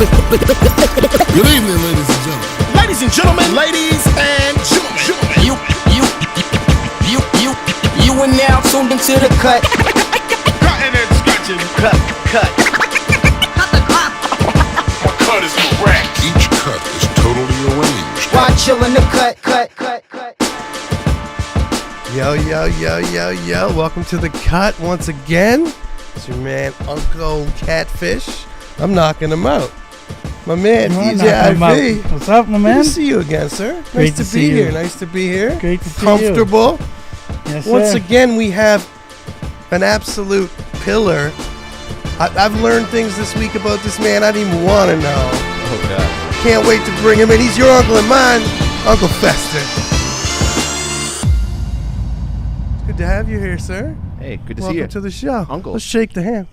Good evening, ladies and gentlemen. Ladies and gentlemen, ladies and gentlemen. You are now tuned into the cut. Cutting and scratching. Cut. Cut is correct. Each cut is totally arranged. While chillin' the cut. Yo. Welcome to the cut once again. It's your man, Uncle Catfish. I'm knocking him out. My man, DJ IV. What's up, my man? Good to see you again, sir. Great Nice to to be see here. you. Nice to be here. Great to see Comfortable. you. Yes, Once sir. again, we have an absolute pillar. I've learned things this week about this man I didn't even want to know. Oh, God. Can't wait to bring him in. He's your uncle and mine, Uncle Fester. It's good to have you here, sir. Hey, good to see you. Welcome to the show. Uncle. Let's shake the hand.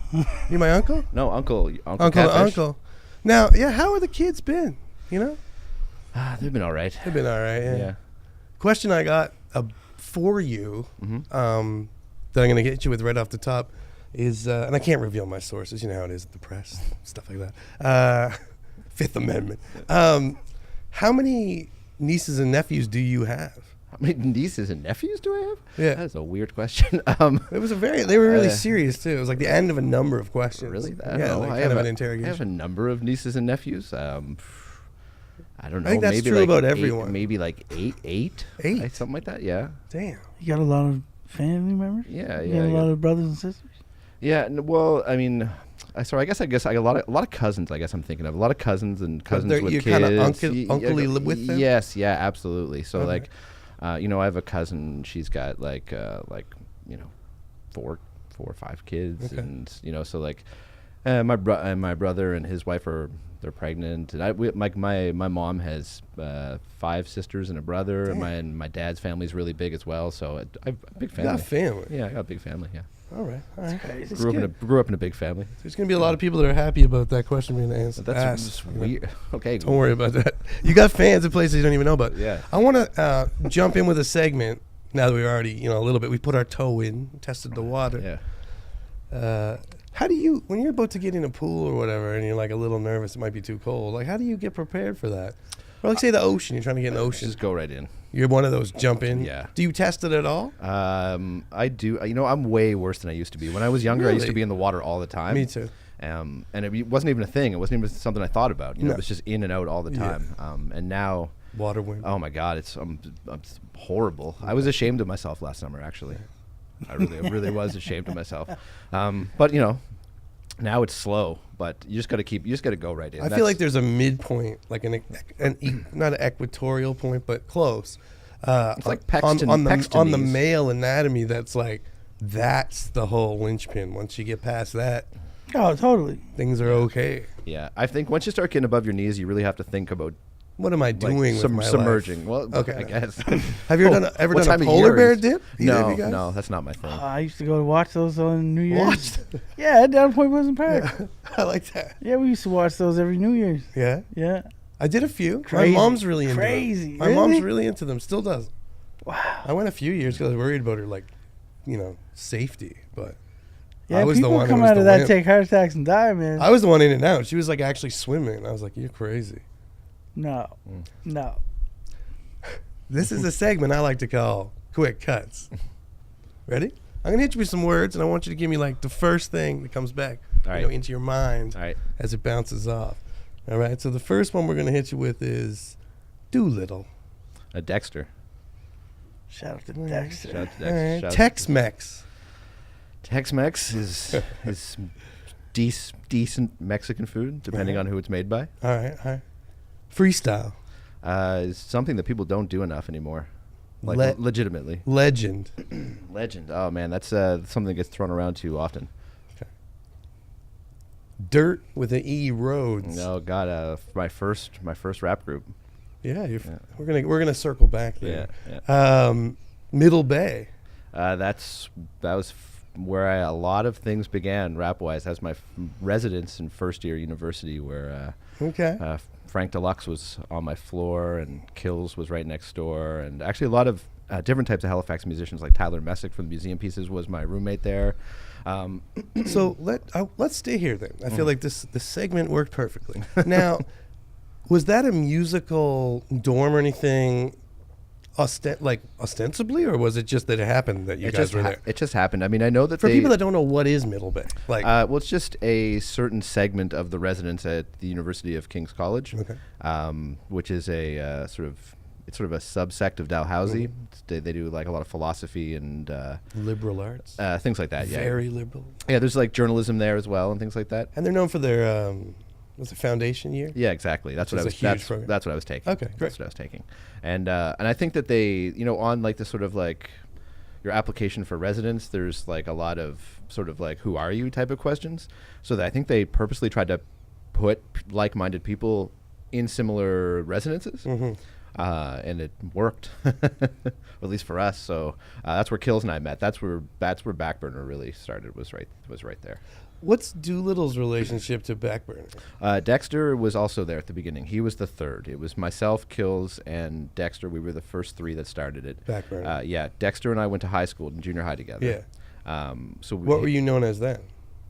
You my uncle? No, Uncle Uncle. Catfish. Now, how are the kids been? You know? They've been all right. They've been all right, yeah. Question I got for you that I'm going to get you with right off the top is, and I can't reveal my sources. You know how it is at the press, stuff like that. Fifth Amendment. How many nieces and nephews do you have? How many nieces and nephews do I have? Yeah. That's a weird question. It was they were really serious, too. It was like the end of a number of questions. Really? Yeah, like kind of an interrogation. I have a number of nieces and nephews. I don't know. I think that's maybe true like about 8, everyone. maybe like eight, Eight? like something like that. Yeah. Damn. You got a lot of family members? Yeah. You got a lot of brothers and sisters? Yeah. Well, I mean, I guess I got a lot of cousins. I guess I'm thinking of a lot of cousins and cousins with you're kids. kind of uncly with them? Yes. Yeah. Absolutely. So Okay. I have a cousin. She's got like 4 or 5 kids, Okay. and my brother and his wife they're pregnant, and my mom has 5 sisters and a brother, and my dad's family's really big as well. So I have a big You family. got a family. Yeah, I got a big family. Yeah, All right. That's grew up in a big family. There's going to be a lot of people that are happy about that question being answered. That's just weird. Okay, Don't worry about that. You got fans in places you don't even know about. Yeah. I want to jump in with a segment. Now that we're already, a little bit, we put our toe in, tested the water. Yeah. How do you, when you're about to get in a pool or whatever, and you're like a little nervous, it might be too cold. Like, how do you get prepared for that? Or like, say the ocean, you're trying to get in the ocean. Just go right in. You're one of those jump in. Yeah. Do you test it at all? I do. I'm way worse than I used to be. When I was younger, I used to Really? be in the water all the time. Me too. And it wasn't even a thing. It wasn't even something I thought about. No. It was just in and out all the time. And now, Water wing. oh my God, it's horrible. I was ashamed of myself last summer, actually. I really was ashamed of myself. But now it's slow. But you just got to go right in. I feel like there's a midpoint, like not an equatorial point, but close. It's like on the Paxtonese. male anatomy. That's the whole linchpin. Once you get past that, Oh, totally. things are okay. Yeah, I think once you start getting above your knees, you really have to think about What am I doing with my submerging. life? Well, Okay. I guess. Have you ever What done time a of polar year bear is- dip? Either of you guys? No, that's not my thing. I used to go to watch those on New Year's. Watched? Yeah, down Point Pleasant Park. I like that. Yeah, we used to watch those every New Year's. Yeah, Yeah. I did a few. Crazy. My mom's really into Crazy. them. My mom's Really? really into them. Still does. Wow. I went a few years because I was worried about her, safety. But Yeah, I was the people one who come was out the of that, wimp. take heart attacks and die, man. I was the one in and out. She was like actually swimming. I was like, "You're crazy." No. No. This is a segment I like to call Quick Cuts. Ready? I'm gonna hit you with some words, and I want you to give me like the first thing that comes back, All right. into your mind All right. as it bounces off. All right. So the first one we're gonna hit you with is Doolittle. A Dexter. Shout out to Dexter. Shout out to All Dexter. right. Shout out- Tex-Mex. Tex-Mex is decent Mexican food, depending on who it's made by. All right. All right. Freestyle. Is something that people don't do enough anymore. Like Le- legitimately. Legend. Legend. Oh man, that's something that gets thrown around too often. Dert with an E. Roads. Oh God, my first rap group. Yeah, we're gonna circle back there. Yeah. Middle Bay. That was where a lot of things began rap-wise. That was my residence in first year university, where Okay. Frank Deluxe was on my floor, and Kils was right next door, and actually a lot of different types of Halifax musicians, like Tyler Messick from the Museum Pieces was my roommate there. So let's stay here then. I feel like this segment worked perfectly. Now, was that a musical dorm or anything, ostensibly, or was it just that it happened that you guys were there? It just happened. I mean, I know that For people that don't know, what is Middle Bay? Like, well, it's just a certain segment of the residents at the University of King's College, which is a sort of a subsect of Dalhousie. They do like a lot of philosophy and liberal arts, things like that. Very liberal. Yeah, there's like journalism there as well and things like that. And they're known for their was it foundation year? Yeah, exactly. That's what I was. That's what I was taking. Okay, great. That's what I was taking, and I think that they, on like the sort of like your application for residence, there's like a lot of sort of like who are you type of questions. So that I think they purposely tried to put like-minded people in similar residences. And it worked, at least for us. So that's where Kils and I met. That's where Backburner really started. Was right there. What's Doolittle's relationship to Backburner? Dexter was also there at the beginning. He was the third. It was myself, Kils, and Dexter. We were the first three that started it. Backburner. Yeah, Dexter and I went to high school and junior high together. Yeah. So what were you known as then?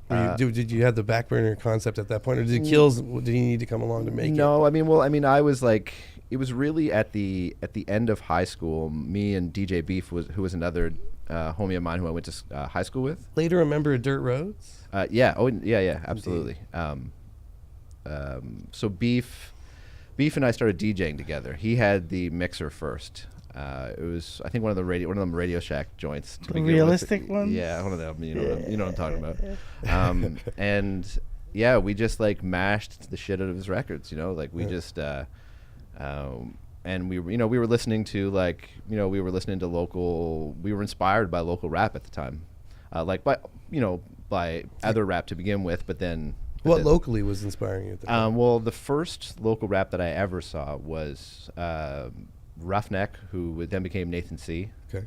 Did you have the Backburner concept at that point, or did Kils? Did he need to come along to make it? No, I mean, I was like, it was really at the end of high school. Me and DJ Beef who was another homie of mine who I went to high school with. Later a member of Dert Roads? Yeah. Oh, yeah, absolutely. So Beef and I started DJing together. He had the mixer first. It was, I think, one of them Radio Shack joints. To The realistic ones? Yeah, one of them. You know what I'm talking about. And yeah, we just like mashed the shit out of his records. Like we just. And we were listening to local. We were inspired by local rap at the time, by other rap to begin with. But then, locally was inspiring you at the time? Well, the first local rap that I ever saw was Roughneck, who then became Nathan C. Okay.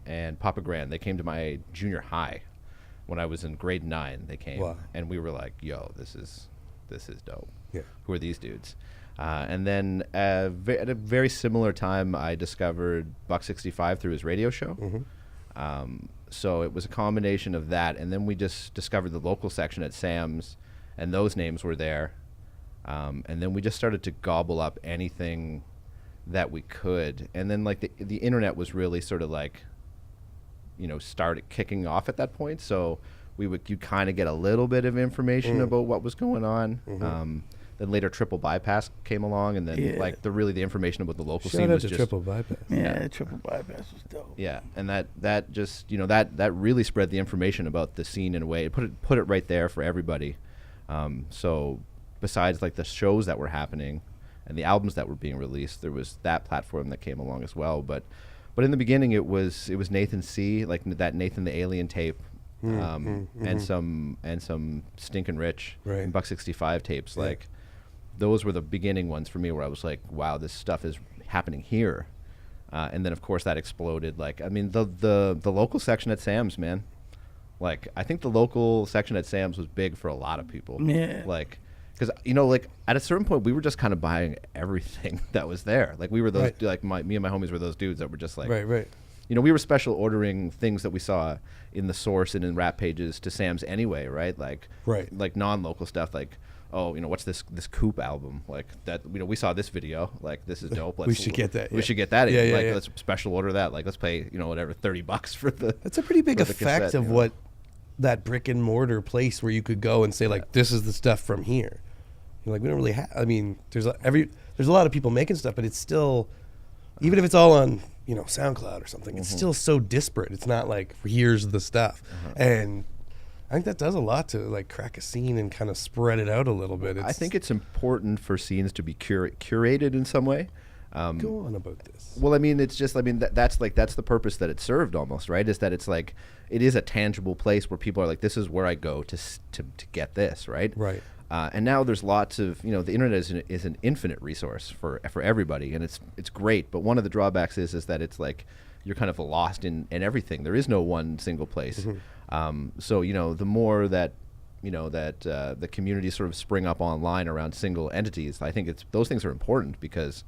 And Papa Grand. They came to my junior high when I was in grade 9. They came, and we were like, "Yo, this is dope. Yeah. Who are these dudes?" And then at a very similar time, I discovered Buck 65 through his radio show. So it was a combination of that, and then we just discovered the local section at Sam's, and those names were there. And then we just started to gobble up anything that we could. And then like the internet was really sort of like, started kicking off at that point. So you'd kind of get a little bit of information about what was going on. Then later Triple Bypass came along, and then the information about the local scene was just Triple Bypass. Yeah, Triple Bypass was dope. Yeah, and that just that really spread the information about the scene in a way. It put it right there for everybody. So besides like the shows that were happening and the albums that were being released, there was that platform that came along as well. But in the beginning, it was Nathan C, like that Nathan the Alien tape. And some Stinkin' Rich and Buck 65 tapes. Like those were the beginning ones for me, where I was like, wow, this stuff is happening here. And then of course that exploded. Like, I mean, the local section at Sam's, man. Like, I think the local section at Sam's was big for a lot of people. Yeah. Like, because like at a certain point we were just kind of buying everything that was there. Like we were those like me and my homies were those dudes that were just like Right. We were special ordering things that we saw in the source and in rap pages to Sam's anyway, right? Like non-local stuff, like, what's this Coop album? Like that, we saw this video, like this is dope. We should get that. We should get that. Yeah. Let's special order that. Like let's pay, whatever, $30 for the. That's a pretty big for the effect cassette, of what that brick and mortar place where you could go and say like, this is the stuff from here. Like we don't really have. I mean, there's a lot of people making stuff, but it's still, even if it's all on SoundCloud or something, it's still so disparate. It's not like here's the stuff, and I think that does a lot to like crack a scene and kind of spread it out a little bit. I think it's important for scenes to be curated in some way. Go on about this. Well, I mean, that's the purpose that it served almost, right? Is that it's like it is a tangible place where people are like, this is where I go to get this, right? Right. And now there's lots of, the internet is an infinite resource for everybody, and it's great. But one of the drawbacks is that it's like you're kind of lost in everything. There is no one single place. So the more that the communities sort of spring up online around single entities, I think those things are important because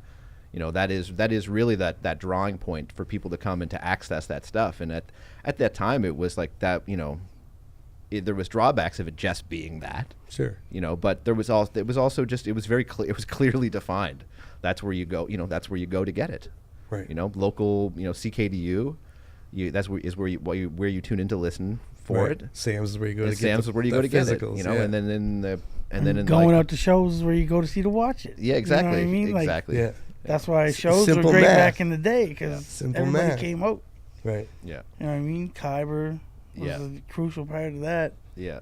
that is really that drawing point for people to come and to access that stuff. And at that time, it was like that. there was drawbacks of it just being that. Sure. You know, but it was also just, it was very clear, it was clearly defined. That's where you go, you know, that's where you go to get it. Right. You know, local, you know, CKDU, that's where you tune in to listen for Right. it. Sam's is where you go to get Sam's is where you the go to get it, physicals, you know, yeah. and then in Going like, out to shows is where you go to see to watch it. yeah, You know exactly, what I mean? Like, exactly. Yeah. that's why shows were simple great math. back in the day because Simple everybody math. came out. Right. Yeah. You know what I mean? Kyber was Yeah. a crucial part of that. Yeah.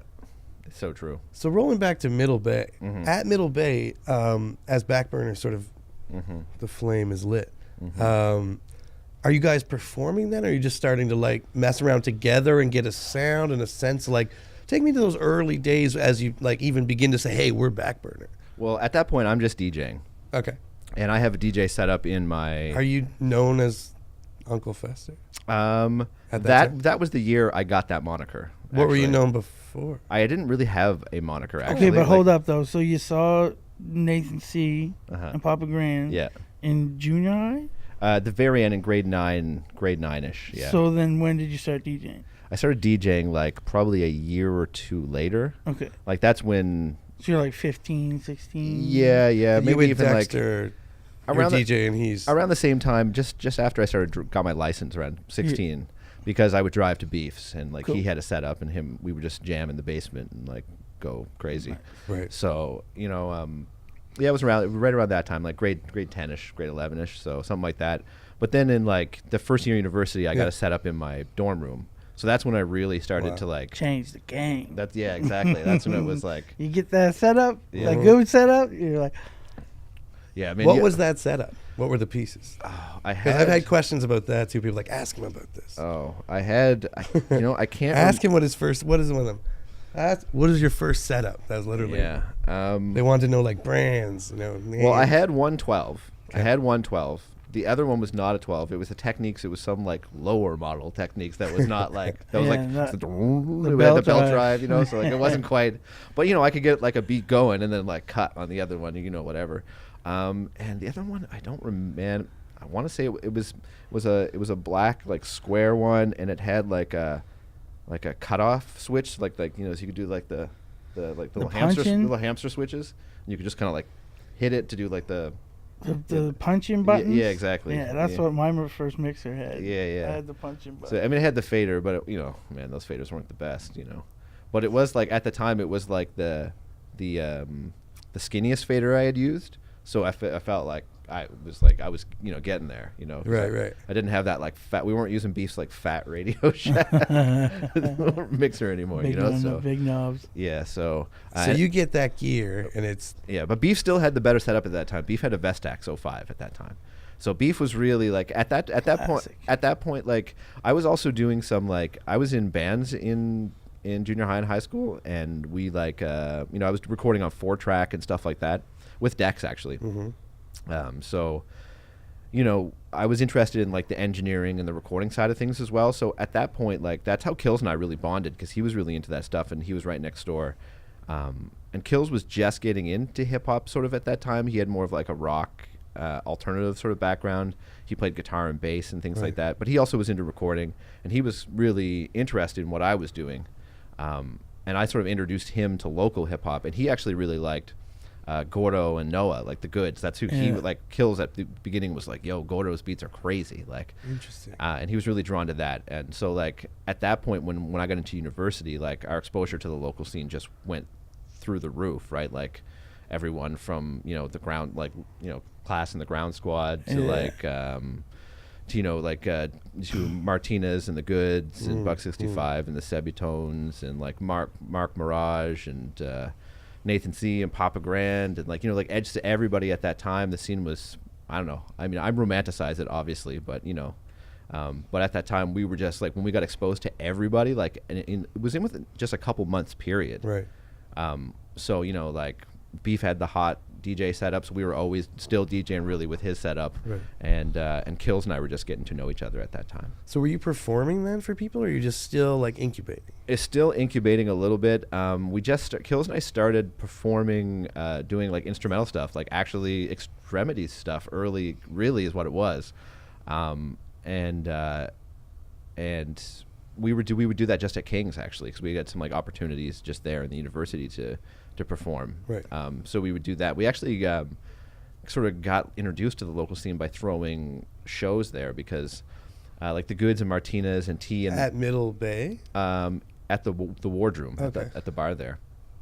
It's so true. So rolling back to Middle Bay, Mm-hmm. at Middle Bay, as Backburner sort of Mm-hmm. the flame is lit. Are you guys performing then, or are you just starting to like mess around together and get a sound and a sense? Like, take me to those early days as you like even begin to say, "Hey, we're Backburner." Well, at that point, I'm just DJing, Okay. and I have a DJ set up in my. Are you known as Uncle Fester? At that time? That was the year I got that moniker. What were you actually. known before? I didn't really have a moniker actually. Okay, but like- hold up though. So you saw Nathan C. Uh-huh. and Papa Grand Yeah. in junior high? The very end in grade 9-ish. Yeah. So then when did you start DJing? I started DJing like probably a year or two later. Okay. Like that's when. So you're like 15, 16? Yeah, you maybe with even Dexter, like you're around the- DJ and he's around the same time, just after I got my license around 16, because I would drive to Beefs and like Cool. he had a setup and we would just jam in the basement and like go crazy. right. So you know, yeah, it was right around that time, like grade 10ish, grade 11ish, so something like that. But then in like the first year of university, I got a setup in my dorm room. So that's when I really started Wow. to like. Change the game. That's yeah, exactly. That's when it was like, You get that setup, Yeah. that good setup, you're like, yeah. I mean, What yeah, was that setup? What were the pieces? I Because I've had questions about that too. People like ask him about this. I had, you know, I can't. Ask him what his first. What is one of them? Ask, what is your first setup? That was literally. Yeah. They wanted to know like brands. You know. Well, I names. had 112. Okay. I had 112. The other one was not a 12. It was the Techniques. It was some like lower model Techniques that was not like that was Yeah, like not- the belt belt drive. drive, you know. So like it wasn't quite. But you know, I could get like a beat going and then like cut on the other one, you know, whatever. And the other one, I don't remember. Man, I want to say it was a black like square one, and it had like a cutoff switch, like you know, so you could do like the little punching? hamster switches. And you could just kind of like hit it to do like the the punching buttons. yeah, exactly. Yeah, that's Yeah. what my first mixer had. Yeah, yeah. I had the punching button. So I mean, it had the fader, but you know, man, those faders weren't the best, you know. But it was like at the time, it was like the skinniest fader I had used. So I felt like I was you know getting there, you know. 'cause Right, I, right. I didn't have that like fat. We weren't using Beef's like fat Radio Shack mixer anymore, big you know. knobs, So big knobs. yeah, so So you get that gear and it's yeah, but Beef still had the better setup at that time. Beef had a Vestax 05 at that time. So Beef was really like at that point like I was also doing some like I was in bands in junior high and high school, and we like you know, I was recording on 4-track and stuff like that with decks actually. So you know, I was interested in like the engineering and the recording side of things as well. So at that point, like that's how Kils and I really bonded, because he was really into that stuff and he was right next door. And Kils was just getting into hip hop sort of at that time. He had more of like a rock alternative sort of background. He played guitar and bass and things like that, but he also was into recording, and he was really interested in what I was doing. And I sort of introduced him to local hip hop, and he actually really liked Gordo and Noah, like the Goods. That's who he like. Kils at the beginning was like, "Yo, Gordo's beats are crazy." Like, interesting. and he was really drawn to that. And so like at that point, when I got into university, like our exposure to the local scene just went through the roof, right? Like everyone from, you know, the ground, like, you know, Class in the Ground Squad to like to, you know, like to Martinez and the Goods and Buck 65 and the Sebitones and like Mark Mirage and Nathan C and Papa Grand and like, you know, like edge to everybody at that time. The scene was, I don't know, I mean, I romanticize it obviously, but you know, but at that time we were just like, when we got exposed to everybody, like, and it was in within just a couple months period. Right. So, you know, like Beef had the hot DJ setups. We were always still DJing really with his setup. Right. And Kils and I were just getting to know each other at that time. So were you performing then for people, or are you just still like incubating? It's still incubating a little bit. Kils and I started performing, doing like instrumental stuff, like actually Extremities stuff early, really is what it was. And we would do that just at King's actually, because we got some like opportunities just there in the university to perform. Right. So we would do that. We actually sort of got introduced to the local scene by throwing shows there, because like the Goods and Martinez and Tea and At Middle Bay? at the Wardroom Okay. at the bar there.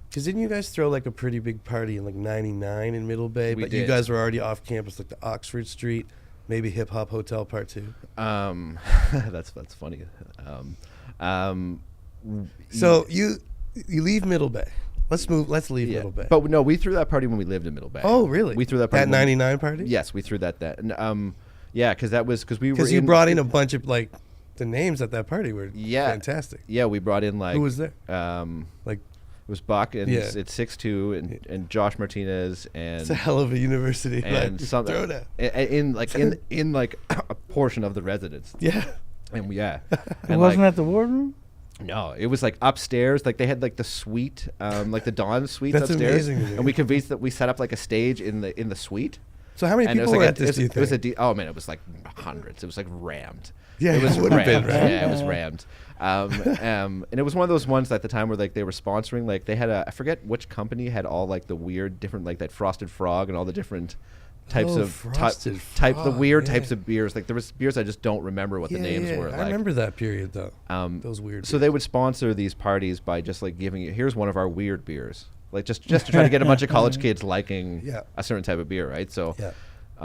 Because didn't you guys throw like a pretty big party in like 99 in Middle Bay? We But you did. guys were already off campus, like the Oxford Street, maybe Hip Hop Hotel Part 2. That's funny. So you leave Middle Bay. Let's leave Yeah. Middle Bay. But no, we threw that party when we lived in Middle Bay. Oh, really? We threw that party That when- 99 party? Yes, we threw that. And, yeah, because we were Because you brought in a bunch of like the names at that party were fantastic. Yeah, we brought in like Who was there? Like it was Buck and Yeah. it's 6'2" and Josh Martinez and It's a hell of a university. and like, some throw that. in like a portion of the residence. Yeah. And yeah, It and wasn't like, at the wardroom. no, it was like upstairs. Like they had like the suite, like the Dawn suite That's upstairs, amazing to me. and we convinced that we set up like a stage in the suite. So how many And it was people like were at this, do you it was think? oh man, it was like hundreds. It was like rammed. Yeah, it was it would've been, rammed. right? Yeah, it was rammed. And it was one of those ones at the time where like they were sponsoring. Like they had I forget which company had all like the weird different like that Frosted Frog and all the different types Oh, of Frosted the Frog, weird yeah. types of beers. Like there was beers I just don't remember what the names were. I Like remember that period though. Those weird. so they would sponsor these parties by just like giving you, here's one of our weird beers, like just to try to get a bunch of college kids liking Yeah. a certain type of beer, right? So, Yeah.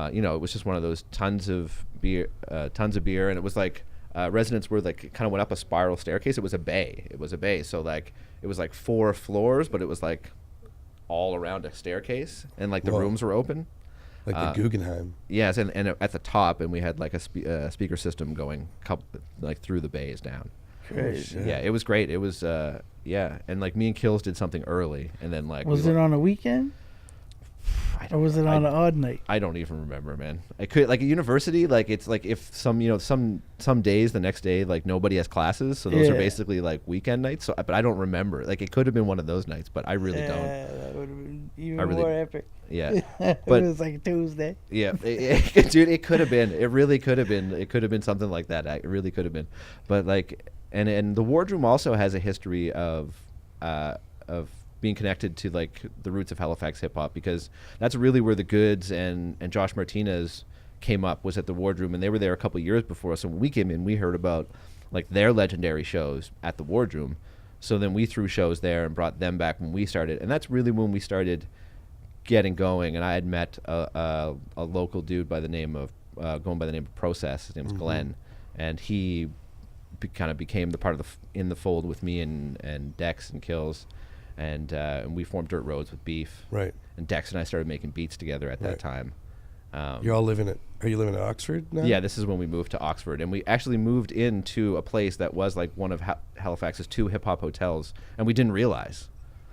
it was just one of those tons of beer, and it was like residents were like kind of went up a spiral staircase. It was a bay, so like it was like 4 floors, but it was like all around a staircase, and like the Whoa. rooms were open. like the Guggenheim. Yes, and at the top, and we had like a speaker system going like through the bays down. Crazy. shit. Yeah, it was great. It was and like me and Kils did something early, and then like Was it on a weekend or was it on an odd night? I don't even remember, man. I could like at university, like it's like if some days the next day like nobody has classes, so those are Yeah. basically like weekend nights. So, but I don't remember. Like it could have been one of those nights, but I really don't. That would have been even I really- more epic. Yeah, It but was like Tuesday. yeah, dude, it could have been. It really could have been. It could have been something like that. It really could have been. But like, and the Wardroom also has a history of being connected to like the roots of Halifax hip hop, because that's really where the Goods and Josh Martinez came up, was at the Wardroom, and they were there a couple years before us. And when we came in, we heard about like their legendary shows at the Wardroom. So then we threw shows there and brought them back when we started, and that's really when we started getting going. And I had met a local dude by the name of going by the name of Process. His name was Glenn, and he kind of became the part of in the fold with me and Dex and Kils, and we formed Dert Roads with Beef. Right. And Dex and I started making beats together at that Right. time. You're all living Are you living in Oxford now? Yeah, this is when we moved to Oxford, and we actually moved into a place that was like one of Halifax's 2 hip hop hotels, and we didn't realize.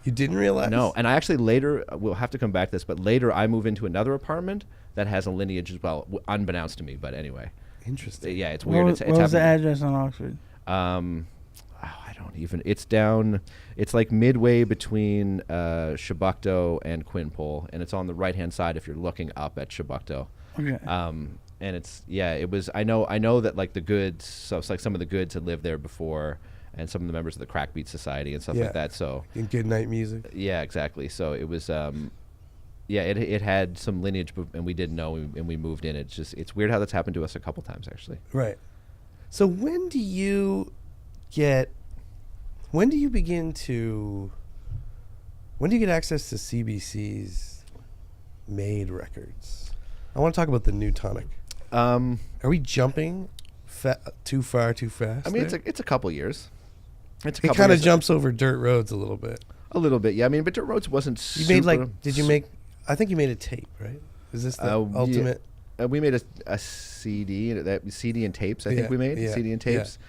You didn't realize? No, and I actually later, we'll have to come back to this, but later I move into another apartment that has a lineage as well, unbeknownst to me. But anyway, Interesting. yeah, it's What weird. was, It's what was the happened- address on Oxford? I don't even. It's down. It's like midway between Chebucto and Quinpole, and it's on the right hand side if you're looking up at Chebucto. Okay. And it's it was. I know that like the Goods. So it's like some of the Goods had lived there before, and some of the members of the Crack Beat Society and stuff Yeah. like that. So In good night music. yeah, exactly. So it was. It had some lineage, and we didn't know, and we moved in. It's weird how that's happened to us a couple times actually. Right. So when do you get access to CBC's made records? I want to talk about the New Tonic. Are we jumping too far too fast? I mean, there? it's a couple years. It's a It couple kind of years. jumps over Dert Roads a little bit. A little bit, yeah. I mean, but Dert Roads wasn't. You made super- did you make? I think you made a tape, right? Is this the Yeah. ultimate? We made a CD, that CD and tapes. I Yeah, think we made yeah, CD and yeah. tapes.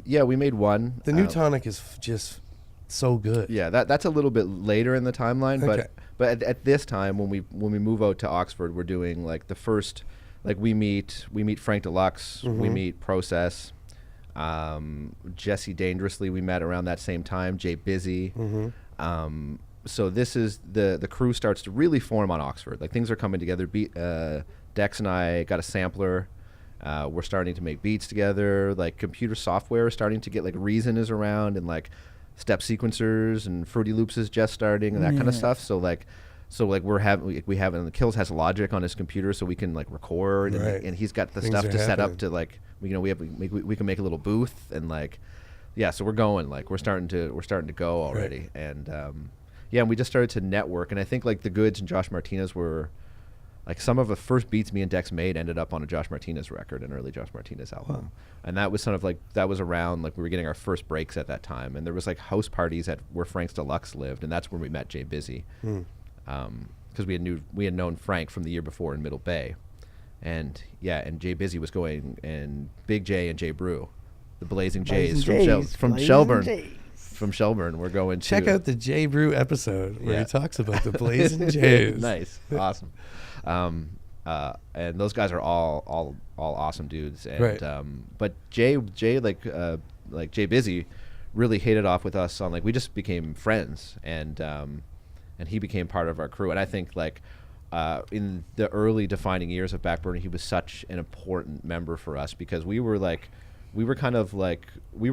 Yeah, we made one. The New Tonic is just so good. Yeah, that's a little bit later in the timeline, Okay. but at this time when we move out to Oxford, we're doing like the first, like we meet Frank Deluxe, we meet Process, Jesse Dangerously. We met around that same time. Jay Busy. So this is the crew starts to really form on Oxford. Like things are coming together. Dex and I got a sampler. We're starting to make beats together. Like computer software is starting to get like Reason is around, and like step sequencers and Fruity Loops is just starting and that kind of stuff. So like we have and the Kils has Logic on his computer, so we can like record and he's got the stuff to set up to like we can make a little booth and like so we're starting to go already and and we just started to network, and I think like the Goods and Josh Martinez were like some of the first beats me and Dex made ended up on a Josh Martinez record, an early Josh Martinez album. And that was sort of like, that was around like we were getting our first breaks at that time. And there was like house parties at where Frank's Deluxe lived, and that's where we met Jay Busy. Because we had known Frank from the year before in Middle Bay. And Jay Busy was going, and Big J and Jay Brew, the Blazing Jays from Shelburne. From Shelburne, we're going to check out the Jay Brew episode where he talks about the Blazing Jays. Nice, awesome. And those guys are all awesome dudes. And but Jay like Jay Busy really hit it off with us on like we just became friends, and he became part of our crew. And I think like in the early defining years of Backburner, he was such an important member for us because we were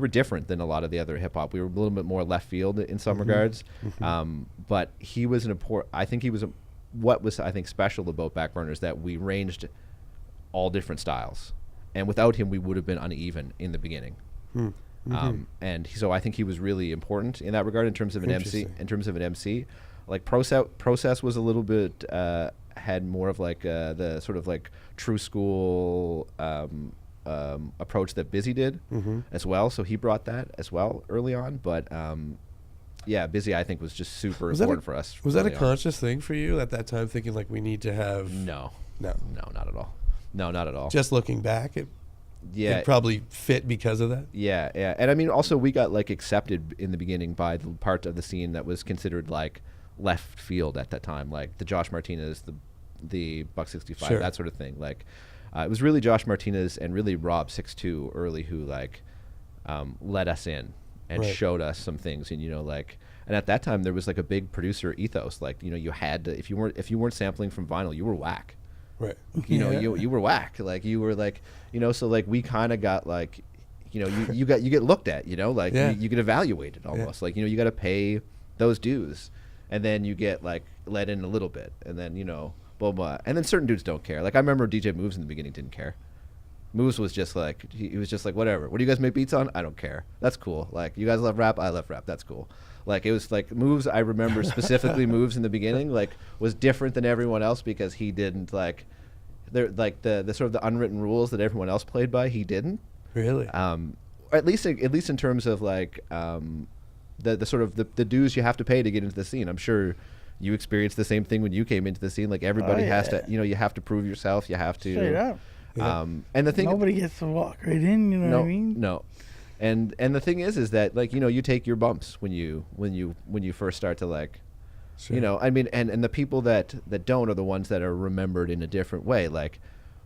different than a lot of the other hip hop. We were a little bit more left field in some regards, but he was what was I think special about Backburner is that we ranged all different styles, and without him we would have been uneven in the beginning. And so I think he was really important in that regard in terms of an MC. Like Process was a little bit had more of like the sort of like true school approach that Busy did as well. So he brought that as well early on, but. Busy I think was just super important for us. Was that a conscious thing for you at that time, thinking like we need to have? No, not at all. No, not at all. Just looking back, it probably fit because of that. Yeah, and I mean also we got like accepted in the beginning by the part of the scene that was considered like left field at that time, like the Josh Martinez, the Buck 65, that sort of thing. Like it was really Josh Martinez and really Rob 62 early who like let us in. And showed us some things, and and at that time there was like a big producer ethos. Like you had to if you weren't sampling from vinyl, you were whack. Right. You were whack. Like you were like so like we kind of got like you get looked at. You get evaluated almost. Like you got to pay those dues, and then you get like let in a little bit, and then blah blah. And then certain dudes don't care. Like I remember DJ Moves in the beginning didn't care. Moves was just like he was just like whatever. What do you guys make beats on? I don't care. That's cool. Like you guys love rap, I love rap. That's cool. Like it was like Moves. I remember specifically Moves in the beginning like was different than everyone else because he didn't like the sort of the unwritten rules that everyone else played by. He didn't really. At least in terms of like the sort of the dues you have to pay to get into the scene. I'm sure you experienced the same thing when you came into the scene. Like everybody has to you have to prove yourself. You have to. Straight up. And the thing nobody gets to walk right in, what I mean? No. And the thing is that like you take your bumps when you first start to like I mean and the people that don't are the ones that are remembered in a different way. Like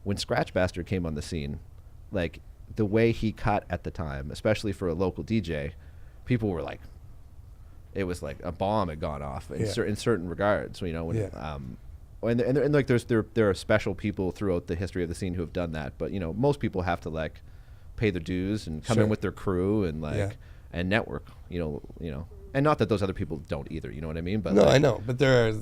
when Scratch Bastard came on the scene, like the way he cut at the time, especially for a local DJ, people were like it was like a bomb had gone off in certain regards, and like there are special people throughout the history of the scene who have done that, but most people have to like pay their dues and come in with their crew and like and network, and not that those other people don't either, you know what I mean? But no, like, I know, but there are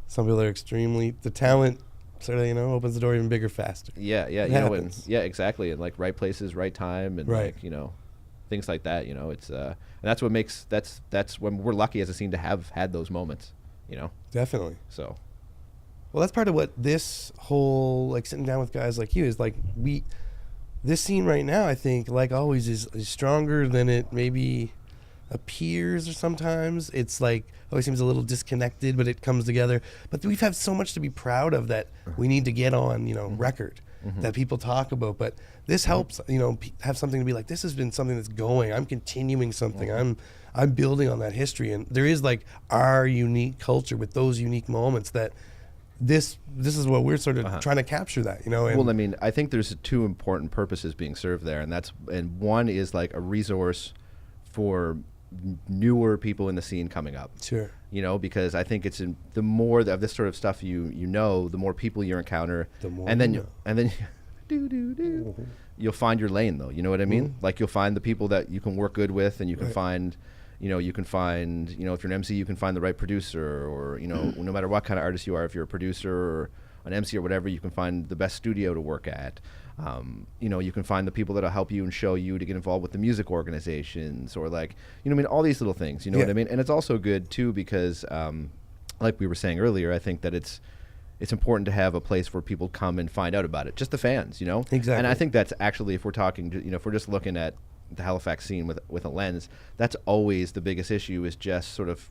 some people that are extremely the talent sort of opens the door even bigger faster. Exactly, and like right places, right time, and like things like that. It's and that's what makes that's when we're lucky as a scene to have had those moments. Definitely. So. Well, that's part of what this whole like sitting down with guys like you is like this scene right now, I think, like always, is stronger than it maybe appears, or sometimes it's like always seems a little disconnected, but it comes together. But we've had so much to be proud of that we need to get on record that people talk about. But this helps have something to be like, this has been something that's going. I'm continuing something. I'm building on that history, and there is like our unique culture with those unique moments that. This is what we're sort of trying to capture that, And well, I mean, I think there's two important purposes being served there, and one is like a resource for newer people in the scene coming up. Sure. Because I think the more of this sort of stuff the more people you encounter, the more and then you'll find your lane though. You know what I mean? Like you'll find the people that you can work good with, and you can find, if you're an MC, you can find the right producer, or no matter what kind of artist you are, if you're a producer or an MC or whatever, you can find the best studio to work at. You can find the people that'll help you and show you to get involved with the music organizations, or all these little things. You know what I mean? And it's also good too because, like we were saying earlier, I think that it's important to have a place where people come and find out about it. Just the fans, Exactly. And I think that's actually, if we're talking, if we're just looking at the Halifax scene with a lens, that's always the biggest issue, is just sort of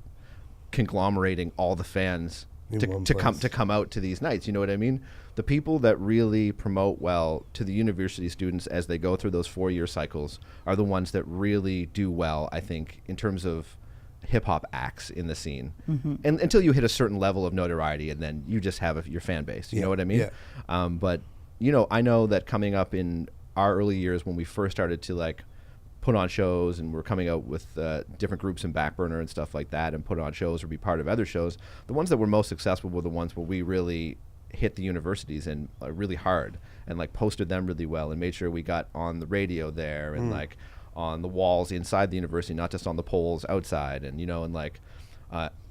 conglomerating all the fans to come out to these nights. You know what I mean? The people that really promote well to the university students as they go through those 4-year cycles are the ones that really do well, I think, in terms of hip-hop acts in the scene. And until you hit a certain level of notoriety, and then you just have your fan base. You know what I mean? But I know that coming up in our early years, when we first started to put on shows, and we're coming out with different groups in Backburner and stuff like that, and put on shows or be part of other shows, the ones that were most successful were the ones where we really hit the universities and really hard, and posted them really well, and made sure we got on the radio there, and on the walls inside the university, not just on the poles outside, and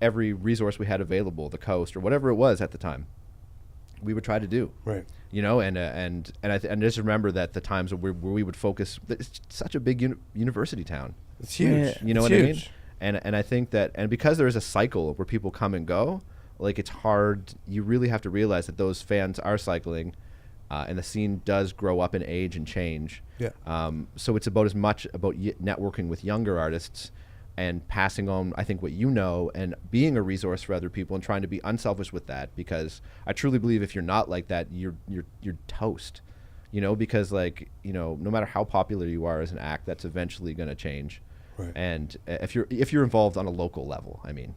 every resource we had available, the coast or whatever it was at the time, we would try to do. Right. And I just remember that the times where we would focus. It's such a big university town. It's huge. You know what I mean? And I think that, and because there is a cycle where people come and go, it's hard. You really have to realize that those fans are cycling, and the scene does grow up in age and change. Yeah. So it's about as much about networking with younger artists and passing on, I think, what and being a resource for other people, and trying to be unselfish with that, because I truly believe if you're not like that, you're toast. Because no matter how popular you are as an act, that's eventually going to change. Right. And if you're involved on a local level, I mean,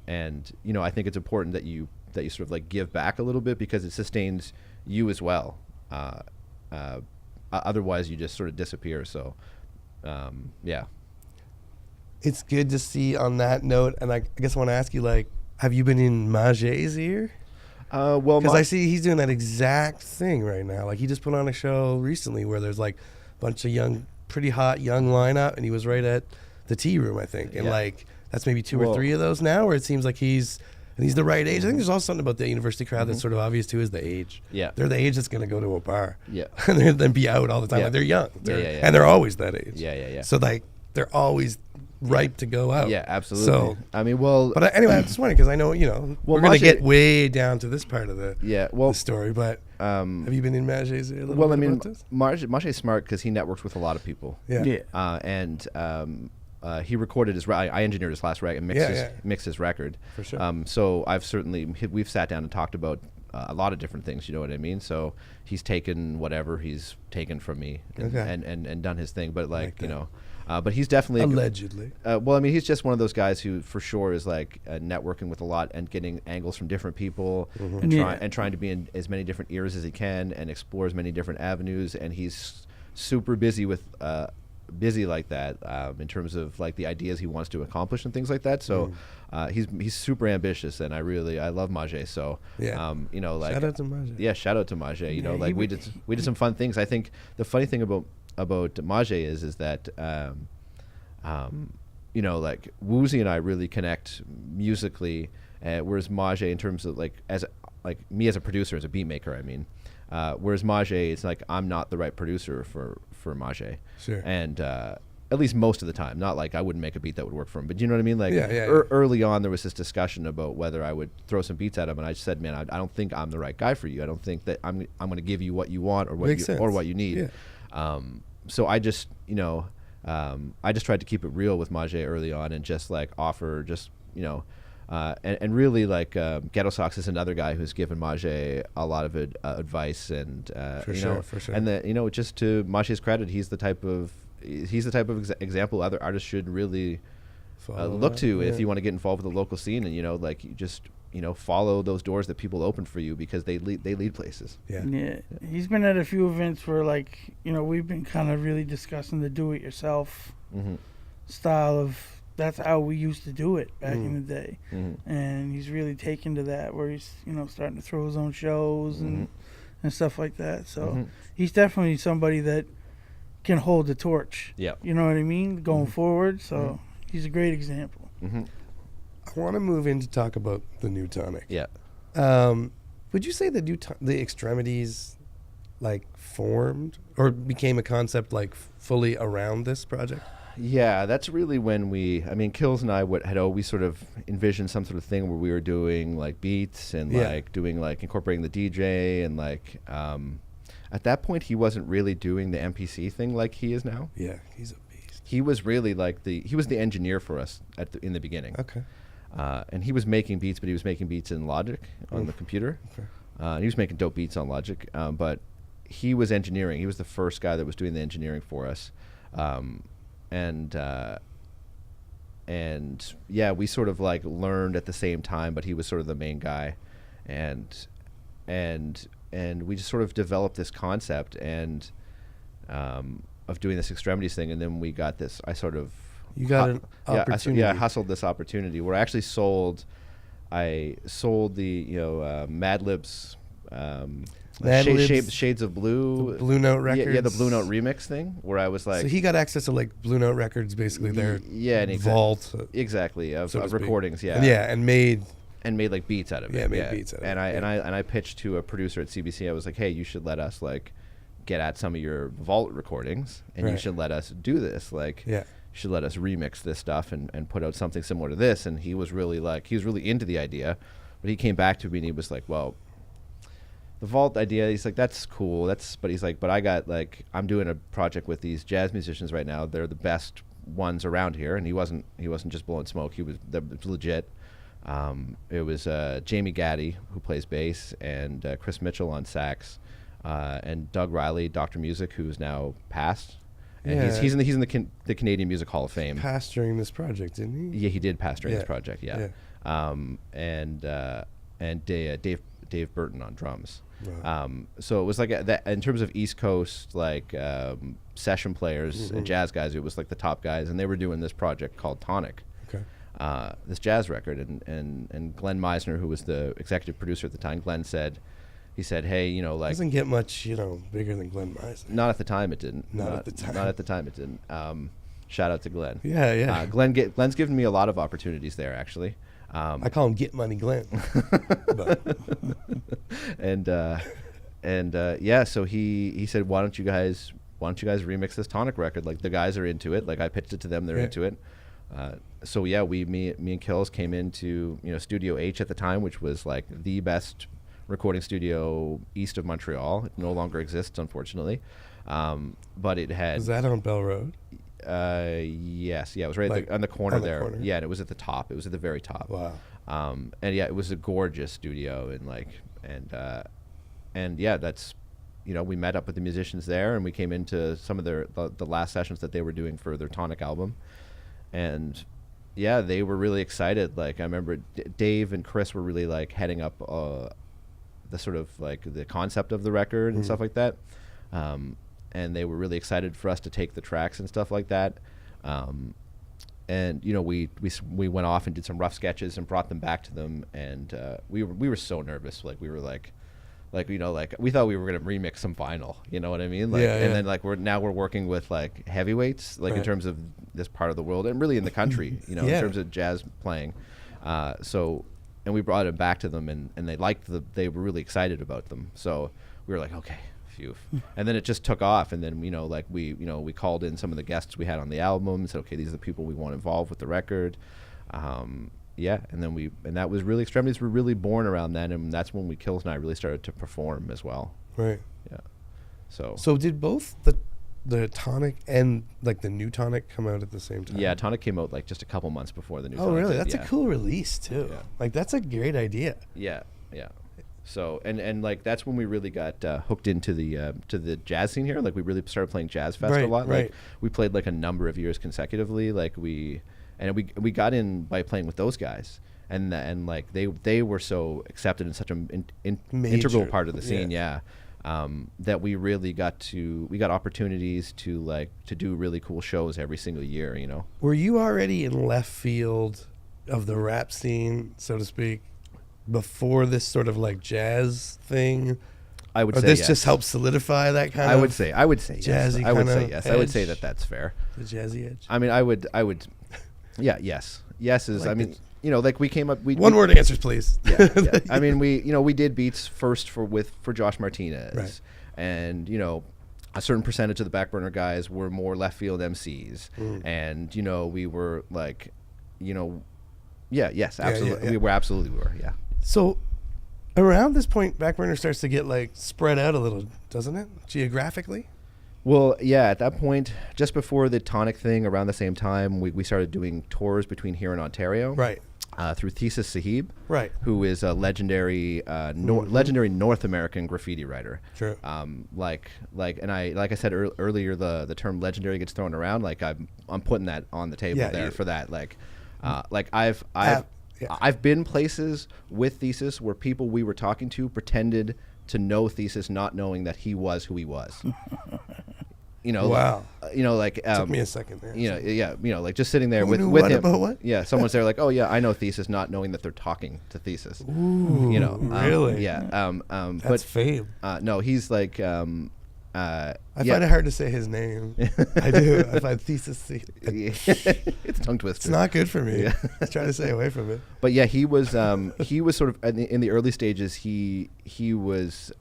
and I think it's important that you sort of give back a little bit, because it sustains you as well. Otherwise, you just sort of disappear. So, yeah. It's good to see on that note, and I guess I want to ask you, have you been in Maje's ear? Well, because I see he's doing that exact thing right now. He just put on a show recently where there's a bunch of pretty hot young lineup, and he was right at the tea room, I think. And that's maybe 2 or 3 of those now, where it seems like he's the right age. I think there's also something about the university crowd that's sort of obvious too, is the age. Yeah. They're the age that's going to go to a bar. Yeah. And then be out all the time. Yeah. They're young. Yeah. And they're always that age. Yeah. So they're always ripe to go out. Yeah, absolutely. So I mean, well, but anyway, I just wondering, because I know we're going to get way down to this part of the story. But have you been in Maje's ear a little bit? Well, I mean, about this? Maje's smart because he networks with a lot of people. Yeah. And he recorded I engineered his last record and mixed his record. For sure. So we've sat down and talked about a lot of different things. You know what I mean? So he's taken whatever he's taken from me and done his thing. But but he's definitely allegedly. Well, I mean, he's just one of those guys who, for sure, is networking with a lot and getting angles from different people, and trying to be in as many different ears as he can, and explore as many different avenues. And he's super busy like that in terms of the ideas he wants to accomplish and things like that. So he's super ambitious, and I love Maje. So shout out to Maje. Yeah, shout out to Maje. We did some fun things. I think the funny thing about Maje is that Woozy and I really connect musically, whereas Maje, in terms of as me as a producer, as a beat maker, I mean, whereas Maje, it's I'm not the right producer for Maje. Sure. And at least most of the time, not I wouldn't make a beat that would work for him, but you know what I mean? Yeah. Early on, there was this discussion about whether I would throw some beats at him, and I said, man, I don't think I'm the right guy for you. I don't think that I'm going to give you what you want or what you need. Yeah. So I just I just tried to keep it real with Maje early on, and just offer and really Ghetto Socks is another guy who's given Maje a lot of advice, and for sure. And that just to Maje's credit, he's the type of example other artists should really look to if you want to get involved with the local scene, and you just follow those doors that people open for you, because they lead places. Yeah. He's been at a few events where we've been kind of really discussing the do-it-yourself style of, that's how we used to do it back in the day. And he's really taken to that, where he's starting to throw his own shows and and stuff like that. So Mm-hmm. he's definitely somebody that can hold the torch. Yeah. You know what I mean? Going forward. So he's a great example. I want to move in to talk about the new tonic. Yeah. Would you say the Extremities like formed or became a concept like fully around this project? Yeah, that's really when Kils and I had always sort of envisioned some sort of thing where we were doing like beats and like doing like incorporating the DJ and like at that point he wasn't really doing the MPC thing like he is now. Yeah, he's a beast. He was really like he was the engineer for us in the beginning. Okay. And he was making beats, but he was making beats in Logic on the computer. Okay. And he was making dope beats on Logic, but he was engineering. He was the first guy that was doing the engineering for us. And yeah, we sort of like learned at the same time, but he was sort of the main guy, and we just sort of developed this concept of doing this Extremities thing, and then we got this. I hustled this opportunity where I actually sold the Mad Libs. Shades of Blue, the Blue Note Records. Yeah, the Blue Note remix thing, where I was like, so he got access to like Blue Note Records, basically their vault, exactly of so recordings, and made like beats out of it. Made beats out of it. And I pitched to a producer at CBC. I was like, hey, you should let us like get at some of your vault recordings, and you should let us do this. Like, you should let us remix this stuff and put out something similar to this. And he was really into the idea, but he came back to me and he was like, well, the vault idea, he's like, that's cool. But he's like, but I got like, I'm doing a project with these jazz musicians right now. They're the best ones around here. And he wasn't just blowing smoke. It was legit. It was Jamie Gaddy, who plays bass, and Chris Mitchell on sax, and Doug Riley, Dr. Music, who's now passed. And he's in the Canadian Music Hall of Fame. Passed during this project, didn't he? Yeah, he did pass during this project. Yeah. And Dave Burton on drums. Wow. So it was like that in terms of East Coast like session players and jazz guys. It was like the top guys, and they were doing this project called Tonic. Okay. This jazz record, and Glenn Meisner, who was the executive producer at the time, Glenn said, hey, like, doesn't get much bigger than Glenn Meisner. Not at the time it didn't. Not at the time it didn't. Shout out to Glenn. Yeah. Glenn's given me a lot of opportunities there, actually. I call him Get Money Glenn. So he said, why don't you guys remix this Tonic record? Like, the guys are into it. Like, I pitched it to them, they're into it. So yeah, me and Kils came into Studio H at the time, which was like the best recording studio east of Montreal. It no longer exists, unfortunately. But it had. Was that on Bell Road? Yes, yeah, it was right on the corner there. Yeah, and it was at the top. It was at the very top. Wow. And yeah, it was a gorgeous studio, and yeah, that's, we met up with the musicians there, and we came into some of the last sessions that they were doing for their Tonic album, and yeah, they were really excited. Like, I remember Dave and Chris were really like heading up the sort of like the concept of the record and stuff like that. And they were really excited for us to take the tracks and stuff like that. And we went off and did some rough sketches and brought them back to them. And we were so nervous. Like, we were like we thought we were gonna remix some vinyl. You know what I mean? Like, and then like we're working with like heavyweights, like in terms of this part of the world and really in the country. In terms of jazz playing. And we brought it back to them, and they were really excited about them. So we were like, okay. And then it just took off, and then we called in some of the guests we had on the album and said, okay, these are the people we want involved with the record. And that was really, Extremities were really born around then, and that's when Kils and I really started to perform as well. Right. Yeah. So did both the Tonic and like the new Tonic come out at the same time? Yeah, Tonic came out like just a couple months before the new Tonic. Oh, really? Did. That's a cool release too. Yeah. Like, that's a great idea. Yeah. So and like that's when we really got hooked into the jazz scene here. Like, we really started playing Jazz Fest a lot. Like, we played like a number of years consecutively. Like, we got in by playing with those guys, and like they were so accepted in such an integral part of the scene. Yeah. That we really got opportunities to do really cool shows every single year. Were you already in left field of the rap scene, so to speak, before this sort of like jazz thing? I would Or say this yes. just helps solidify that kind I of would say yes. jazzy I would kinda say yes. I would say edge. that that's fair. the jazzy edge. I mean, I would. Yeah, yes. Yes is. Like I mean, like we came up. One word answers, please. Yeah. I mean, we did beats first for Josh Martinez, Right. and a certain percentage of the Backburner guys were more left field MCs, and we were like, yes, absolutely, yeah. we were absolutely yeah. So around this point, Backburner starts to get like spread out a little, doesn't it? Geographically. Well, yeah, at that point, just before the Tonic thing, around the same time, we started doing tours between here and Ontario. Right. Through Thesis Sahib, Right. who is a legendary, legendary North American graffiti writer. True. Like I said earlier, the term legendary gets thrown around. Like I'm putting that on the table Yeah, for that. Like I've yeah. I've been places with Thesis where people we were talking to pretended to know Thesis, not knowing that he was who he was. Wow. Like Took me a second there. like just sitting there Who with knew with what him. about what? Yeah, someone's there like, oh yeah, I know Thesis, not knowing that they're talking to Thesis. Ooh, really? Yeah. That's But fame. no, he's like. I find it hard to say his name. I do. I find Thesis. It's a tongue twister. It's not good for me. Yeah. I try to stay away from it. But yeah, he was sort of in the early stages. He was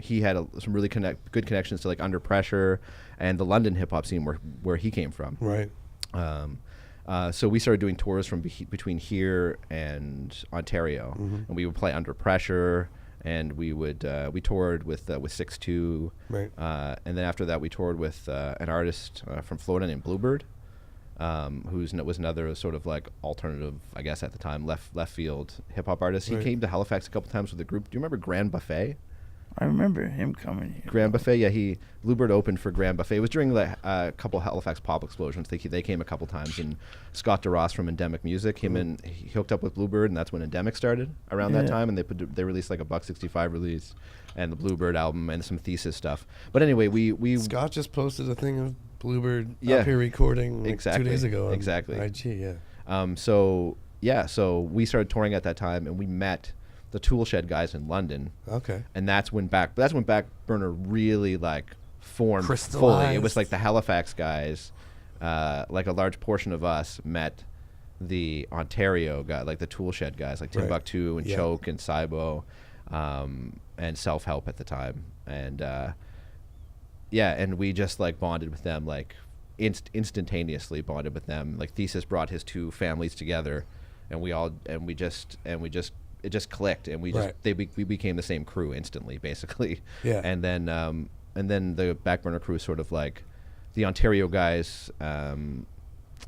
he had some really good connections to like Under Pressure and the London hip hop scene where he came from. Right. So we started doing tours from between here and Ontario, and we would play Under Pressure, and we toured with 6'2", Right. and then after that we toured with an artist from Florida named Bluebird, was another sort of like alternative, I guess at the time, left field hip hop artist. Right. He came to Halifax a couple times with a group. Do you remember Grand Buffet? I remember him coming here. Grand Buffet, yeah, Bluebird opened for Grand Buffet. It was during a couple Halifax pop explosions. They came a couple times, and Scott DeRoss from Endemic Music, he hooked up with Bluebird, and that's when Endemic started around that time, and they released like a $1.65 release, and the Bluebird album, and some Thesis stuff. But anyway, we Scott just posted a thing of Bluebird Yeah. up here recording like Exactly. 2 days ago. On Exactly. IG, yeah. So we started touring at that time, and we met the Toolshed guys in London. Okay. And that's when Backburner really like formed fully. It Crystallized. was like the Halifax guys, like a large portion of us met the Ontario guy, like the Toolshed guys, like Right. Timbuktu and Yeah. Choke and Cybo, and Self Help at the time, and and we just like bonded with them, like instantaneously bonded with them. Like Thesis brought his two families together, and it just clicked, and we became the same crew instantly, basically. Yeah. And then the Backburner crew sort of like the Ontario guys.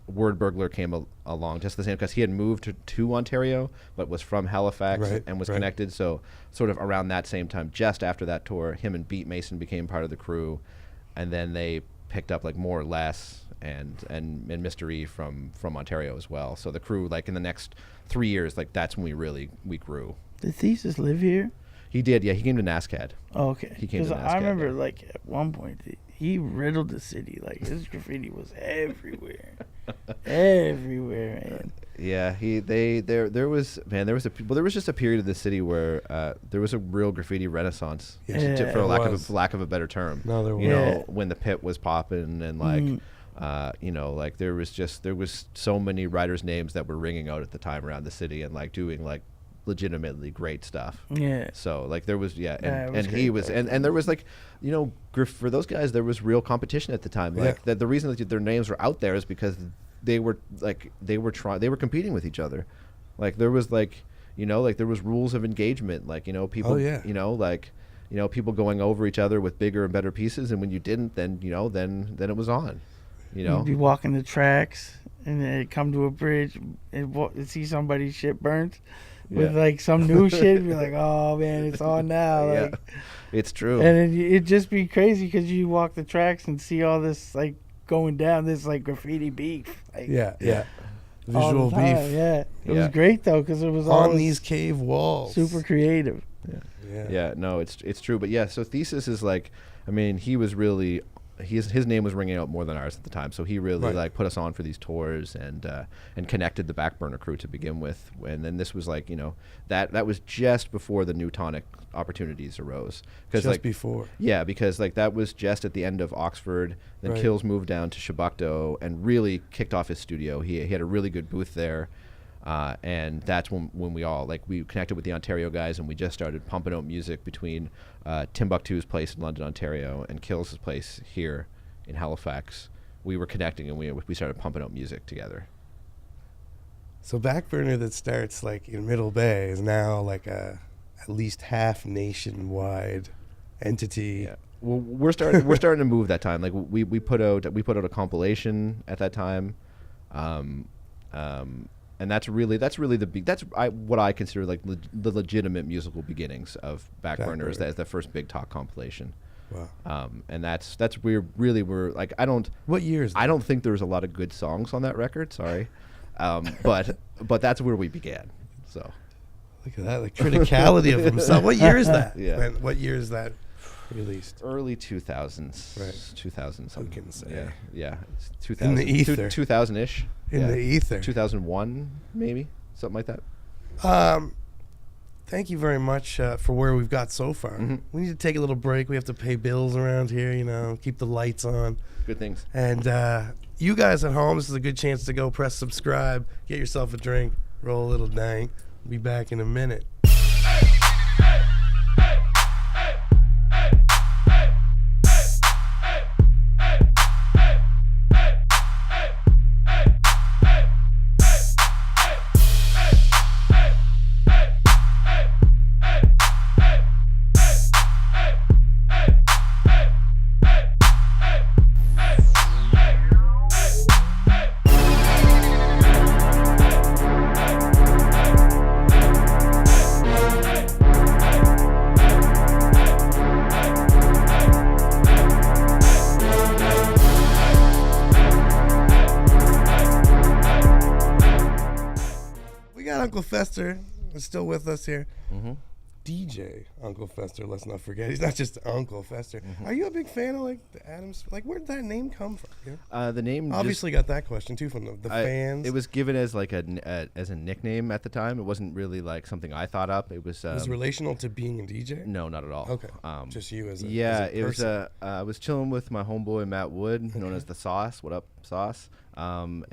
Word Burglar came along just the same because he had moved to Ontario, but was from Halifax Right, and was right. connected. So sort of around that same time, just after that tour, him and Beat Mason became part of the crew, and then they picked up like More or Less and Mr. E from Ontario as well. So the crew, like in the next 3 years, like that's when we grew. Did Thesis live here? He did, yeah. He came to NASCAD. Oh, okay. He came to I NASCAD, remember, yeah. like, at one point, he riddled the city. Like, his graffiti was everywhere. Everywhere, man. Yeah, there was just a period of the city where there was a real graffiti renaissance, Yeah, for it lack was. of a better term. No, there was. You Yeah. know, when the pit was popping and like. Like there was so many writers' names that were ringing out at the time around the city and like doing like legitimately great stuff. Yeah. So like there was it and was he great was back and there was like for those guys there was real competition at the time. Like Yeah. that the reason that their names were out there is because they were competing with each other. Like there was like there was rules of engagement. Like people Oh, yeah. People going over each other with bigger and better pieces, and when you didn't, then then it was on. You'd be walking the tracks, and then come to a bridge and see somebody's shit burnt with Yeah. like some new shit. Be like, oh man, it's on now. Yeah, Like, it's true. and it'd just be crazy because you walk the tracks and see all this like going down, this like graffiti beef. Like, Yeah. all Visual the time, beef Yeah, it Yeah. was great though because it was all on these cave walls. super creative. Yeah. Yeah, no, it's true. But yeah, so Thesis is like, I mean, he was really his name was ringing out more than ours at the time. So he really Right. like put us on for these tours and connected the Backburner crew to begin with. And then this was like, that was just before the new tonic opportunities arose. Just like before. Yeah, because like that was just at the end of Oxford. Then Right. Kils moved down to Shabukto and really kicked off his studio. He had a really good booth there. And that's when we connected with the Ontario guys and we just started pumping out music between Timbuktu's place in London, Ontario, and Kils' place here in Halifax. We were connecting and we started pumping out music together. So Backburner that starts like in Middle Bay is now like at least half nationwide entity. Yeah. Well, we're starting to move that time. Like we put out a compilation at that time. And that's really what I consider like the legitimate musical beginnings of Backburner is the first Big Talk compilation. Wow. And that's where really we're like What year is that? I don't think there's a lot of good songs on that record. Sorry, but that's where we began. So Look at that, the criticality of himself. What year is that? Yeah. What year is that released? early 2000s. Right. 2000 something. Who can say? Yeah. It's 2000. In the ether. 2000-ish. In the ether. 2001 maybe something like that. Thank you very much for where we've got so far. Mm-hmm. We need to take a little break. We have to pay bills around here, keep the lights on. Good things. And you guys at home, this is a good chance to go press subscribe, get yourself a drink, roll a little dank. Be back in a minute. Uncle Fester is still with us here. Mm-hmm. DJ Uncle Fester, let's not forget. He's not just Uncle Fester. Mm-hmm. Are you a big fan of like the Adams? Like, where'd that name come from? The name Obviously got that question too from the fans. It was given as like as a nickname at the time. It wasn't really like something I thought up. It was relational to being a DJ. No, not at all. Okay, just you as a it was. person. I was chilling with my homeboy Matt Wood, known as the Sauce. What up, Sauce? And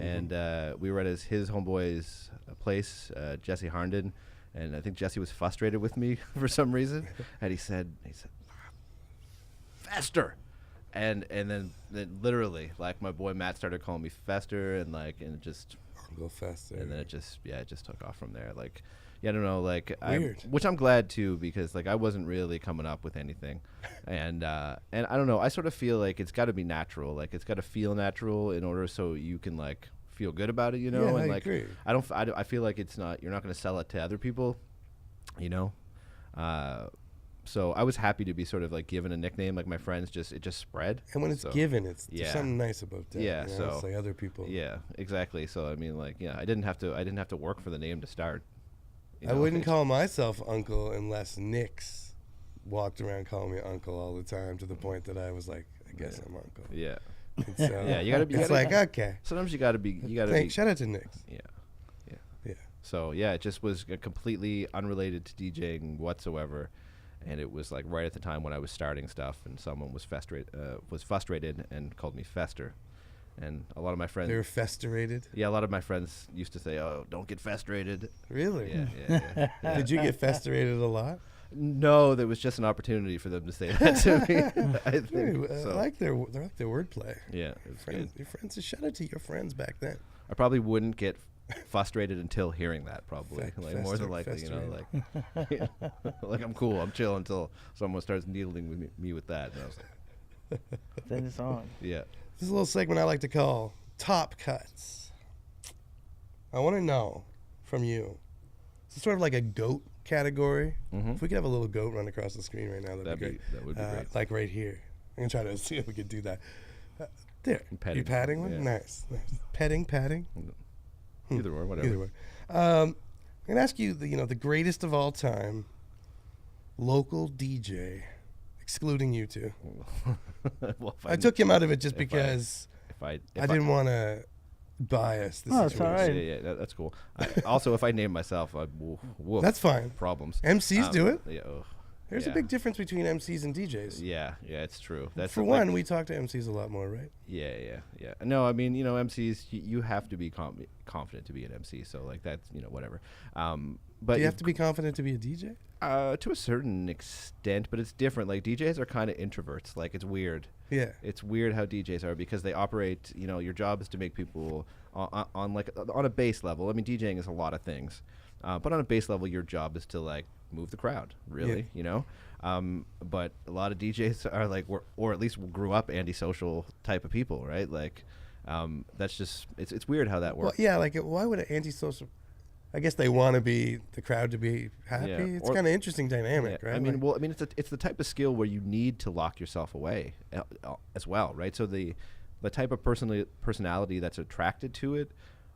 we were at his homeboy's place, Jesse Harnden, and I think Jesse was frustrated with me for some reason, and he said, Fester, and then literally like my boy Matt started calling me Fester, and it just Uncle Fester, and then it just took off from there. Like, yeah, I don't know, like Weird. which I'm glad too, because like I wasn't really coming up with anything, and I don't know, I sort of feel like it's got to be natural, like it's got to feel natural in order so you can like feel good about it, Yeah, and I like agree. I feel like you're not going to sell it to other people, so I was happy to be sort of like given a nickname. Like my friends it just spread. And when it's given, there's something nice about that. Yeah, it's like other people. Yeah, exactly. So I mean, like, yeah, I didn't have to work for the name to start. I wouldn't call myself Uncle unless Nick's walked around calling me Uncle all the time, to the point that I was like, I guess I'm Uncle. Yeah. And so Yeah, you gotta be. It's like, okay. Sometimes you gotta be. Be. Shout out to Nick's. Yeah. Yeah. So yeah, it just was completely unrelated to DJing whatsoever, and it was like right at the time when I was starting stuff, and someone was frustrated and called me Fester, and a lot of my friends. They were festerated. Yeah, a lot of my friends used to say, "Oh, don't get festerated." Really? Yeah. Did you get festerated a lot? No, there was just an opportunity for them to say that to me. I think. I So, like their wordplay. yeah, it was good. Your friends. Shout out to your friends back then. I probably wouldn't get frustrated until hearing that. Probably, like more than likely, festerated. like I'm cool, I'm chill until someone starts needling with me with that. And I was like, Then it's on. yeah. This is a little segment I like to call Top Cuts. I want to know from you. It's sort of like a goat category. Mhm. If we could have a little goat run across the screen right now, that'd be great. That would be great. Like right here. I'm going to try to see if we could do that. There. Petting. You patting one? Yeah. Nice. Patting. Either or, whatever. Either way. I'm going to ask you the greatest of all time local DJ excluding you two. Well, if I took him out of it just if because I I didn't want to bias the Oh, it's situation. all right. Yeah, that's cool. Also, if I name myself, woof, That's fine. problems. MCs do it. Yeah, There's a yeah. big difference between MCs and DJs. Yeah, it's true. That's For like- one, we talk to MCs a lot more, right? Yeah. No, I mean, MCs, you have to be confident to be an MC. So like that's whatever. But Do you have to be confident to be a DJ? to a certain extent, but it's different. Like DJs are kind of introverts. Like it's weird. Yeah. It's weird how DJs are because they operate. Your job is to make people on a base level. I mean, DJing is a lot of things, but on a base level, your job is to like move the crowd. Really, But a lot of DJs are like, or at least grew up antisocial type of people, right? Like, that's just it's weird how that Well, works. yeah, like why would an antisocial? I guess they want to be the crowd to be happy. Yeah, It's or- kind of interesting dynamic, Yeah, right? I mean, Like- it's the type of skill where you need to lock yourself away as well, right? So the type of personality that's attracted to it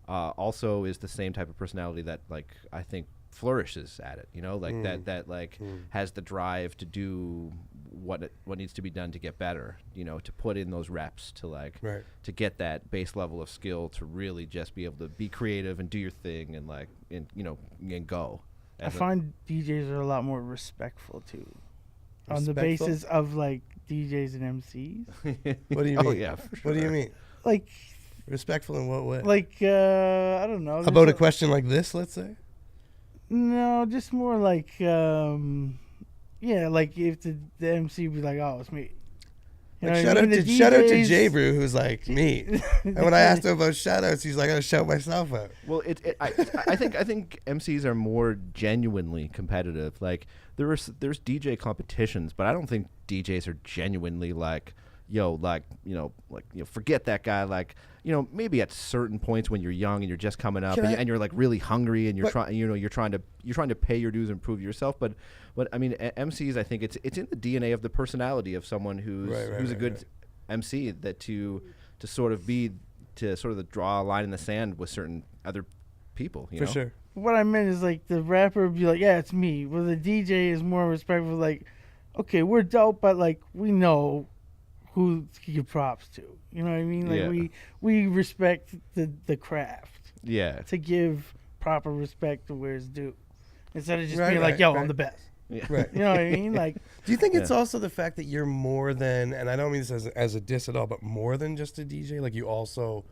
also is the same type of personality that like I think flourishes at it. That has the drive to do what needs to be done to get better. To put in those reps to Right. to get that base level of skill to really just be able to be creative and do your thing and go. I As a- find DJs are a lot more respectful too, on the Respectful? basis of like DJs and MCs. What do you mean? Oh yeah, for What do you sure. mean? Like, Respectful in what way? I don't know. How about a there's question like this, let's say? No, just more like, like if the MC be like, "Oh, it's me." You know Like, what I mean? The shout out to DJs J Brew, who's like me. And when I asked him about shout outs, he's like, I'll shout myself out. Well, I think MCs are more genuinely competitive. Like there's DJ competitions, but I don't think DJs are genuinely like, forget that guy. Like, maybe at certain points when you're young and you're just coming up and you're like really hungry and you're trying to pay your dues and prove yourself. But I mean, MCs, I think it's in the DNA of the personality of someone who's a good MC that to sort of draw a line in the sand with certain other people. For sure. What I meant is like the rapper would be like, "Yeah, it's me." Well, the DJ is more respectful. Like, okay, we're dope, but like we know who to give props to. You know what I mean? Like Yeah. we respect the craft Yeah. to give proper respect to where it's due, instead of just Right, being like, right, "Yo, right. I'm the best." Yeah. Right. You know what I mean? Like, Do you think it's Yeah. also the fact that you're more than, and I don't mean this as a diss at all, but more than just a DJ? Like you also,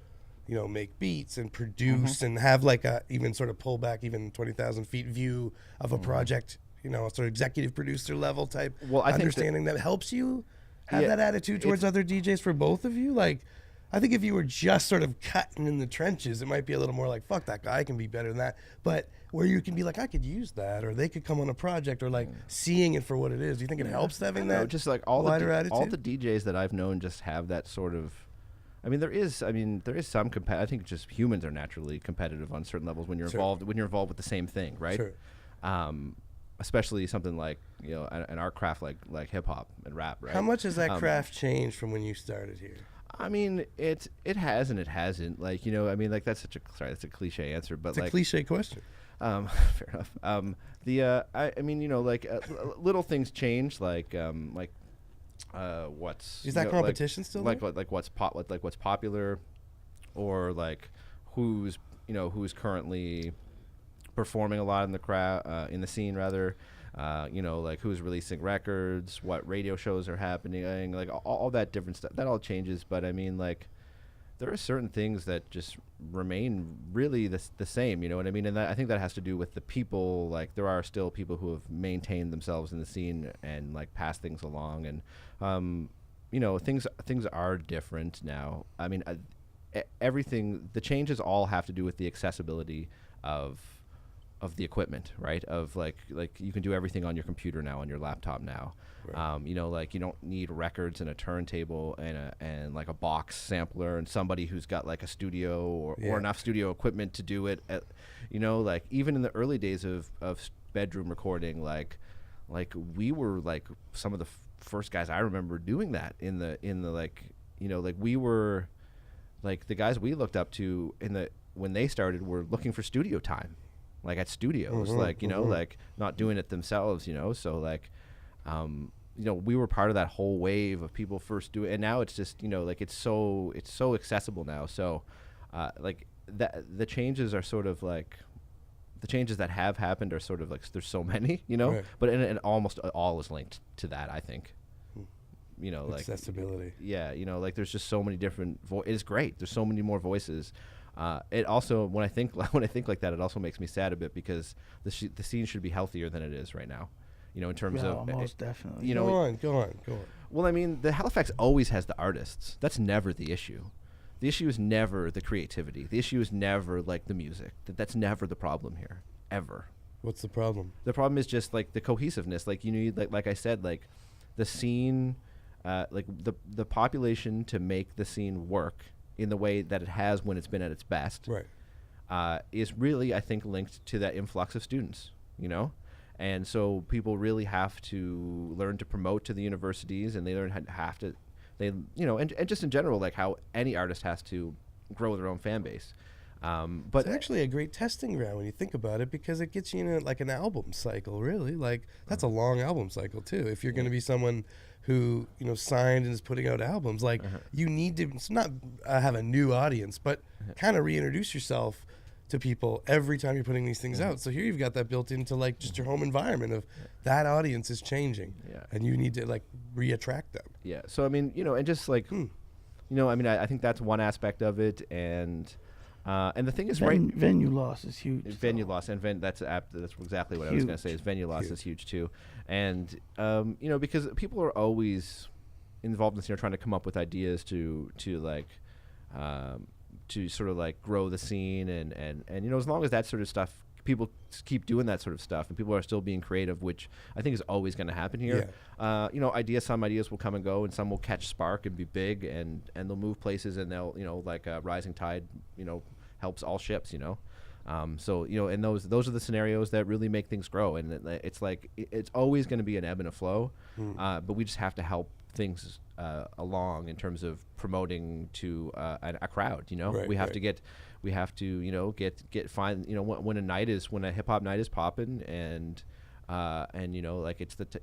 make beats and produce and have like a even sort of pull back, even 20,000 feet view of a project, sort of executive producer level type Well, I think that- understanding that helps you have Yeah, that attitude towards other DJs for both of you? Like, I think if you were just sort of cutting in the trenches, it might be a little more like, fuck that guy, I can be better than that. But where you can be like, I could use that, or they could come on a project, or like seeing it for what it is. Do you think it helps having No, that? just like all wider the attitude? DJs that I've known just have that sort of. I mean, there is some I think just humans are naturally competitive on certain levels when you're Sure. involved with the same thing, right? Sure. Especially something like an art craft like hip hop and rap, right? How much has that craft changed from when you started here? I mean, it has and it hasn't. Like I mean, like that's a cliche answer, but It's like a cliche question. fair enough. I mean, little things change, like what's Is that like- competition still like there? what's popular, or like who's currently performing a lot in the crowd in the scene rather. Like who's releasing records, what radio shows are happening, like all that different stuff. That all changes, but I mean, like, there are certain things that just remain really the same. You know what I mean? And I think that has to do with the people. Like, there are still people who have maintained themselves in the scene and like pass things along, and things are different now. I mean, everything. The changes all have to do with the accessibility of the equipment, right? Of like you can do everything on your computer now, on your laptop now. Right. Like you don't need records and a turntable and like a box sampler and somebody who's got like a studio or enough studio equipment to do it. Like even in the early days of bedroom recording, like we were like some of the first guys I remember doing that in the like we were like the guys we looked up to when they started were looking for studio time. Like at studios, like not doing it themselves, so like, we were part of that whole wave of people first doing, and now it's just, like it's so accessible now. So, like the changes are sort of like, the changes that have happened are sort of like, there's so many, Right. but and almost all is linked to that, I think. Like accessibility. Yeah, like there's just so many different it's great. There's so many more voices. It also, when I think like that, it also makes me sad a bit, because the scene should be healthier than it is right now. In terms of most definitely. Go on. Well, I mean, the Halifax always has the artists. That's never the issue. The issue is never the creativity. The issue is never like the music. That's never the problem here, ever. What's the problem? The problem is just like the cohesiveness. Like you need, like I said, like the scene, like the population to make the scene work in the way that it has when it's been at its best. Right. Is really, I think, linked to that influx of students. And so people really have to learn to promote to the universities, and they and just in general, like how any artist has to grow their own fan base. But it's actually a great testing ground when you think about it, because it gets you in like an album cycle, really. Like that's a long album cycle too. If you're going to be someone who, signed and is putting out albums, like you need to not have a new audience, but kind of reintroduce yourself to people every time you're putting these things out. So here you've got that built into like just your home environment of that audience is changing, and you need to like re-attract them. Yeah. So I mean, and just like, I mean, I think that's one aspect of it, and the thing is, venue loss is huge. Venue loss, and that's exactly what I was going to say. Is venue loss is huge too, and because people are always involved in trying to come up with ideas to like. To sort of like grow the scene, and as long as that sort of stuff, people keep doing that sort of stuff, and people are still being creative, which I think is always going to happen here. Some ideas will come and go, and some will catch spark and be big, and they'll move places, and they'll like a rising tide helps all ships. And those are the scenarios that really make things grow, and it's like it's always going to be an ebb and a flow, but we just have to help things along in terms of promoting to a crowd. We have to get when a hip hop night is popping, and like it's if a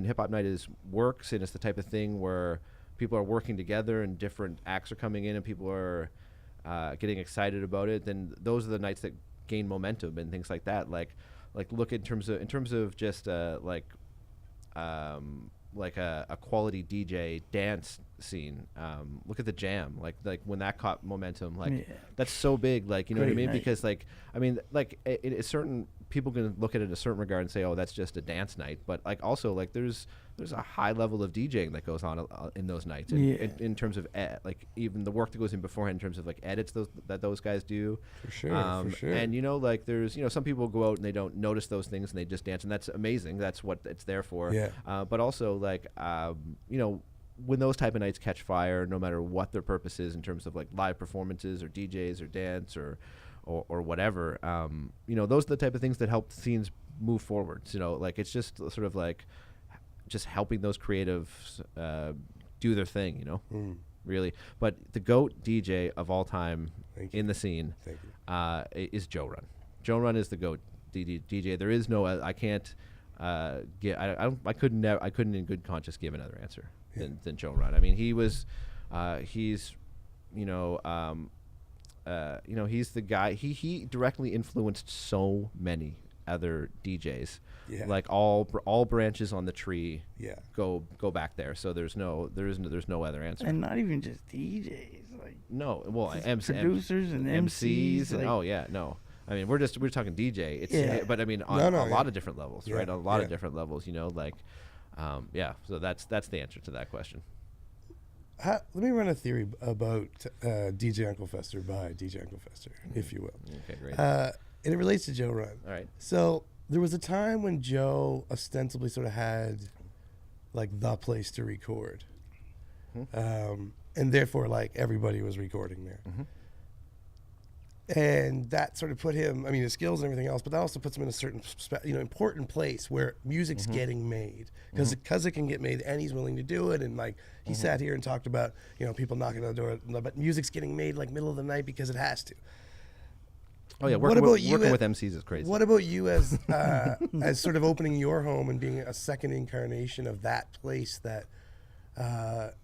hip hop night works, and it's the type of thing where people are working together and different acts are coming in and people are getting excited about it, then those are the nights that gain momentum and things like that. Like look in terms of just like a quality DJ dance scene. Look at the Jam, like when that caught momentum, that's so big, like what I mean? Night. Because like I mean, like it is certain people can look at it in a certain regard and say, oh, that's just a dance night, but like also like there's a high level of DJing that goes on in those nights, in terms of like even the work that goes in beforehand in terms of like edits that those guys do. For sure. And like there's some people go out and they don't notice those things and they just dance, and that's amazing. That's what it's there for. But also like when those type of nights catch fire, no matter what their purpose is in terms of like live performances or DJs or dance or whatever, those are the type of things that help scenes move forward. Like it's just sort of like just helping those creatives do their thing, really. But the GOAT DJ of all time in the scene is Joe Run. Joe Run is the GOAT DJ. There is no, I can't I couldn't in good conscience give another answer than Joe Run. I mean, he's he's the guy. He directly influenced so many other DJs. Like all branches on the tree. Go back there. So there's no other answer. And not even just DJs, like producers and MCs. And, I mean, we're talking DJ. It's but I mean on a lot of different levels, right? On a lot of different levels, like so that's the answer to that question. Let me run a theory about DJ Uncle Fester by DJ Uncle Fester, if you will. Okay, great. And it relates to Joe Run. All right. So there was a time when Joe ostensibly sort of had like the place to record. And therefore like everybody was recording there. And that sort of put him, I mean, his skills and everything else, but that also puts him in a certain, important place where music's getting made. Because it can get made, and he's willing to do it. And, like, he sat here and talked about, people knocking on the door, but music's getting made, like, middle of the night because it has to. Oh yeah, What working, about with, you working at- with MCs is crazy. What about you as as sort of opening your home and being a second incarnation of that place that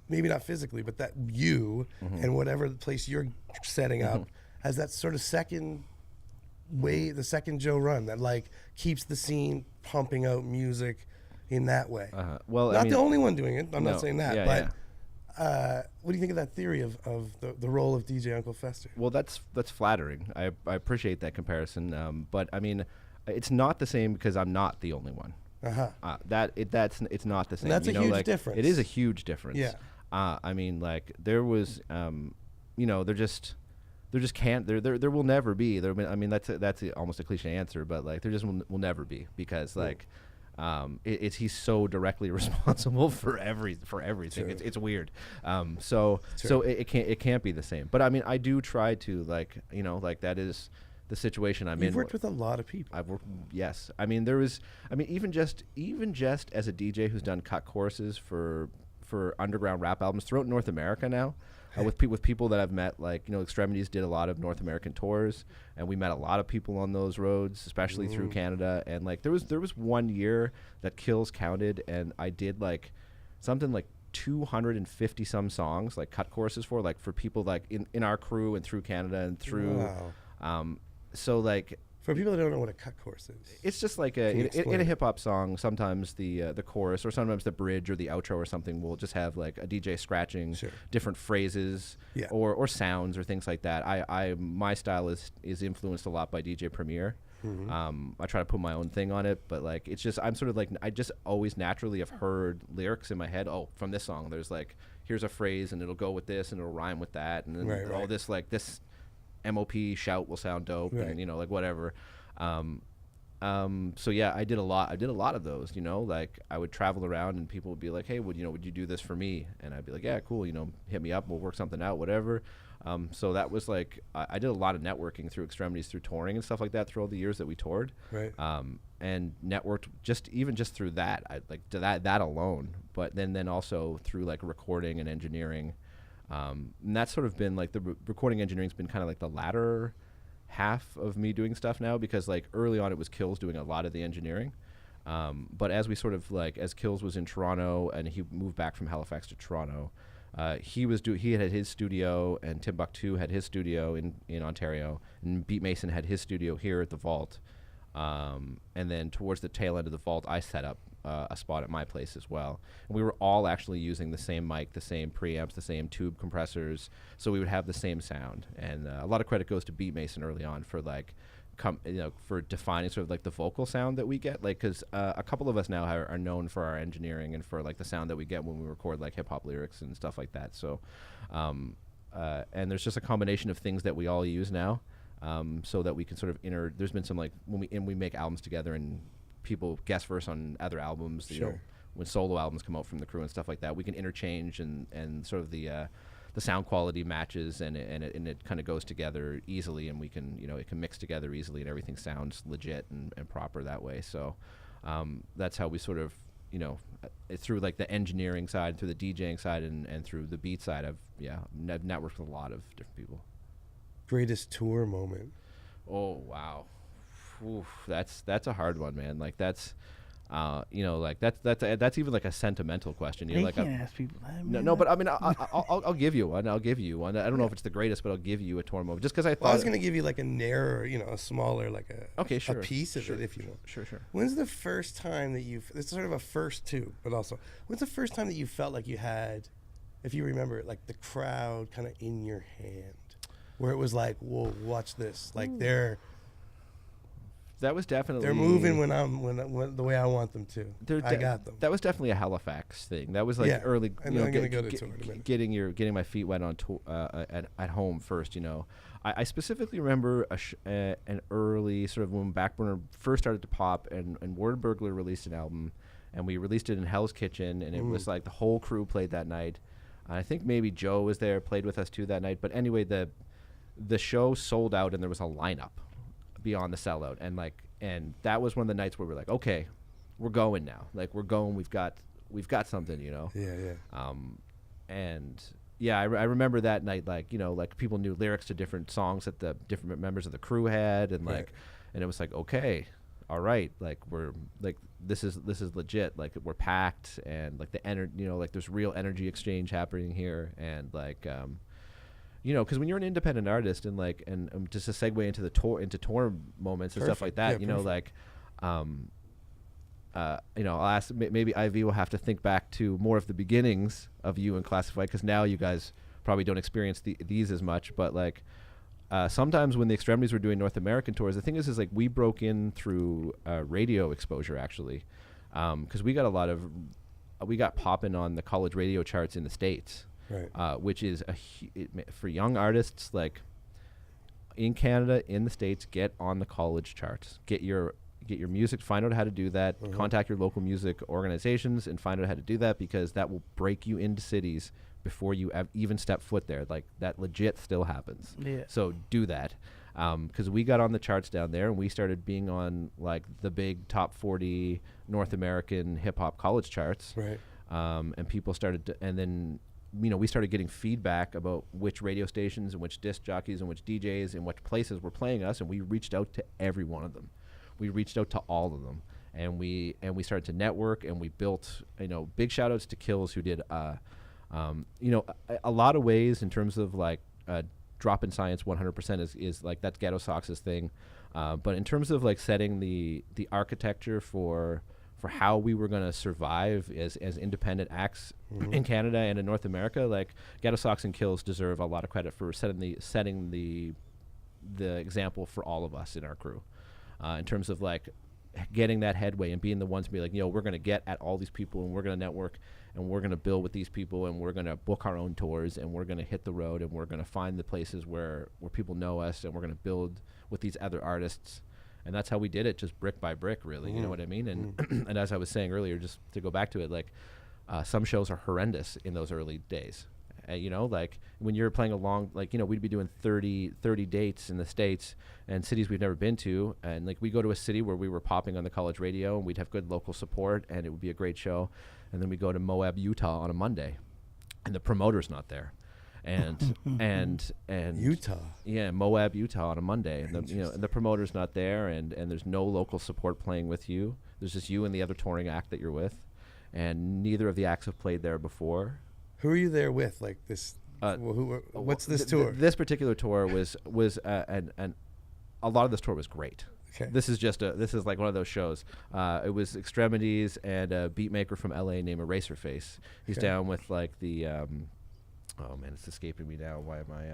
maybe not physically, but that you and whatever the place you're setting up has that sort of second way, the second Joe run that like keeps the scene pumping out music in that way. Well, not I mean, the only one doing it. I'm no, not saying that, yeah, but. What do you think of that theory of the role of DJ Uncle Fester? Well, that's flattering. I appreciate that comparison. But I mean, it's not the same because I'm not the only one. It's not the same. And that's a huge like, difference. It is a huge difference. Yeah. I mean, like there was, there just can't. There will never be. I mean, that's almost a cliche answer, but like there just will never be because like. He's so directly responsible for everything. True. It's weird. So it can't be the same. But I mean, I do try to like that is the situation I'm in. You've worked with a lot of people. I've worked. Yes. I mean, even just as a DJ who's done cut courses for underground rap albums throughout North America now. With people that I've met, like Extremities did a lot of North American tours, and we met a lot of people on those roads, especially through Canada. And like there was 1 year that Kils counted, and I did like something like 250 some songs, like cut courses for people like in our crew and through Canada and through. Wow. So like. For people that don't know what a cut course is, It's just like Can you in explain a it? hip hop song. Sometimes the chorus, or sometimes the bridge or the outro or something, will just have like a DJ scratching Sure. different phrases Yeah. or sounds or things like that. My style is influenced a lot by DJ Premier. I try to put my own thing on it, but like it's just I'm sort of like I just always naturally have heard lyrics in my head. Oh, from this song, there's like here's a phrase and it'll go with this and it'll rhyme with that, and then Right, all right. this like this. MOP shout will sound dope, Right. and like whatever. So yeah, I did a lot of those. Like I would travel around and people would be like, "Hey, would you do this for me?" And I'd be like, "Yeah, cool. Hit me up. We'll work something out, whatever." So that was like I did a lot of networking through Extremities, through touring and stuff like that, through all the years that we toured. Right. And networked just through that, that alone. But then also through like recording and engineering. And that's sort of been like the recording engineering's been kind of like the latter half of me doing stuff now, because like early on it was Kils doing a lot of the engineering. But as we sort of like, as Kils was in Toronto and he moved back from Halifax to Toronto, he had his studio, and Timbuktu had his studio in Ontario, and Beat Mason had his studio here at the Vault. And then towards the tail end of the Vault, I set up a spot at my place as well. And we were all actually using the same mic, the same preamps, the same tube compressors, so we would have the same sound. And a lot of credit goes to Beat Mason early on for like, for defining sort of like the vocal sound that we get. Like, because a couple of us now are known for our engineering and for like the sound that we get when we record like hip hop lyrics and stuff like that. So, and there's just a combination of things that we all use now. So that we can sort of there's been some like when we make albums together and people guest verse on other albums, Sure. When solo albums come out from the crew and stuff like that, we can interchange and sort of the sound quality matches and it kind of goes together easily, and we can it can mix together easily and everything sounds legit and proper that way. So that's how we sort of through like the engineering side, through the DJing side, and through the beat side, I've networked with a lot of different people. Greatest tour moment? Oh wow, oof, that's a hard one, man. Like that's, that's even like a sentimental question. They Like can't ask people that. no, but I mean, I'll give you one. I'll give you one. I don't know if it's the greatest, but I'll give you a tour moment just because I thought. Well, I was going to give you like a narrower, a smaller, like Okay, sure. a piece of Sure, it, if you want. Sure. When's the first time that it's sort of a first too, but also, when's the first time that you felt like you had, if you remember it, like the crowd kind of in your hand, where it was like, whoa, watch this, like That was definitely they're moving when the way I want them to. I got them. That was definitely a Halifax thing. That was like Yeah, early. and then I'm gonna go to tour in a minute. Getting my feet wet on at home first. I specifically remember an early sort of when Backburner first started to pop, and Word Burglar released an album, and we released it in Hell's Kitchen, and it was like the whole crew played that night. I think maybe Joe was there, played with us too that night. But anyway, the show sold out, and there was a lineup beyond the sellout, and that was one of the nights where we're like, okay, we're going now. Like we're going. We've got something, Yeah. And yeah, I remember that night, like, you know, like people knew lyrics to different songs that the different members of the crew had, and like, and it was like, okay, all right, like we're like this is legit, like we're packed, and like the energy, you know, like there's real energy exchange happening here, and like, you know, because when you're an independent artist, and like, and just a segue into the tour moments and stuff like that, you know, like, you know, I'll ask, maybe Ivy will have to think back to more of the beginnings of you and Classified, because now you guys probably don't experience these as much, but like sometimes when the Extremities were doing North American tours, the thing is like we broke in through radio exposure, actually, because we got popping on the college radio charts in the States, which is for young artists, like in Canada, in the States, get on the college charts, get your music, find out how to do that, contact your local music organizations and find out how to do that, because that will break you into cities before you even step foot there. Like that legit still happens. Yeah. So do that. Because we got on the charts down there, and we started being on like the big top 40 North American hip hop college charts. Right. And people started to, and then, you know, we started getting feedback about which radio stations and which disc jockeys and which DJs and which places were playing us, and we reached out to every one of them. We reached out to all of them, and we started to network, and we built, you know, big shout outs to Kils, who did, you know, a lot of ways in terms of like Drop in Science 100% is like that's Ghetto Sox's thing. But in terms of like setting the architecture for how we were going to survive as independent acts in Canada and in North America, like Ghetto Sox and Kils deserve a lot of credit for setting the example for all of us in our crew. In terms of like getting that headway and being the ones to be like, you know, we're going to get at all these people, and we're going to network, and we're going to build with these people, and we're going to book our own tours, and we're going to hit the road, and we're going to find the places where people know us, and we're going to build with these other artists. And that's how we did it, just brick by brick, really. You know what I mean? And and as I was saying earlier, just to go back to it, like some shows are horrendous in those early days. You know, like when you're playing along, like, you know, we'd be doing 30 dates in the States and cities we've never been to. And like we go to a city where we were popping on the college radio, and we'd have good local support, and it would be a great show. And then we go to Moab, Utah on a Monday, and the promoter's not there. And and Utah. Yeah, Moab, Utah on a Monday. And the, you know, and the promoter's not there, and there's no local support playing with you. There's just you and the other touring act that you're with. And neither of the acts have played there before. Who are you there with? Like this? What's this tour? This particular tour was and a lot of this tour was great. Okay. This is like one of those shows. It was Extremities and a beat maker from LA named Eraserface. He's down with like the oh man, it's escaping me now. Why am I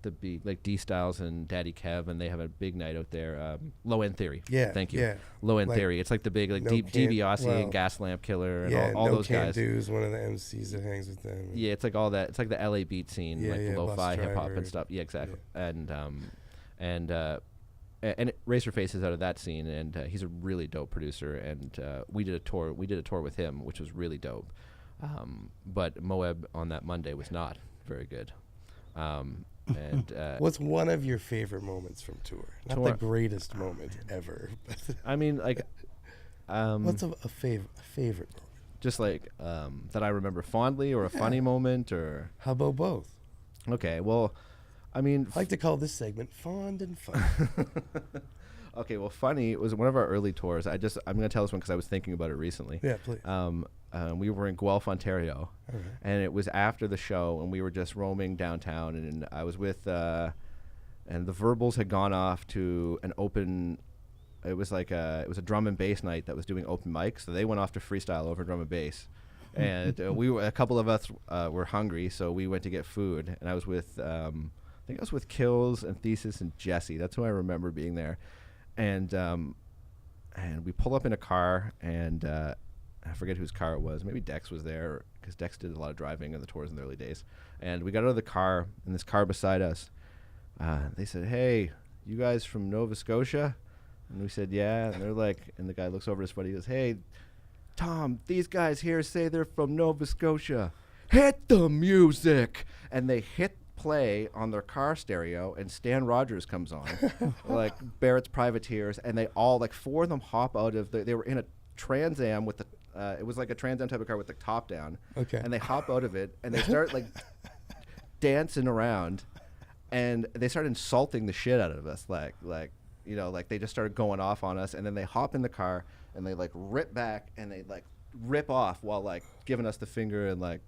the beat, like D Styles and Daddy Kev, and they have a big night out there. Low End Theory. Yeah. Thank you. Yeah. Low End Theory. It's like the big, like no DiBiase and Gas Lamp Killer and all those guys. Yeah, is one of the MCs that hangs with them. Yeah, it's like all that. It's like the LA beat scene, like the lo-fi hip hop and stuff. Yeah, exactly. Yeah. And Racerface is out of that scene, and he's a really dope producer. And we did a tour with him, which was really dope. But Moab on that Monday was not very good. And what's one of your favorite moments from tour? Not the greatest moment ever. I mean, like, what's a favorite moment? Just like that I remember fondly, or a funny moment, or how about both? Okay, well, I mean, I like to call this segment "Fond and Fun." Okay, well, funny was one of our early tours. I'm going to tell this one because I was thinking about it recently. Yeah, please. We were in Guelph, Ontario, and it was after the show, and we were just roaming downtown, and I was with, and the Verbals had gone off to an open. It was like it was a drum and bass night that was doing open mics, so they went off to freestyle over drum and bass, and a couple of us were hungry, so we went to get food, and I was with, I think I was with Kils and Thesis and Jesse. That's who I remember being there, and we pull up in a car, and I forget whose car it was. Maybe Dex was there, because Dex did a lot of driving in the tours in the early days. And we got out of the car, and this car beside us, they said, "Hey, you guys from Nova Scotia?" And we said, "Yeah." And they're like, and the guy looks over at his buddy, he goes, "Hey, Tom, these guys here say they're from Nova Scotia. Hit the music!" And they hit play on their car stereo, and Stan Rogers comes on, like Barrett's Privateers, and they all, like, four of them hop out of they were in a Trans Am with It was like a Trans Am type of car with the top down. Okay. And they hop out of it and they start like dancing around, and they start insulting the shit out of us, like they just started going off on us, and then they hop in the car and they like rip back and they like rip off while like giving us the finger and like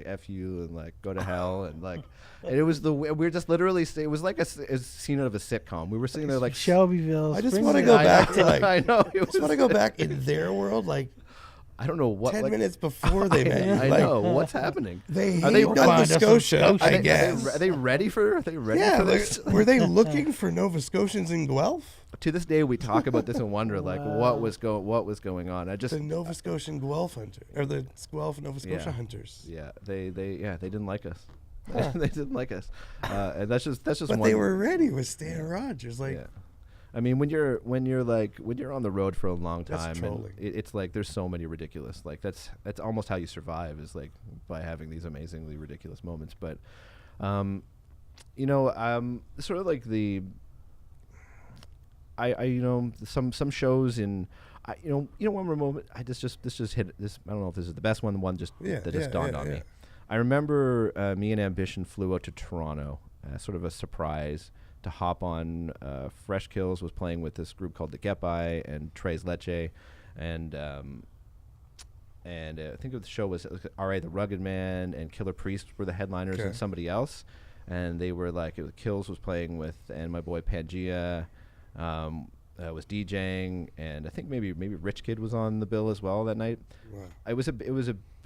F you and like go to hell and like and it was we were just literally it was like a scene out of a sitcom. We were sitting there like Shelbyville. I just want to go back to like I know. I just want to go back in their world, like I don't know what 10 like, minutes before they met you. I Like, know what's happening. They Are hate they Nova Scotia, I Are guess. they ready for for Yeah, this? were they looking for Nova Scotians in Guelph? To this day, we talk about this and wonder like what was going on. I just The Nova Scotian Guelph hunter, or the Guelph Nova Scotia Yeah. hunters. yeah they didn't like us. They didn't like us, and that's just But one. they were ready with Stan Rogers. Like, Yeah. I mean, when you're on the road for a long That's time, and trolling. it's like there's so many ridiculous. Like that's almost how you survive, is like by having these amazingly ridiculous moments. But, sort of like the. Some shows in, one moment this just hit this. I don't know if this is the best one. The one just that just dawned on me. I remember me and Ambition flew out to Toronto, sort of a surprise, to hop on. Fresh Kils was playing with this group called the Get By and Tres Leche, and I think the show was R.A. the Rugged Man and Killer Priest were the headliners and somebody else, and they were like Kils was playing with, and my boy Pangea was DJing, and I think maybe Rich Kid was on the bill as well that night. wow. It was a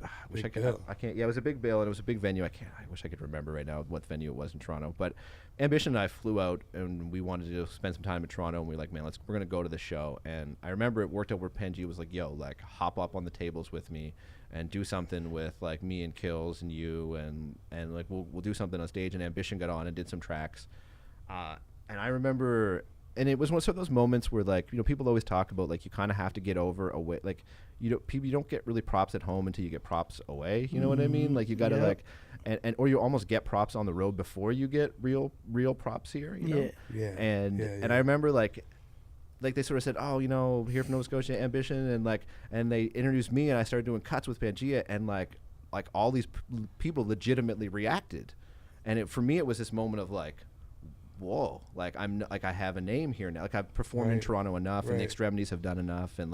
I wish Big I could. bill. I can't. Yeah, it was a big bill, and it was a big venue. I wish I could remember right now what venue it was in Toronto. But Ambition and I flew out, and we wanted to spend some time in Toronto. And we were like, man, we're gonna go to the show. And I remember it worked out where Penji was like, yo, like hop up on the tables with me, and do something with like me and Kills and you, and like we'll do something on stage. And Ambition got on and did some tracks. And I remember. And it was one of those moments where, like, people always talk about, like, you kind of have to get over away. Like, you don't get really props at home until you get props away. You know what I mean? Like, you got to, like, or you almost get props on the road before you get real props here, you know? Yeah. And I remember, like they sort of said, oh, here from Nova Scotia, Ambition. And they introduced me, and I started doing cuts with Pangea. And, like all these people legitimately reacted. And for me, it was this moment of, like, whoa, like I have a name here now. Like I've performed in Toronto enough, and the Extremities have done enough, and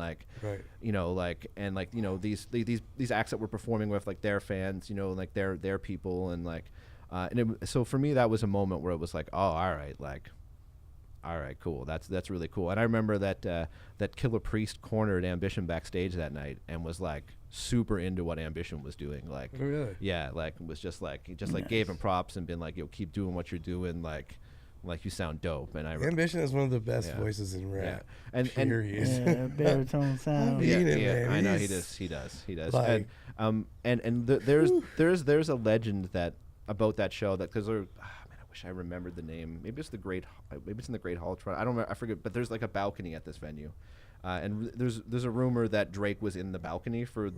these acts that we're performing with, like their fans, like their people, and like, so for me that was a moment where it was like, oh, all right, cool, that's really cool. And I remember that Killer Priest cornered Ambition backstage that night and was like super into what Ambition was doing, like, Really? yeah, like was just like gave him props and been like, yo, keep doing what you're doing, like you sound dope. And Ambition is one of the best voices in rap. And period. Yeah, baritone sound. Yeah. Man. I know He's he does. like- There's a legend that about that show that because I wish I remembered the name. Maybe it's in the Great Hall of Toronto. I don't remember. I forget. But there's like a balcony at this venue, and there's a rumor that Drake was in the balcony for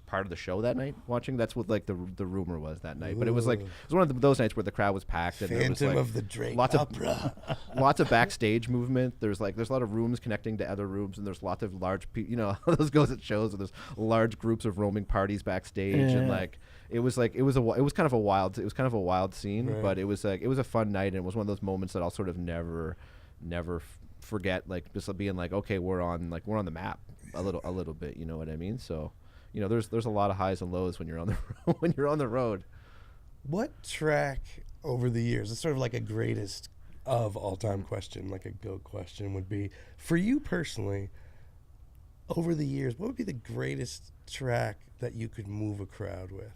part of the show that night watching. That's what like the rumor was that night. But it was one of those nights where the crowd was packed and there was Phantom like of the Drake lots Opera. lots of backstage movement. There's a lot of rooms connecting to other rooms, and there's lots of large those goes at shows where there's large groups of roaming parties backstage, and like it was kind of a wild scene, Right. but it was a fun night, and it was one of those moments that I'll sort of never forget, like just being like, okay, we're on the map a little bit, you know what I mean? So there's a lot of highs and lows when you're on the road. What track over the years, it's sort of like a greatest of all time question, like a GOAT question would be, for you personally, over the years, what would be the greatest track that you could move a crowd with?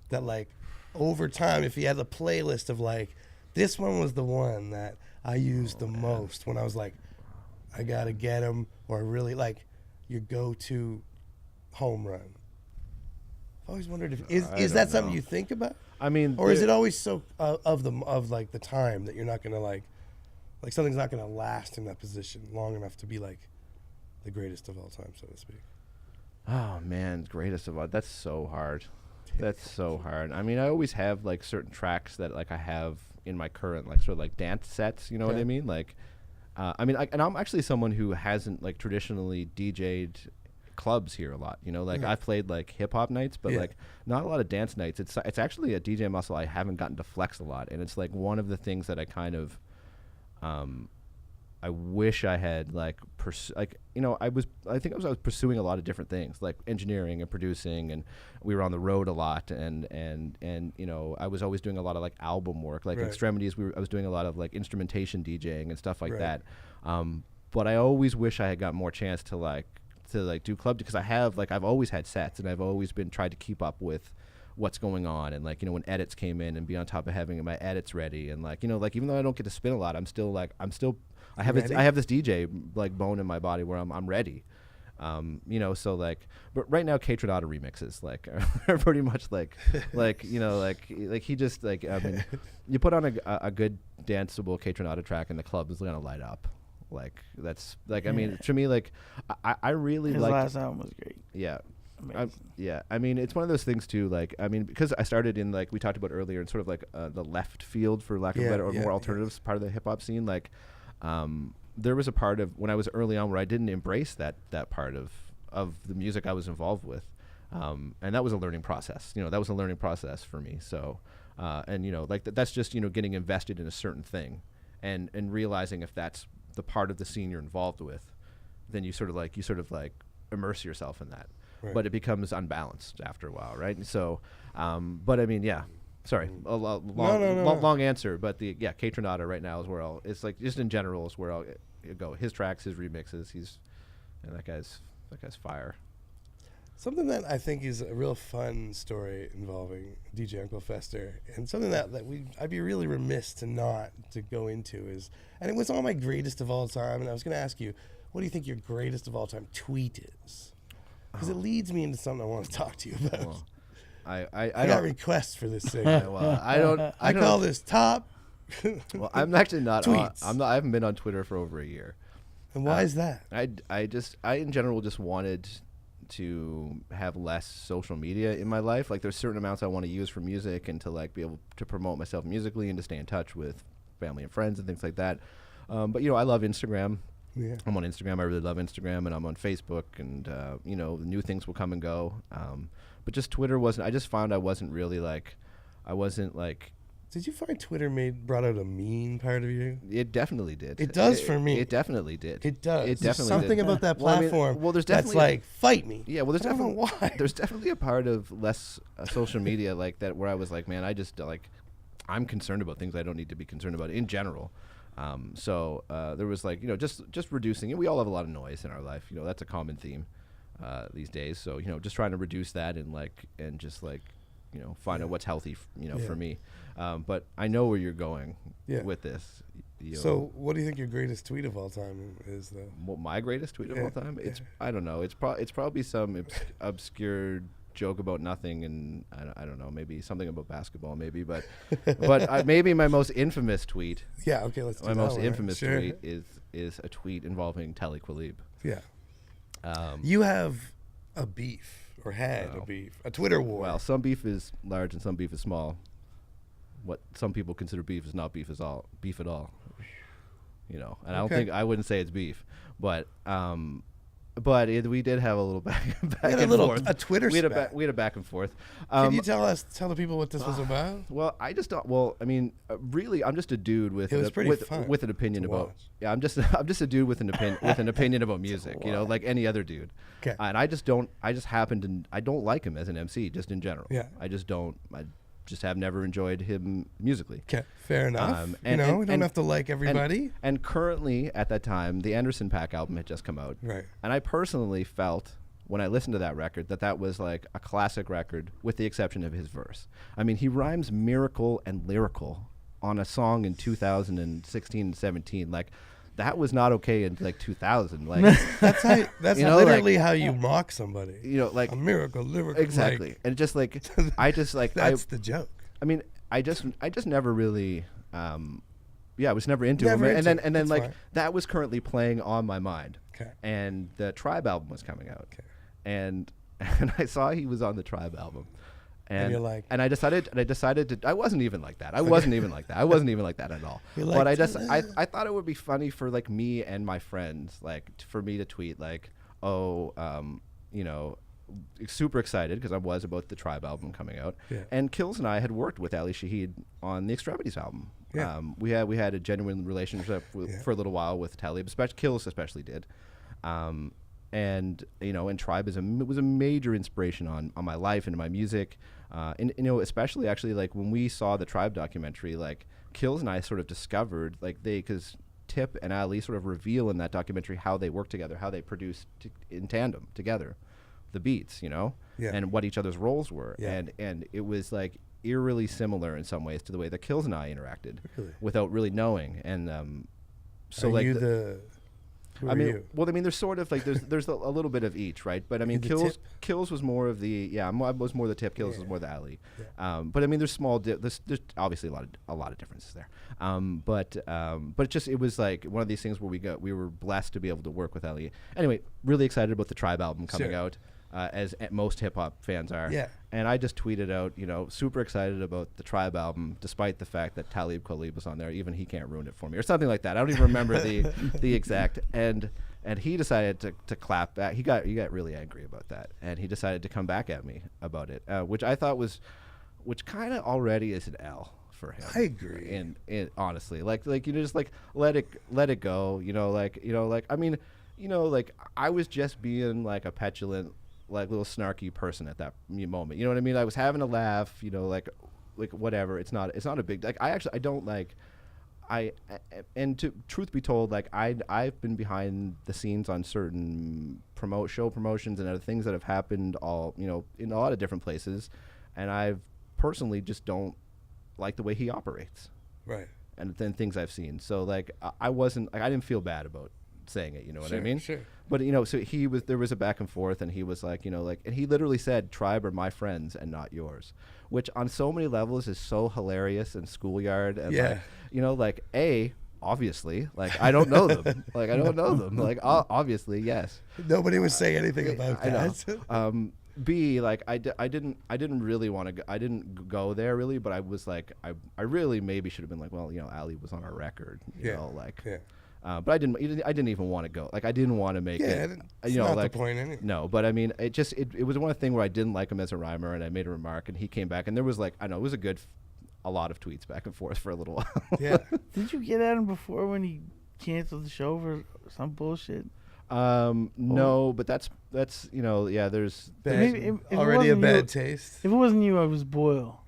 That like over time, if you had a playlist of like, this one was the one that I used the most when I was like, I gotta get him, or really like your go-to home run. I've always wondered if is that something you think about? I mean, Or is it always so of the time that you're not gonna like something's not gonna last in that position long enough to be like the greatest of all time, so to speak? Oh man, greatest of all. That's so hard. That's so hard. I mean, I always have like certain tracks that like I have in my current like sort of like dance sets. You know what I mean? Like, and I'm actually someone who hasn't like traditionally DJ'd clubs here a lot. You know, like I've played like hip hop nights, but like not a lot of dance nights. It's actually a DJ muscle I haven't gotten to flex a lot, and it's like one of the things that I kind of I wish I had like you know, I think I was pursuing a lot of different things like engineering and producing, and we were on the road a lot, and you know, I was always doing a lot of like album work, like Extremities. I was doing a lot of like instrumentation DJing and stuff like that. But I always wish I had got more chance to do club, because I've always had sets, and I've always been tried to keep up with what's going on, and like, you know, when edits came in and be on top of having my edits ready, and like, you know, like even though I don't get to spin a lot, I have this DJ like bone in my body where I'm ready. You know, so like, but right now K-Tronada remixes like are pretty much like you know, like he just like, I mean, you put on a good danceable K-Tronada track and the club is gonna light up. Like that's like, I mean, to me, like I really His like last album was great. Yeah. Amazing. I mean, it's one of those things too, like, I mean, because I started in, like we talked about earlier, in sort of like the left field, for lack of a better, or more alternatives part of the hip hop scene. Like, there was a part of when I was early on where I didn't embrace that part of the music I was involved with, and that was a learning process. You know, that was a learning process for me. So, and you know, like that's just, you know, getting invested in a certain thing, and realizing if that's the part of the scene you're involved with, then you sort of like immerse yourself in that. Right. But it becomes unbalanced after a while, right? And so, but I mean, yeah. Sorry, a long answer, but K-Tronada right now is where it's like, just in general is where I'll go. His tracks, his remixes, and that guy's fire. Something that I think is a real fun story involving DJ Uncle Fester, and something that I'd be really remiss to go into is, and it was on my greatest of all time, and I was going to ask you, what do you think your greatest of all time tweet is? Because it leads me into something I want to talk to you about. Well, I got requests for this segment. Well, I call this top. Well, I'm actually not. Tweets. I haven't been on Twitter for over a year. And why is that? I in general just wanted to have less social media in my life. Like, there's certain amounts I want to use for music, and to like be able to promote myself musically, and to stay in touch with family and friends and things like that. But you know, I love Instagram. Yeah. I'm on Instagram. I really love Instagram, and I'm on Facebook, and you know, new things will come and go. But just Twitter wasn't. I just found I wasn't like. Did you find Twitter brought out a mean part of you? It definitely did. It does for me. It definitely did. It does. It There's definitely something did. about that platform. There's that's definitely like, fight me. Yeah. Well, there's definitely why. There's definitely a part of less social media like that where I was like, man, I just like, I'm concerned about things I don't need to be concerned about in general. So there was like, you know, just reducing it. We all have a lot of noise in our life. You know, that's a common theme these days. So, you know, just trying to reduce that, and just like, you know, find out what's healthy, for me. But I know where you're going with this. So what do you think your greatest tweet of all time is, though? What, my greatest tweet of all time? I don't know. It's probably some obscure joke about nothing, and I don't know, maybe something about basketball, maybe, but maybe my most infamous tweet. Yeah, okay, let's do that. My most infamous tweet is a tweet involving Telequilib. Yeah. You have a beef, or had a beef, a Twitter war. Well, some beef is large and some beef is small. What some people consider beef is not beef at all. You know, and I wouldn't say it's beef, but we did have a little back and forth. A Twitter spat. We had a back and forth. Can you tell the people what this was about? Well, I just don't. Well, I mean, really, I'm just a dude with an opinion about. Yeah, I'm just a dude with an opinion about music. You know, like any other dude. Okay. And I just I don't like him as an MC, just in general. Yeah. I just have never enjoyed him musically. Okay, fair enough. We don't have to like everybody. And currently, at that time, the Anderson .Paak album had just come out. Right. And I personally felt, when I listened to that record, that was like a classic record, with the exception of his verse. I mean, he rhymes miracle and lyrical on a song in 2016 and 17. Like, that was not okay in like 2000. Like that's literally how you mock somebody. You know, like a miracle, lyrical. Exactly. Like, and just like that's the joke. I mean, I just never really I was never into him. And then like fine. That was currently playing on my mind. Okay. And the Tribe album was coming out. Okay. And I saw he was on the Tribe album. And you're like, and I decided to. I wasn't even like that. I wasn't even like that at all. But I thought it would be funny for like me and my friends, like for me to tweet like, oh, you know, super excited because I was about the Tribe album coming out. Yeah. And Kils and I had worked with Ali Shaheed on the Extremities album. Yeah. We had a genuine relationship for a little while with Talib, Kils especially did. And you know, and Tribe was a major inspiration on my life and my music. And you know, especially actually like when we saw the Tribe documentary, like Kils and I sort of discovered like because Tip and Ali sort of reveal in that documentary how they work together, how they produce in tandem together, the beats, you know, and what each other's roles were, and it was like eerily similar in some ways to the way that Kils and I interacted without really knowing. And so Are like you who I are mean, you? well, I mean, there's sort of like there's a little bit of each, right? But I mean, Kils was more of the I was more the Tip. Kils was more the Ali. But I mean, there's there's obviously a lot of differences there. But it was like one of these things where we were blessed to be able to work with Ali. Anyway, really excited about the Tribe album coming out. As most hip hop fans are. Yeah. And I just tweeted out, you know, super excited about the Tribe album, despite the fact that Talib Kweli was on there. Even he can't ruin it for me, or something like that. I don't even remember the exact. And he decided to clap back. He got really angry about that, and he decided to come back at me about it, which I thought which kind of already is an L for him. I agree. And honestly, like you know, just like let it go. You know, like I mean, you know, like I was just being like a petulant, like little snarky person at that moment. You know what I mean? I was having a laugh, you know, like whatever. It's not a big, like I don't like, and to truth be told, like I've been behind the scenes on certain show promotions and other things that have happened all, you know, in a lot of different places. And I've personally just don't like the way he operates. Right. And then things I've seen. So like I didn't feel bad about saying it, you know what I mean? Sure. But you know, so there was a back and forth, and he was like, you know, like, and he literally said, "Tribe are my friends and not yours," which on so many levels is so hilarious and schoolyard, and like, you know, like obviously, like I don't know them, like I don't know them, like obviously, yes. Nobody was saying anything about I that. know. B, like I didn't really want to I didn't go there really, but I was like I really maybe should have been like, well, you know, Ali was on our record, you know, like. Yeah. But I didn't even want to go. Like I didn't want to make it. It's you know, not like the point anyway. No, but I mean, it was one thing where I didn't like him as a rhymer, and I made a remark, and he came back, and there was like I know it was a lot of tweets back and forth for a little while. Yeah. Did you get at him before when he canceled the show for some bullshit? No, but that's you know, yeah. There's already a bad taste. If it wasn't you, I was Boyle.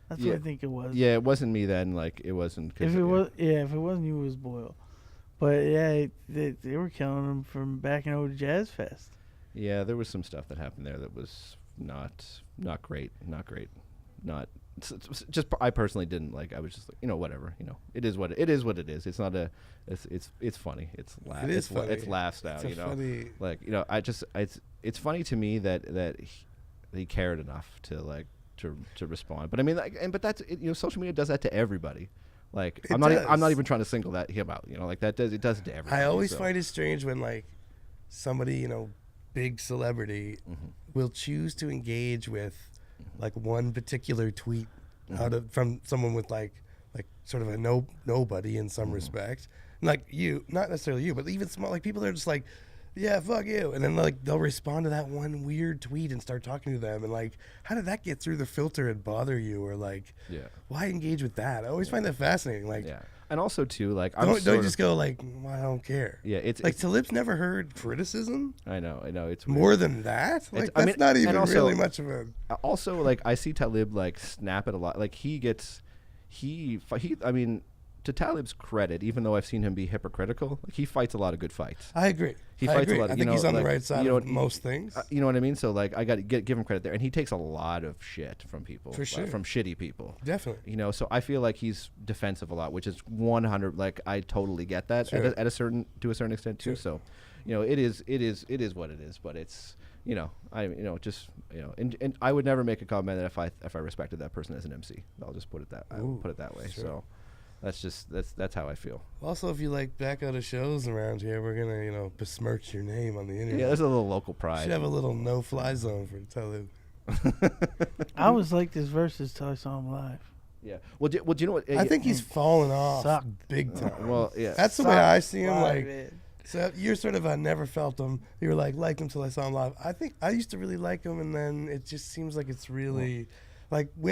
That's what I think it was. Yeah, it wasn't me then. Like it wasn't. If it wasn't you, it was Boyle. But yeah, they were killing him from back in old Jazz Fest. Yeah, there was some stuff that happened there that was not great. Just I personally didn't like. I was just like, you know, whatever. You know, it is what it is. It's not a. It's funny. It's laugh. It is funny. It's laugh style. It's you know, funny. like you know, it's funny to me that he cared enough to like to respond. But I mean, like, but that's you know, social media does that to everybody. Like I'm not even trying to single him out. You know, like it does it to everybody. I always find it strange when like somebody, you know, big celebrity will choose to engage with like one particular tweet from someone with like sort of a nobody in some respect. Like you, not necessarily you, but even small like people that are just like, yeah, fuck you, and then like they'll respond to that one weird tweet and start talking to them, and like, how did that get through the filter and bother you, or like, why engage with that? I always find that fascinating. Like, and also too, like, don't just go like, well, I don't care. Yeah, it's like Talib's never heard criticism. I know, it's more weird. than that. Like I that's mean, not even also, really much of a. Also, like I see Talib like snap it a lot. Like he I mean, to Talib's credit, even though I've seen him be hypocritical, like, he fights a lot of good fights. I agree. He fights a lot. I think he's on the right side of most things. You know what I mean? So like, I got to give him credit there, and he takes a lot of shit from people, for sure, from shitty people. Definitely. You know, so I feel like he's defensive a lot, which is 100. Like I totally get that to a certain extent too. So, you know, it is what it is. But it's and I would never make a comment that if I respected that person as an MC. I'll just put it that way. Sure. So. That's how I feel. Also, if you like back out of shows around here, we're gonna besmirch your name on the internet. Yeah, there's a little local pride. Should have a little no-fly zone for Talib. I always liked his verses till I saw him live. Yeah. Well, do you know what? I think he's fallen off big time. Well, yeah. That's the way I see him. Like So you're sort of never felt him. You were liked him till I saw him live. I think I used to really like him, and then it just seems like it's really like I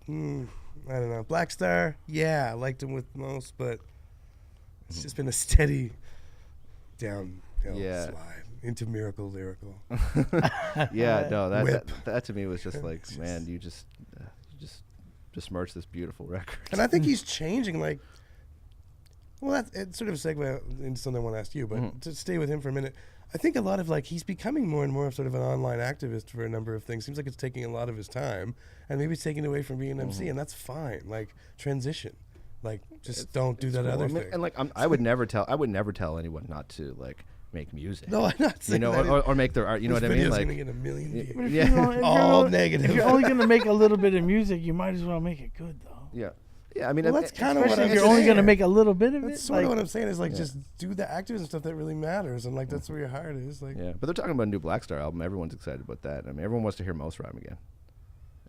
don't know. Black Star, yeah, I liked him with most, but it's just been a steady downhill slide into Miracle Lyrical. Yeah, no, Whip. that to me was just like, man, you just besmirched this beautiful record. And I think he's changing. Like, well, it's sort of a segue into something I want to ask you, but to stay with him for a minute, I think a lot of he's becoming more and more of sort of an online activist for a number of things. Seems like it's taking a lot of his time, and maybe it's taking away from being an MC, and that's fine. Like, transition. Like, just don't do that cool. other I mean, thing. And I would never tell anyone not to make music. No, I'm not saying that. or make their art. You know what I mean? Like, gonna get 1 million views. But if Yeah. you don't- if you're All only- negative. If you're only gonna make a little bit of music, you might as well make it good though. yeah. I mean, Well, that's kind of what Especially I'm if you're only saying. gonna make a little bit of That's it. sort of Like, what I'm saying is just do the activism stuff that really matters, and that's where your heart is. Like, Yeah, but they're talking about a new Black Star album. Everyone's excited about that. I mean, everyone wants to hear Most Rhyme again.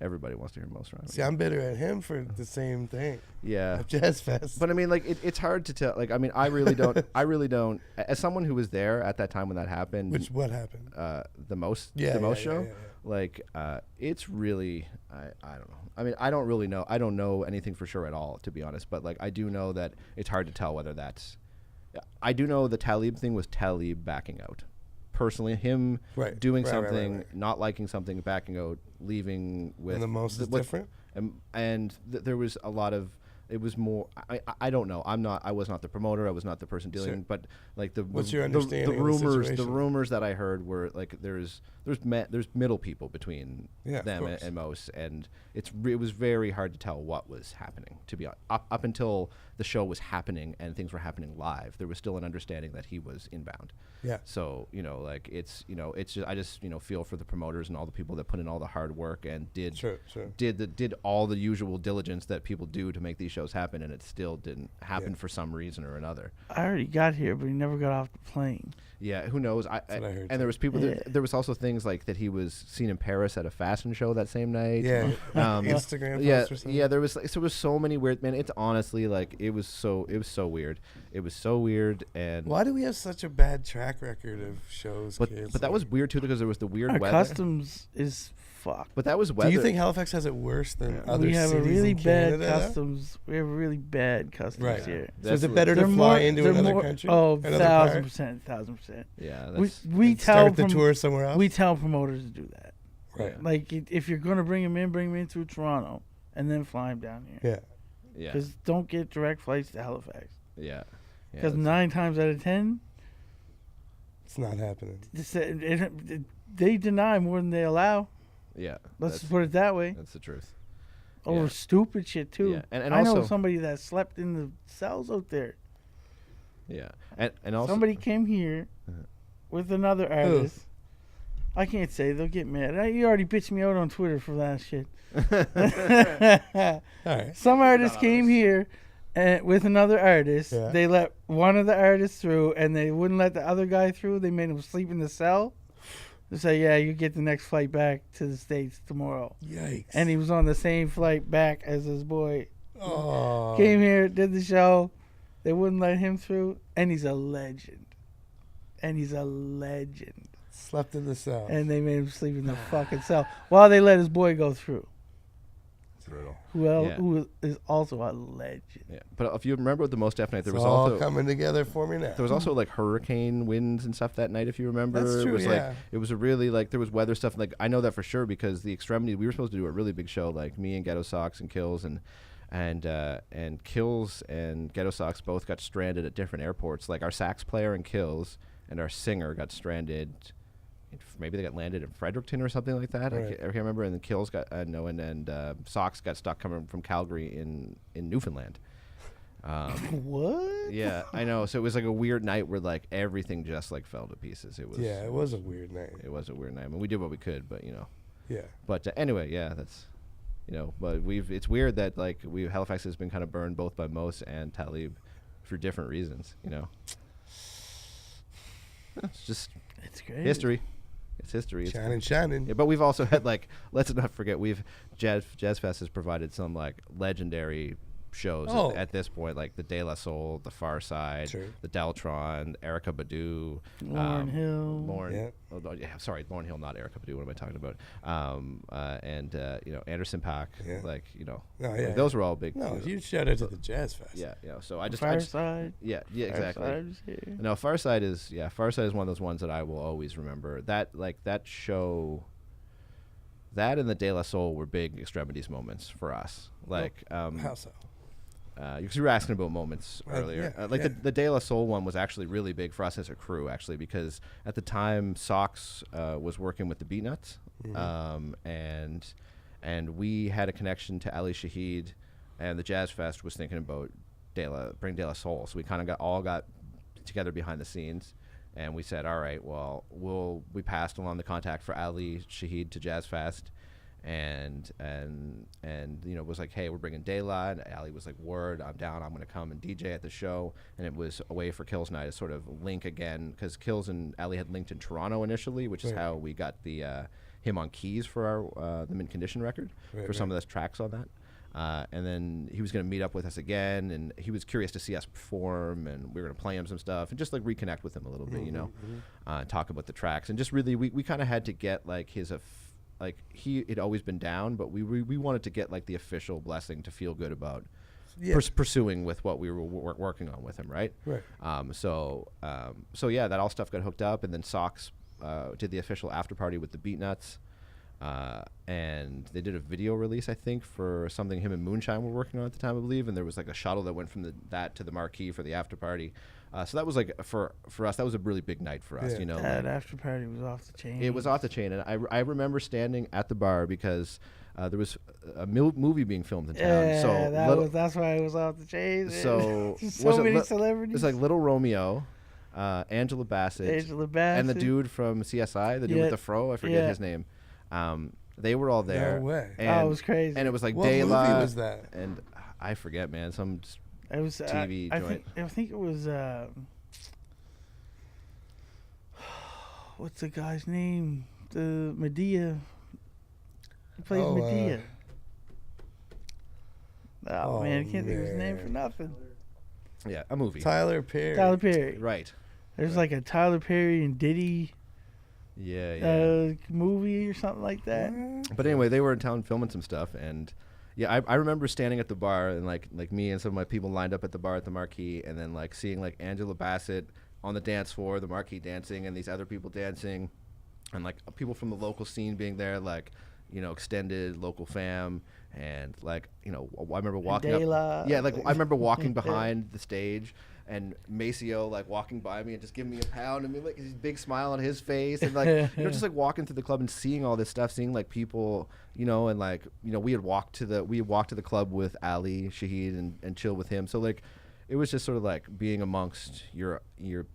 Everybody wants to hear Most Rhyme. see, I'm bitter at him for the same thing. Yeah. At Jazz Fest. But I mean, like, it's hard to tell. Like, I mean, I really don't. As someone who was there at that time when that happened, What happened? the most show, yeah. like, it's really, I don't know. I mean, I don't really know. I don't know anything for sure at all, to be honest. But like, I do know that it's hard to tell whether that's. I do know the Talib thing was Talib backing out. Personally, him doing something, right. not liking something, backing out, leaving with. And the most is different? And there was a lot of. It was more. I don't know. I was not the promoter. I was not the person dealing. Sure. But like What's your understanding of the the situation? rumors that I heard were like there's middle people between of them course. and Mos, and it was very hard to tell what was happening. To be honest, up until the show was happening and things were happening live, there was still an understanding that he was inbound. Yeah. So like it's just I just feel for the promoters and all the people that put in all the hard work and did did all the usual diligence that people do to make these shows happen, and it still didn't happen for some reason or another. I already got here, but he never got off the plane. Yeah, who knows? what I heard, and there was people. Yeah. There was also things like that he was seen in Paris at a fashion show that same night. Yeah. Instagram post or something. Yeah. There was so many weird. Man, it's honestly like it was so weird. It was so weird. And Why do we have such a bad track record of shows? but that was weird too because there was the weird Our weather. customs is fucked. But that was Do weather. you think Halifax has it worse than other We have a cities really in bad Canada, though? customs. We have a really bad customs Right. here. So is That's it better to They're fly more- into they're another more- country? Oh, Another 1,000%, 1,000%. Yeah. We That's, we And tell start the tour somewhere else? we tell promoters to do that. Right. Like if you're gonna bring him in through Toronto and then fly him down here. Yeah. yeah. Because don't get direct flights to Halifax. Yeah. Because that's- 9 times out of 10, It's not happening. they deny more than they allow. Yeah. Let's that's- put it that way. That's the truth. Over Yeah. stupid shit too. Yeah, and I know also- somebody that slept in the cells out there. Yeah. And also Somebody came here with another artist. I can't say, they'll get mad. You already bitched me out on Twitter for that shit. All right. Some artist came here with another artist. Yeah. They let one of the artists through, and they wouldn't let the other guy through. They made him sleep in the cell. They say, yeah, you get the next flight back to the States tomorrow. Yikes. And he was on the same flight back as his boy. Oh. Came here, did the show. They wouldn't let him through, and he's a legend. Slept in the cell. And they made him sleep in the fucking cell while they let his boy go through. brutal. Well, Yeah. who is also a legend. Yeah. But if you remember the Most Def night, there It's was all also coming together for me now. there was also like hurricane winds and stuff that night. If you remember, That's true, it was yeah. like it was a really like there was weather stuff. Like I know that for sure because the Extremities, we were supposed to do a really big show. Like me and Ghetto Sox and Kils and Kils and Ghetto Sox both got stranded at different airports. Like our sax player and Kils and our singer got stranded. Maybe they got landed in Fredericton or something like that. Right. I can't remember. And then Kils got Sox got stuck coming from Calgary in Newfoundland. What? Yeah, I know. So it was like a weird night where like everything just like fell to pieces. It was Yeah, it was a weird night. It was a weird night. I mean, we did what we could, but you know. Yeah. But anyway, yeah, that's but it's weird that like Halifax has been kind of burned both by Mos and Talib for different reasons. You know. It's just It's great. history. It's history. It's Shining. yeah, but we've also had like let's not forget Jazz Fest has provided some like legendary shows Oh. at this point, like the De La Soul, the Far Side, Sure. the Deltron, Erica Badu, Lauryn Hill. Lauren. Yeah. Oh, yeah, sorry, Lauren Hill, not Erica Badu. What am I talking about? And you know, Anderson .Paak. Yeah. Like, you know, No, like yeah, those were all big. No, you know, huge shout out to the Jazz Fest. yeah, you know. So I just Fireside. yeah, exactly. Fireside is here. No, Farside is one of those ones that I will always remember. That show, that and the De La Soul were big Extremities moments for us. Like, How so? because you were asking about moments earlier. yeah, Like yeah. the De La Soul one was actually really big for us as a crew, actually, because at the time Sox was working with the Beatnuts, and we had a connection to Ali Shaheed, and the Jazz Fest was thinking about bring De La Soul. So we kind of got together behind the scenes, and we said, all right, well, we passed along the contact for Ali Shaheed to Jazz Fest. And you know, was like, hey, we're bringing De La, and Ali was like, word, I'm down, I'm gonna come and DJ at the show. And it was a way for Kils and I to sort of link again, because Kils and Ali had linked in Toronto initially, which is how we got the him on keys for our the Mint Condition record, for some of those tracks on that. And then he was going to meet up with us again, and he was curious to see us perform, and we were going to play him some stuff and just like reconnect with him a little bit, you know, talk about the tracks, and just really we kind of had to get like his like he had always been down, but we wanted to get like the official blessing to feel good about pursuing with what we were working on with him, right? Right. So yeah, that all stuff got hooked up, and then Sox did the official after party with the Beatnuts. And they did a video release, I think, for something him and Moonshine were working on at the time, I believe. And there was like a shuttle that went from that to the marquee for the after party. So that was like for us, that was a really big night for us. Yeah. You know, That after party was off the chain. it was off the chain, and I remember standing at the bar because there was a movie being filmed in town. Yeah, So that's why it was off the chain. so so was it many celebrities. It's like Little Romeo, Angela Bassett, and the dude from CSI, the dude with the fro. I forget his name. They were all there. No way. And, it was crazy. And it was like What De La. movie was that? And I forget, man. Some It was TV joint. I think it was. What's the guy's name? The Medea. He plays Medea. Oh man, I can't think of his name for nothing. Yeah, a movie. Tyler Perry. Tyler Perry. Right. There's like a Tyler Perry and Diddy Yeah. movie or something like that. But anyway, they were in town filming some stuff, and yeah, I remember standing at the bar, and like me and some of my people lined up at the bar at the marquee, and then like seeing like Angela Bassett on the dance floor, the marquee dancing, and these other people dancing, and like people from the local scene being there, like, you know, extended local fam, and like, you know, I remember walking up. Yeah, like I remember walking behind the stage, and Maceo like walking by me and just giving me a pound, and me like his big smile on his face, and like, you know, just like walking through the club and seeing all this stuff, seeing like people, you know, and like, you know, we had walked to the club with Ali Shaheed and chill with him, so like, it was just sort of like being amongst your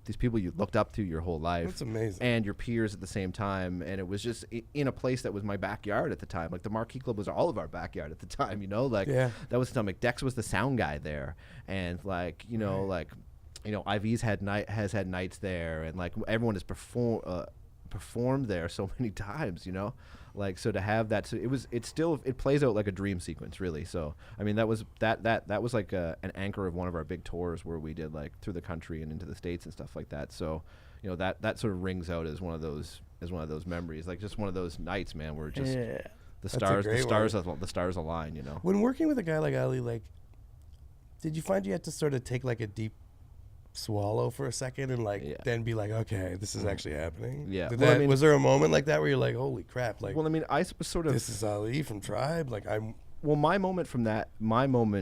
these people you looked up to your whole life. That's amazing. And your peers at the same time, and it was just in a place that was my backyard at the time. Like the Marquee Club was all of our backyard at the time, you know. Like that was like Dex was the sound guy there, and like, you know, like, you know, IV's has had nights there, and like everyone has performed there so many times, you know. Like, so to have that, so it plays out like a dream sequence, really. So I mean, that was like an anchor of one of our big tours where we did like through the country and into the States and stuff like that. So, you know, that sort of rings out as one of those memories, like just one of those nights, man, where just the stars align, you know. When working with a guy like Ali, like, did you find you had to sort of take like a deep swallow for a second and like then be like, okay, this is actually happening? Yeah. Was there a moment like that where you're like, holy crap, like, well, I mean, I was sort of, this is Ali from Tribe, like my moment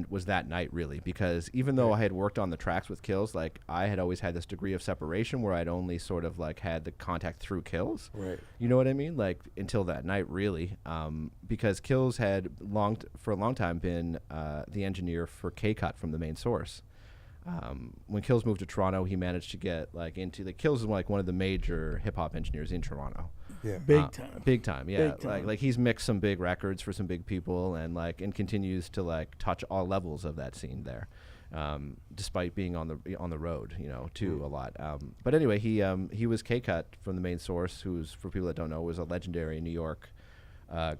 was that night, really, because even though I had worked on the tracks with Kils, like I had always had this degree of separation where I'd only sort of like had the contact through Kils. Right. You know what I mean? Like until that night, really, because Kils had for a long time been the engineer for K-Cut from the Main Source. When Kils moved to Toronto, he managed to get like into the Kils is like one of the major hip hop engineers in Toronto. Yeah, Big time. Yeah, Big time. like he's mixed some big records for some big people, and continues to like touch all levels of that scene there, despite being on the road, you know, too a lot. But anyway, he was K-Cut from the Main Source, who's, for people that don't know, was a legendary New York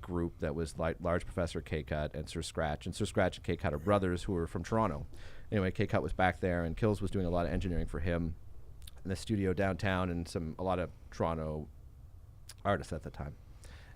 group that was like Large Professor, K-Cut, and Sir Scratch. And Sir Scratch and K-Cut are brothers who were from Toronto. Anyway, K-Cut was back there, and Kils was doing a lot of engineering for him in the studio downtown, and a lot of Toronto artists at the time.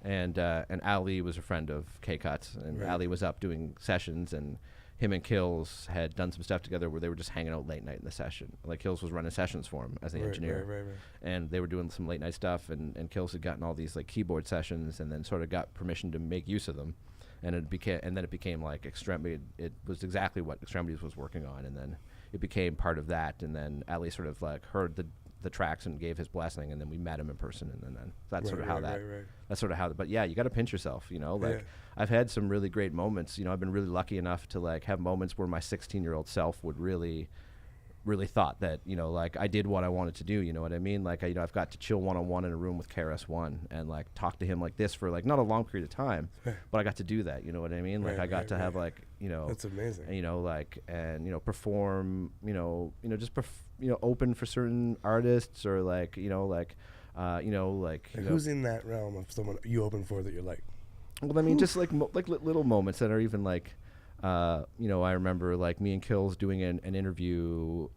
And Ali was a friend of K-Cut's, and Ali was up doing sessions, and him and Kils had done some stuff together where they were just hanging out late night in the session. Like Kils was running sessions for him as the engineer. Right. And they were doing some late night stuff, and Kils had gotten all these like keyboard sessions, and then sort of got permission to make use of them. And then it became like Extremity. It was exactly what Extremities was working on, and then it became part of that. And then Ali sort of like heard the tracks and gave his blessing, and then we met him in person, and then that's sort of how that. That's sort of how. But yeah, you got to pinch yourself, you know. Like I've had some really great moments. You know, I've been really lucky enough to like have moments where my 16-year-old self would really thought that, you know, like I did what I wanted to do. You know what I mean? Like I've got to chill one-on-one in a room with KRS-One and like talk to him like this for like not a long period of time, but I got to do that. You know what I mean? Like I got to have like, you know, that's amazing. You know, like, and you know, perform. Just open for certain artists, or like, who's in that realm of someone you open for that you're like? Well, I mean, just like little moments that are even like. I remember like me and Kils doing an interview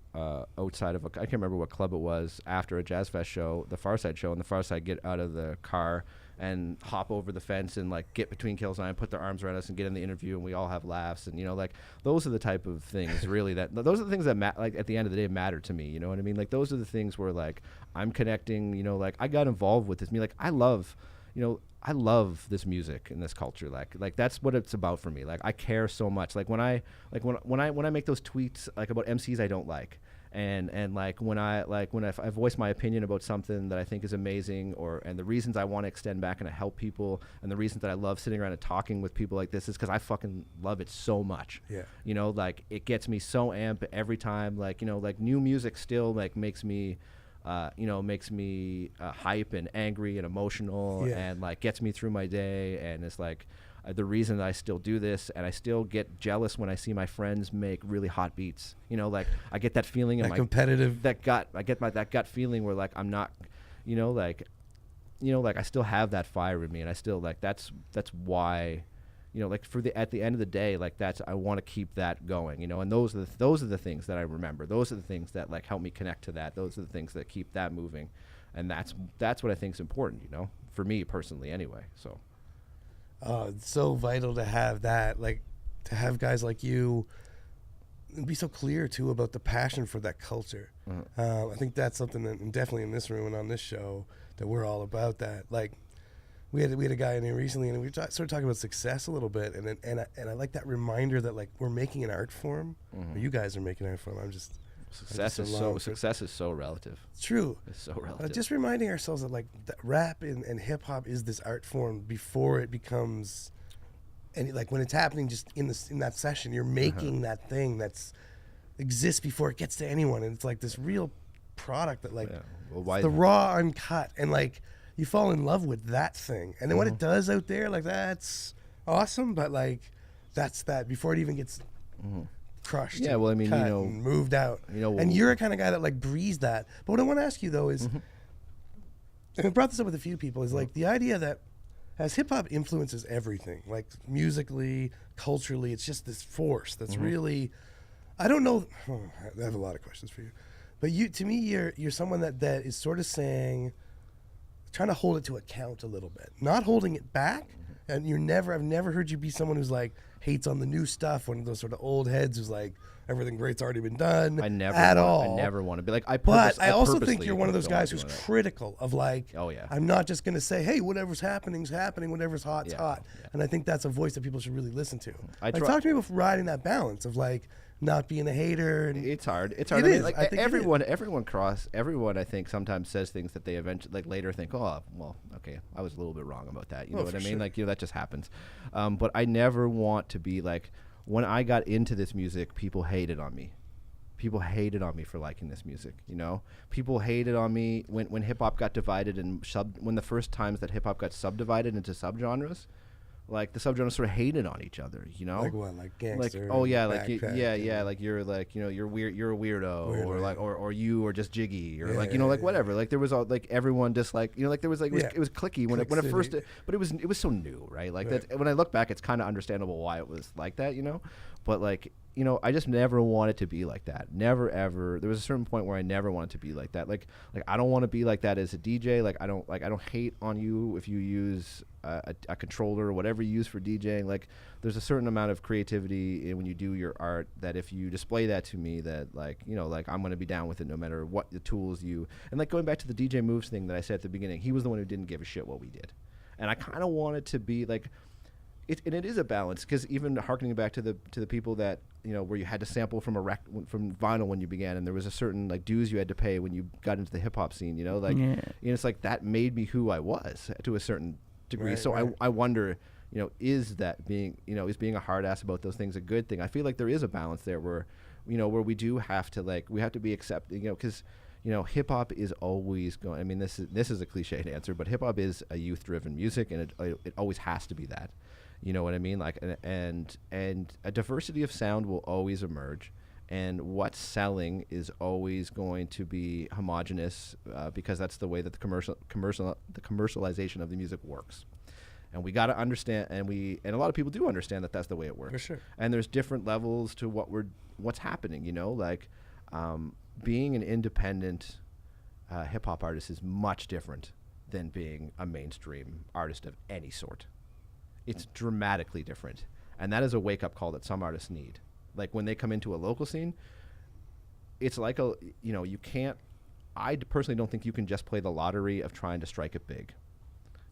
outside of I can't remember what club it was, after a Jazz Fest show, the Far Side show, and the Far Side get out of the car and hop over the fence and like get between Kils and I and put their arms around us and get in the interview, and we all have laughs, and you know, like those are the type of things really those are the things that like at the end of the day matter to me. You know what I mean? Like those are the things where like I'm connecting. You know, like I got involved with this. Like I love this music and this culture. Like that's what it's about for me. Like I care so much. Like when I make those tweets like about MCs I don't like, and like when I voice my opinion about something that I think is amazing, and the reasons I want to extend back and to help people, and the reasons that I love sitting around and talking with people like this is because I fucking love it so much. Yeah. You know, like it gets me so amped every time. Like, you know, like new music still like makes me hype and angry and emotional, and like gets me through my day, and it's like the reason that I still do this, and I still get jealous when I see my friends make really hot beats. You know, like I get that feeling in my competitive that gut feeling where like I'm not, like I still have that fire in me, and I still like that's why. You know, like at the end of the day, like I want to keep that going, you know, and those are the things that I remember. Those are the things that like help me connect to that. Those are the things that keep that moving, and that's what I think is important, you know, for me personally, anyway. So, it's so vital to have that, like, to have guys like you and be so clear too about the passion for that culture. I think that's something that, and definitely in this room and on this show, that we're all about that. Like. We had a guy in here recently, and we were sort of talking about success a little bit, and I like that reminder that like we're making an art form, or you guys are making an art form. Success is so relative. It's true. It's so relative. Just reminding ourselves that like that rap and hip hop is this art form before it becomes, and like when it's happening just in that session, you're making that thing that's exists before it gets to anyone, and it's like this real product that like the raw uncut, and like. You fall in love with that thing, and then what it does out there, like that's awesome. But like, that's that before it even gets crushed. Yeah, well, I mean, cut, you know, and moved out. You know, and you're a kind of guy that like breathes that. But what I want to ask you though is, and I brought this up with a few people, is like the idea that as hip hop influences everything, like musically, culturally, it's just this force that's really. I don't know. I have a lot of questions for you, but to me, you're someone that is sort of saying. Trying to hold it to account a little bit, not holding it back. And I've never heard you be someone who's like hates on the new stuff. One of those sort of old heads who's like everything great's already been done. I never want to be like. But I also think you're one of those guys who's critical of like. Oh yeah. I'm not just going to say, hey, whatever's happening is happening. Whatever's hot's hot. Yeah. And I think that's a voice that people should really listen to. Talk to me about riding that balance of like. Not being a hater, and it's hard. It's hard. Like everyone I think sometimes says things that they eventually like later think, oh, well, okay, I was a little bit wrong about that. You know what I mean? Sure. Like, you know, that just happens. But I never want to be like, when I got into this music, people hated on me. People hated on me for liking this music. You know, people hated on me when hip hop got divided and when the first times that hip hop got subdivided into subgenres. like the subgenres sort of hated on each other, you know? Like what? Like gangster? Like, oh yeah, like backpack, yeah, like you're like, you know, you're weird, you're a weirdo, or yeah. like, or you are just jiggy, or Yeah, like, you know, like yeah. whatever. Like there was all like everyone just like, you know, like there was like it was clicky when Click it first, City. but it was so new, right? Like Right. that when I look back, it's kind of understandable why it was like that, you know? But like, you know, I just never wanted to be like that. Never ever. There was a certain point where I never wanted to be like that. Like I don't want to be like that as a DJ. Like I don't hate on you if you use a controller or whatever you use for DJing. Like there's a certain amount of creativity when you do your art that if you display that to me, that like, you know, like I'm going to be down with it no matter what the tools you, and like going back to the DJ Moves thing that I said at the beginning, he was the one who didn't give a shit what we did. And I kind of wanted to be like, and it is a balance, because even harkening back to the people that, you know, where you had to sample from from vinyl when you began, and there was a certain like dues you had to pay when you got into the hip hop scene, you know, like, you know, it's like that made me who I was to a certain degree. Right, so right. I wonder, you know, is being a hard ass about those things a good thing? I feel like there is a balance there where, you know, where we do have to we have to be accepting, you know, because, you know, hip hop is always going. I mean, this is a cliched answer, but hip hop is a youth driven music, and it always has to be that. You know what I mean? Like, and a diversity of sound will always emerge, and what's selling is always going to be homogenous, because that's the way that the commercialization of the music works. And we got to understand, and a lot of people do understand that that's the way it works. For sure. And there's different levels to what's happening. You know, like being an independent hip hop artist is much different than being a mainstream artist of any sort. It's dramatically different, and that is a wake-up call that some artists need. Like when they come into a local scene, it's like you can't. I personally don't think you can just play the lottery of trying to strike it big.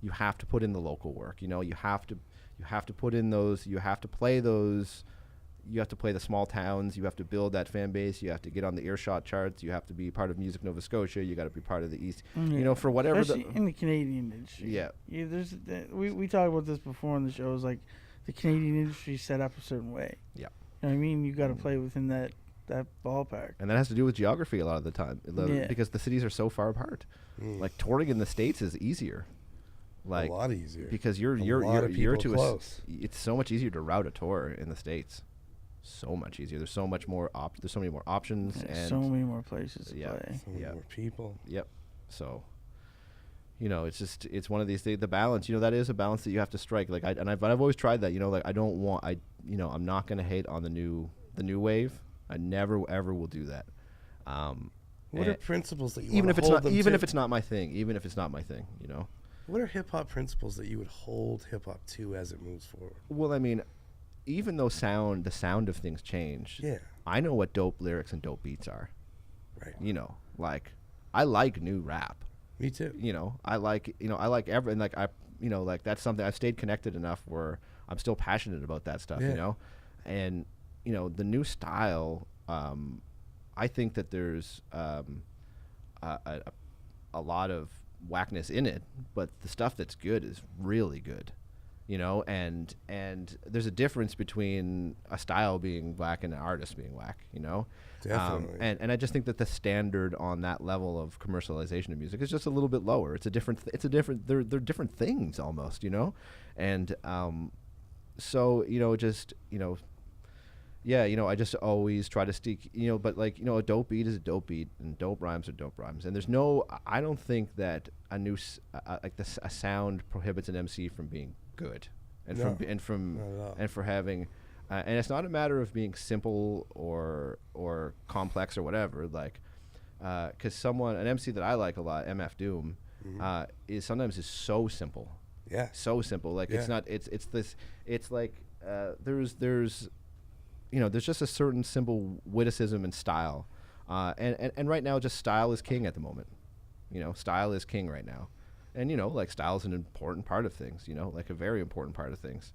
You have to put in the local work. You know, you have to put in those. You have to play those. You have to play the small towns. You have to build that fan base. You have to get on the earshot charts. You have to be part of Music Nova Scotia. You got to be part of the East. You know, for whatever. Especially in the Canadian industry. Yeah. We talked about this before on the show. It's like the Canadian industry is set up a certain way. Yeah. You know what I mean? You got to play within that ballpark. And that has to do with geography a lot of the time, because the cities are so far apart. Like touring in the States is easier. Like a lot easier because you're to close. It's so much easier to route a tour in the States. So much easier. There's so much more there's so many more options, and so many more places to play. So many more people. Yep. So, you know, it's one of these things. The balance, you know, that is a balance that you have to strike. Like I've always tried that. You know, like I'm not going to hate on the new wave. I never ever will do that. What are principles that you even want if to it's hold not them to? if it's not my thing, you know. What are hip hop principles that you would hold hip hop to as it moves forward? Well, I mean, even though the sound of things change, Yeah. I know what dope lyrics and dope beats are. Right. You know, like I like new rap. Me too. You know, I like and like like that's something I've stayed connected enough where I'm still passionate about that stuff, Yeah. you know. And you know, the new style, I think that there's a lot of whackness in it, but the stuff that's good is really good, you know. And there's a difference between a style being whack and an artist being whack, you know. Definitely. And I just think that the standard on that level of commercialization of music is just a little bit lower. It's a different they're different things almost, you know. And so, you know, just, you know, yeah, you know, I just always try to stick, you know, but like, you know, a dope beat is a dope beat, and dope rhymes are dope rhymes. And I don't think that a sound prohibits an MC from being good, and No, and for having, and it's not a matter of being simple or complex or whatever. Like, because an MC that I like a lot, MF Doom, is sometimes so simple. Yeah. So simple. Like Yeah. it's not. It's like there's. You know, there's just a certain simple witticism and style, and right now, just style is king at the moment. You know, style is king right now, and you know, like style is an important part of things. You know, like a very important part of things.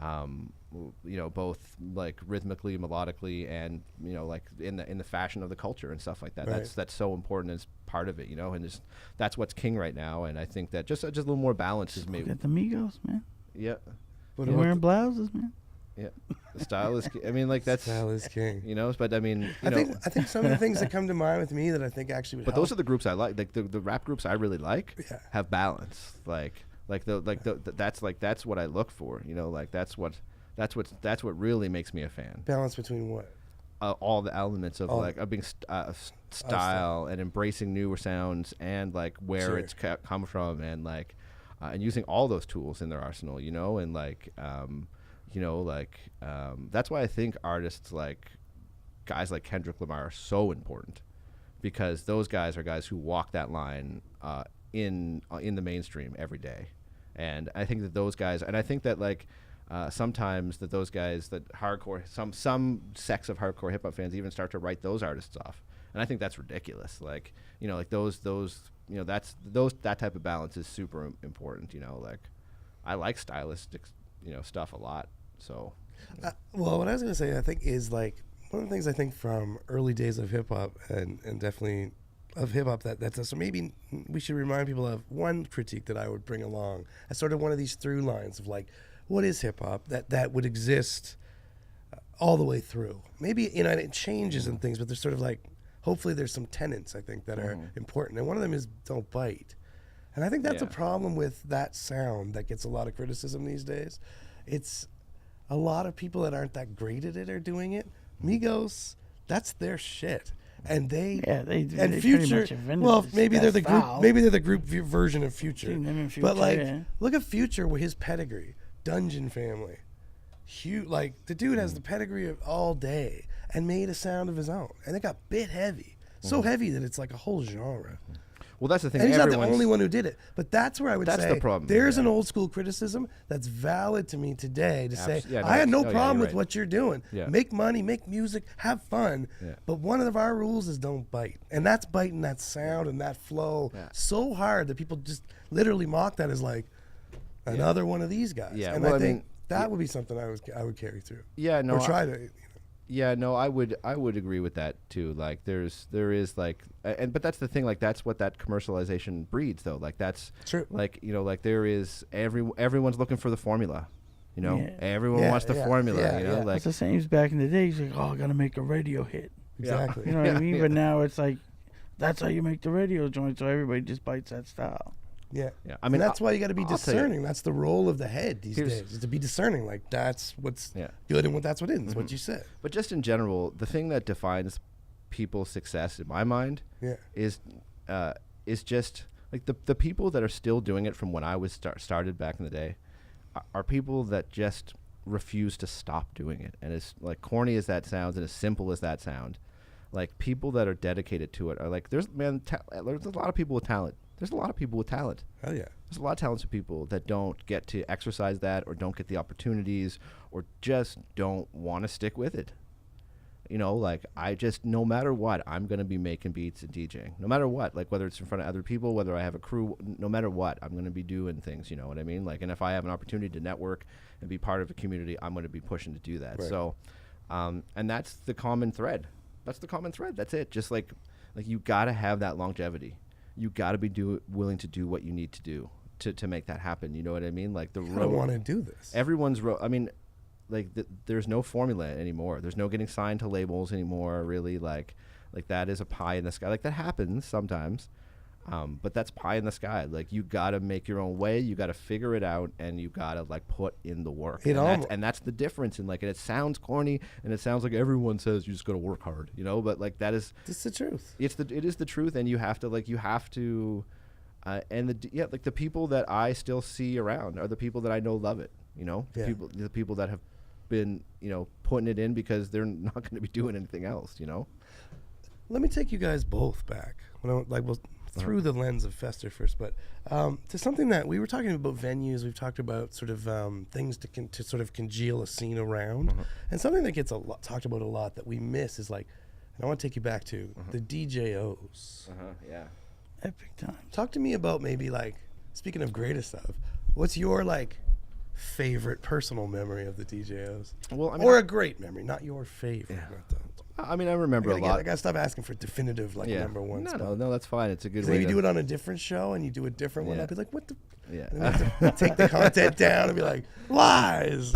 You know, both like rhythmically, melodically, and you know, like in the fashion of the culture and stuff like that. Right. That's so important as part of it. You know, and that's what's king right now. And I think that just a little more balance is maybe. Look at the Migos, man. Yeah. What They're about wearing blouses, man. Yeah, the style is. I mean, like that's style is king. You know, but I mean, I think some of the things that come to mind with me that I think actually would But help. those are the groups I like. Like the rap groups I really like Yeah. have balance. Like That's what I look for. You know, like that's what really makes me a fan. Balance between what? All the elements of of being style and embracing newer sounds and like where it's come from and like and using all those tools in their arsenal, you know, and like that's why I think artists like guys like Kendrick Lamar are so important, because those guys are guys who walk that line in the mainstream every day. And I think that those guys, and I think that like sometimes that those guys, that hardcore, some sects of hardcore hip hop fans even start to write those artists off, and I think that's ridiculous. Like, you know, like those you know, that type of balance is super important. You know, like I like stylistic, you know, stuff a lot. So, well, what I was gonna say, I think, is like one of the things I think from early days of hip hop and definitely of hip hop that's so maybe we should remind people of one critique that I would bring along as sort of one of these through lines of like, what is hip hop that would exist all the way through. Maybe, you know, it changes and things, but there's sort of like, hopefully there's some tenets I think that are important, and one of them is don't bite. And I think that's a problem with that sound that gets a lot of criticism these days. It's a lot of people that aren't that great at it are doing it. Migos, that's their shit. And they and Future, well, maybe they're the style. group, maybe they're the group version of Future. Seen them in Future, but like, yeah. look at Future with his pedigree, Dungeon Family, huge. Like the dude has the pedigree of all day and made a sound of his own, and it got bit heavy, so heavy that it's like a whole genre. well, that's the thing. And he's not the only one who did it, but that's where I would That's say the problem, there's yeah. an old school criticism that's valid to me today to say, Yeah, no, I had no yeah, problem you're with right. what you're doing. Yeah. Make money, make music, have fun. Yeah. But one of our rules is don't bite. And that's biting that sound and that flow Yeah. so hard that people just literally mock that as like another one of these guys. Yeah, And well, I I think mean, that would be something I would carry through. Yeah, no, Or try to. You know. Yeah, no, I would agree with that too. Like, there is like, but that's the thing. Like, that's what that commercialization breeds, though. Like, that's True. Like, you know, like there is everyone's looking for the formula. You know, Yeah. everyone Yeah, wants the yeah, formula. yeah, You know, yeah. like It's the same as back in the day. He's like, oh, I gotta make a radio hit. Exactly. You know what I Yeah, mean? yeah. But now it's like, that's how you make the radio joint. So everybody just bites that style. Yeah. Yeah, I mean, and that's why you got to be I'll tell you. discerning. That's the role of the head these Here's- days, is to be discerning. Like, that's what's Yeah. good and that's what isn't, what you said. But just in general, the thing that defines people's success in my mind Yeah. is just like the people that are still doing it from when I was started back in the day are people that just refuse to stop doing it. And as like corny as that sounds and as simple as that sound, like people that are dedicated to it are like, there's a lot of people with talent. There's a lot of people with talent. Hell yeah. There's a lot of talented people that don't get to exercise that, or don't get the opportunities, or just don't want to stick with it. You know, like, I just, no matter what, I'm going to be making beats and DJing. No matter what, like whether it's in front of other people, whether I have a crew, no matter what, I'm going to be doing things, you know what I mean? Like, and if I have an opportunity to network and be part of a community, I'm going to be pushing to do that. Right. So, and that's the common thread. That's the common thread. That's it. Just like you got to have that longevity. You got to be willing to do what you need to do to make that happen. You know what I mean? Like, the I road. don't want to do this. Everyone's road. I mean, like, there's no formula anymore. There's no getting signed to labels anymore. Really, like that is a pie in the sky. Like, that happens sometimes, but that's pie in the sky. Like, you got to make your own way. You got to figure it out, and you got to like put in the work. And that's the difference. And like, and it sounds corny, and it sounds like everyone says you just got to work hard, you know. But like, that is. It's the truth. It is the truth, and you have to and the people that I still see around are the people that I know love it, you know. Yeah. The people that have been, you know, putting it in because they're not going to be doing anything else, you know. Let me take you guys both back. Through the lens of Fester first, but to something that we were talking about venues. We've talked about sort of things to sort of congeal a scene around, and something that gets talked about a lot that we miss is like, and I want to take you back to the DJOs. Yeah. Epic time. Talk to me about maybe like, speaking of greatest stuff, what's your like favorite personal memory of the DJOs? Well, I mean, or a great memory, not your favorite. I mean, I remember a lot. I gotta stop asking for definitive number one. No, that's fine. It's a good way. Maybe to do it on a different show and you do a different one. Yeah. I'll be like, what the? Yeah. And then I have to take the content down and be like, lies.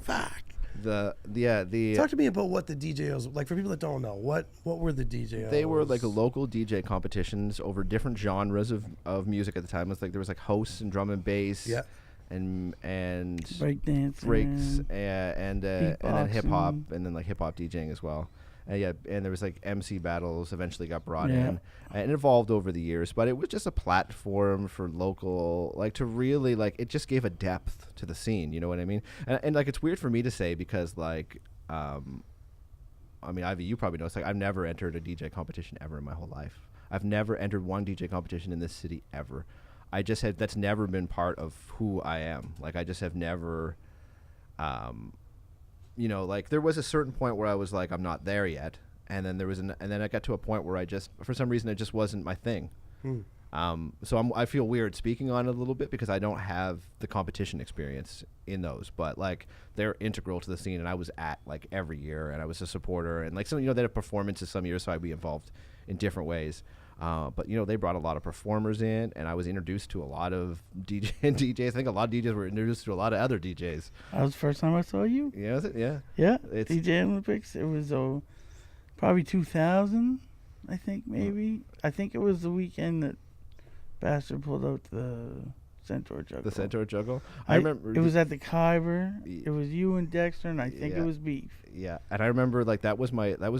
Fuck. Talk to me about what the DJs like. For people that don't know, what were the DJs? They were like a local DJ competitions over different genres of music at the time. It was like there was like house and drum and bass. Yeah. And breaks and then hip hop beatboxing. and then like hip hop DJing as well. And there was like MC battles eventually got brought Yeah. in, and it evolved over the years. But it was just a platform for local, like to really like it just gave a depth to the scene. You know what I mean? And like it's weird for me to say because like, I mean, Ivy, you probably know. It's like I've never entered a DJ competition ever in my whole life. I've never entered one DJ competition in this city ever. I just had that's never been part of who I am. Like I just have never, you know, like there was a certain point where I was like, I'm not there yet, and then and then I got to a point where I just, for some reason, it just wasn't my thing. So I feel weird speaking on it a little bit because I don't have the competition experience in those, but like they're integral to the scene, and I was at like every year, and I was a supporter, and like some, you know, they had performances some years, so I'd be involved in different ways. But you know, they brought a lot of performers in, and I was introduced to a lot of DJs. I think a lot of DJs were introduced to a lot of other DJs. That was the first time I saw you. Yeah, was it? Yeah. Yeah, It's- DJ Olympics. It was probably 2000, I think maybe. I think it was the weekend that Bastard pulled out the Centaur Juggle. The Centaur Juggle. I remember it was at the Kyber. Y- It was you and Dexter, and I think Yeah. it was Beef. Yeah, and I remember like that was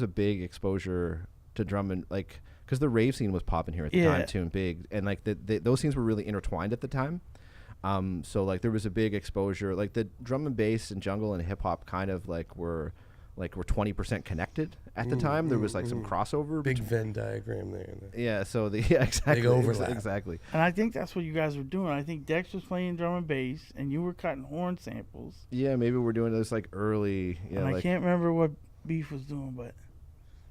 a big exposure to drum and like because the rave scene was popping here at the Yeah. time too and big, and like those scenes were really intertwined at the time. So like there was a big exposure, like the drum and bass and jungle and hip hop kind of like were 20% connected at the time. There was like some crossover. Big Venn diagram there. Yeah, so yeah, exactly. Big overlap. Exactly. And I think that's what you guys were doing. I think Dex was playing drum and bass, and you were cutting horn samples. Yeah, maybe we're doing this like early. Yeah, and I like can't remember what Beef was doing, but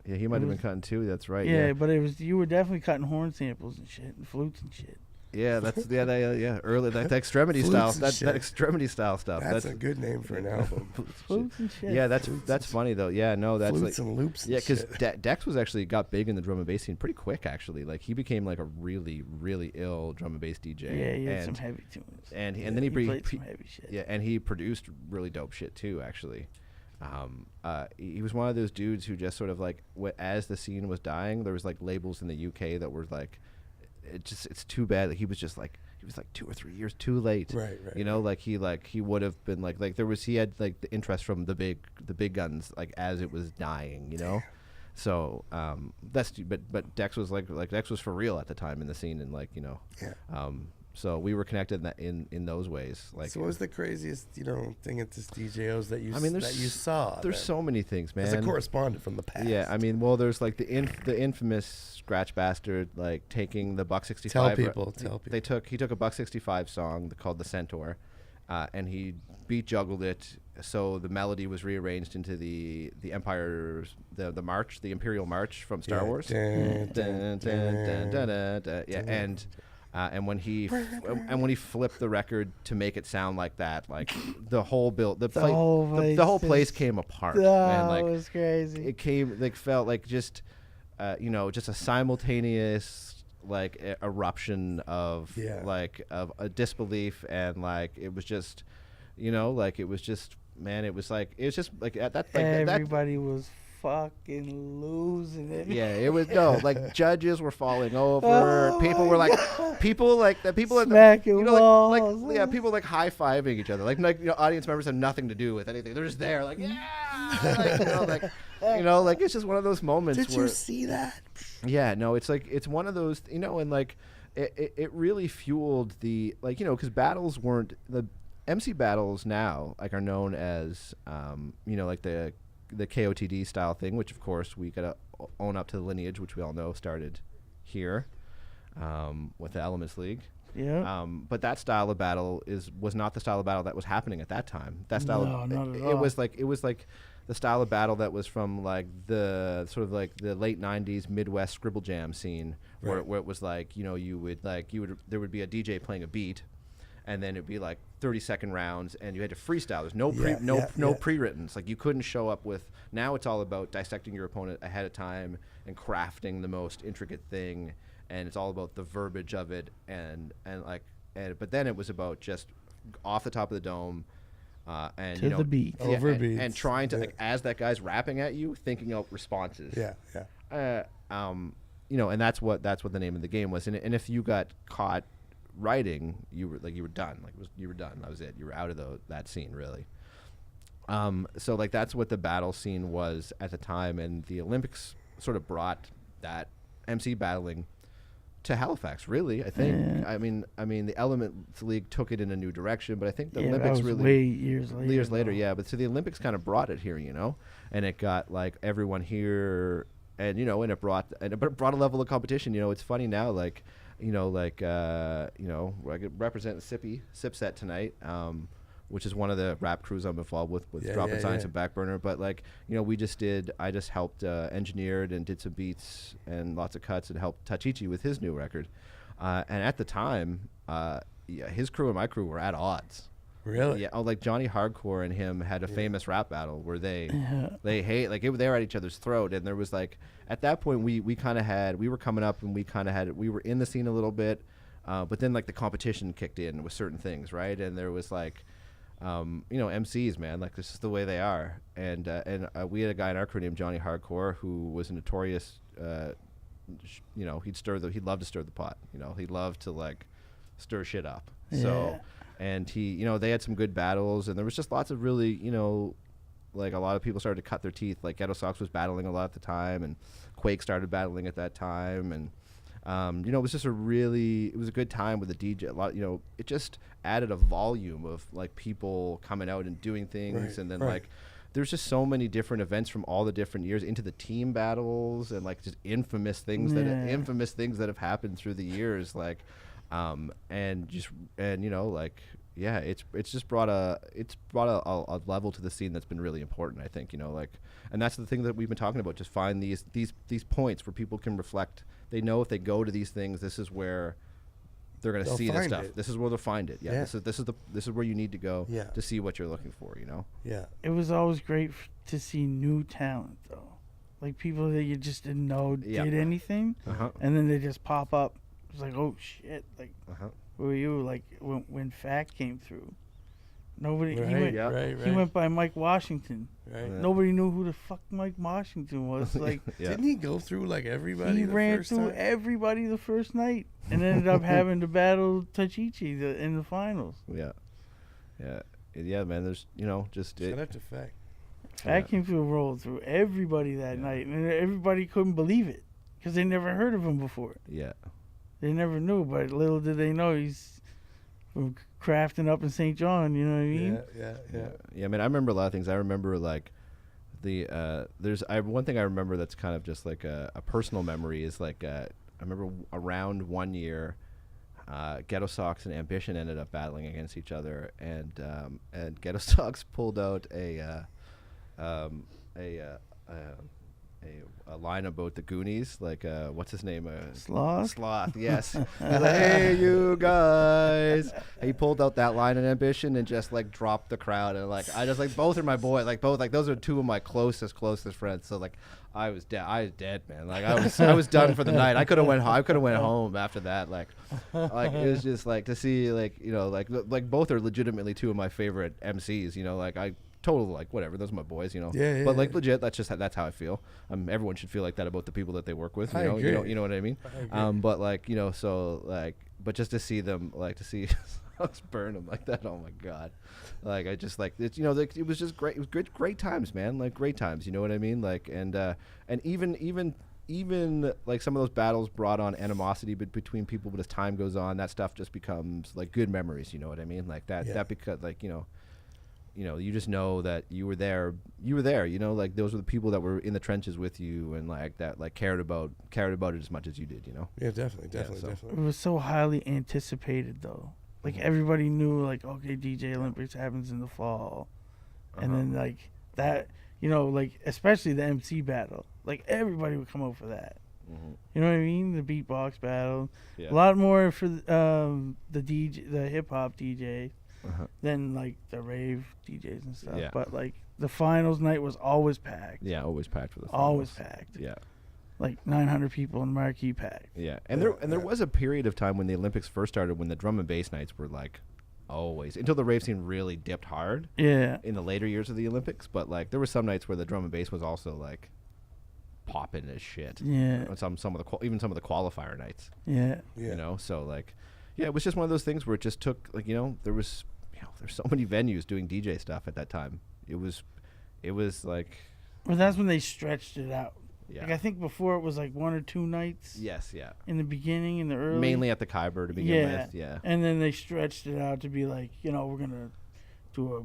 yeah, he might have been was- cutting too. That's right. yeah, but it was you were definitely cutting horn samples and shit, and flutes and shit. Yeah, that's yeah, early that extremity style, Flutes and shit. that extremity style stuff. That's a good name for an album. Flutes and shit. Yeah, that's funny though. Yeah, no, that's Flutes like and loops. And yeah, because shit. Dex was actually got big in the drum and bass scene pretty quick. Actually, like he became like a really really ill drum and bass DJ. Yeah, he had some and heavy tunes. and then he played some heavy shit. yeah, and he produced really dope shit too. Actually, he was one of those dudes who just sort of like as the scene was dying, there was like labels in the UK that were like, it's too bad that he was 2 or 3 years too late. Right. You know, like he would have been like he had like the interest from the big guns like as it was dying, you know. So but Dex was like Dex was for real at the time in the scene, and like, you know. Yeah. So we were connected in those ways. Like, So what was the craziest, thing at this DJOs that you I mean, that you saw? There's so many things, man. As a correspondent from the past. Yeah, I mean, well, there's like the infamous Scratch Bastard, like taking the Buck 65. Tell people. He took a Buck 65 song called The Centaur, and he beat juggled it, so the melody was rearranged into the Empire's the march, the Imperial March from Star Wars. Dun, Dun, dun, dun, dun, dun, dun. Yeah, and when he flipped the record to make it sound like that, like the whole whole place came apart. Man, like, That was crazy. it came like felt like just just a simultaneous like eruption of of a disbelief, and like it was just like it was just like at that Everybody was fucking losing it. yeah, it was like judges were falling over. Oh people my were like God. people like the people at Smacking walls. like people like high-fiving each other. Like audience members have nothing to do with anything. They're just there like like it's just one of those moments Did where you see that? yeah, no, it's like it's one of those, and like it really fueled the because battles weren't the MC battles now like are known as like the KOTD style thing, which of course we gotta own up to the lineage, which we all know started here with the Elements League. Yeah. But that style of battle was not the style of battle that was happening at that time. That style No, not at it all. was like the style of battle that was from like the sort of like the late 90s Midwest scribble jam scene, where it was like there would be a DJ playing a beat, and then it'd be like 30-second rounds, and you had to freestyle. There's no pre-writtens. Like you couldn't show up with. Now it's all about dissecting your opponent ahead of time and crafting the most intricate thing, and it's all about the verbiage of it, but then it was about just off the top of the dome, and To the beat. Over and, beats. and trying to Yeah. like, as that guy's rapping at you, thinking out responses. Yeah. And that's what the name of the game was. And if you got caught writing, you were done. You were done. That was it. You were out of that scene, really. So like that's what the battle scene was at the time, and the Olympics sort of brought that MC battling to Halifax. Really, I think. Yeah. I mean, the Elements League took it in a new direction, but I think the Yeah, that Olympics was really way years later. years later, though. yeah. But so the Olympics kind of brought it here, and it got like everyone here, and and it brought a level of competition. It's funny now, I could represent Sipset tonight, which is one of the rap crews I'm involved with Dropping Science and Backburner. But I just helped engineered and did some beats and lots of cuts and helped Tachichi with his new record. And at the time, his crew and my crew were at odds. Really? Yeah. Oh, like Johnny Hardcore and him had a famous rap battle where they were at each other's throat, and there was like at that point we were coming up and we were in the scene a little bit, but then like the competition kicked in with certain things, right? And there was like, MCs, man, like this is the way they are, and we had a guy in our crew named Johnny Hardcore who was a notorious, he'd love to stir the pot, he'd love to like stir shit up, so. And he, they had some good battles, and there was just lots of really, like a lot of people started to cut their teeth. Like Ghetto Sox was battling a lot at the time, and Quake started battling at that time, and it was just it was a good time with the DJ. A lot, it just added a volume of like people coming out and doing things, Right, and then right. like there's just so many different events from all the different years into the team battles and like just infamous things that have happened through the years, like. It's just brought a level to the scene that's been really important, I think, and that's the thing that we've been talking about, just find these points where people can reflect. They know if they go to these things, this is where they're going to see this stuff. This is where they'll find it. Yeah. This is where you need to go to see what you're looking for, Yeah. It was always great to see new talent, though. Like people that you just didn't know did anything, and then they just pop up. It was like, oh shit! Like, who were you? Like when Fat came through, nobody. He went by Mike Washington. Right. Nobody knew who the fuck Mike Washington was. Like, Didn't he go through like everybody? he the ran first through time? everybody the first night, and ended up having to battle Tachichi in the finals. Yeah, man. There's just Shout out to Fact. Fat came through, rolled through everybody that night, and everybody couldn't believe it because they never heard of him before. yeah. They never knew, but little did they know he's from crafting up in St. John. You know what I mean? Yeah, I mean, I remember a lot of things. I remember like one thing I remember that's kind of just like a personal memory is like I remember around 1 year, Ghetto Sox and Ambition ended up battling against each other, and Ghetto Sox pulled out a line about the Goonies, like what's his name? Sloth, yes. He's like, hey, you guys. He pulled out that line in Ambition and just like dropped the crowd, and like I just like both are my boys, like both like those are two of my closest friends. So like I was dead, man. Like I was done for the night. I could have went home after that. Like it was just like to see like like both are legitimately two of my favorite MCs. Like I. Total like whatever, those are my boys, but like legit, that's how I feel. Everyone should feel like that about the people that they work with, you know what I mean. But like so like, but just to see them like to see us burn them like that, oh my god, like I just like it's like, it was just great. It was great times, man, like great times, you know what I mean, like and even like some of those battles brought on animosity between people, but as time goes on, that stuff just becomes like good memories, you know what I mean, like that because like you just know that you were there, like those were the people that were in the trenches with you and like that, like cared about it as much as you did, Yeah, definitely. It was so highly anticipated, though. Like everybody knew, like, okay, DJ Olympics happens in the fall, and then like that, like especially the MC battle, like everybody would come out for that. You know what I mean? The beatbox battle, a lot more for the DJ, the hip hop DJ. Than like the rave DJs and stuff, but like the finals night was always packed. Yeah, always packed for the finals. Always packed. Yeah, like 900 people in the marquee packed. Yeah, and there was a period of time when the Olympics first started when the drum and bass nights were like always, until the rave scene really dipped hard. Yeah. In the later years of the Olympics, but like there were some nights where the drum and bass was also like popping as shit. Yeah. On some of the even some of the qualifier nights. Yeah. You know, so like, yeah, it was just one of those things where it just took like, you know, there's so many venues doing DJ stuff at that time. It was like, Well, that's when they stretched it out. yeah. Like I think before it was like 1 or 2 nights. Yes, yeah. In the beginning, in the early. Mainly at the Khyber to begin with, yeah. And then they stretched it out to be like, you know, we're gonna do a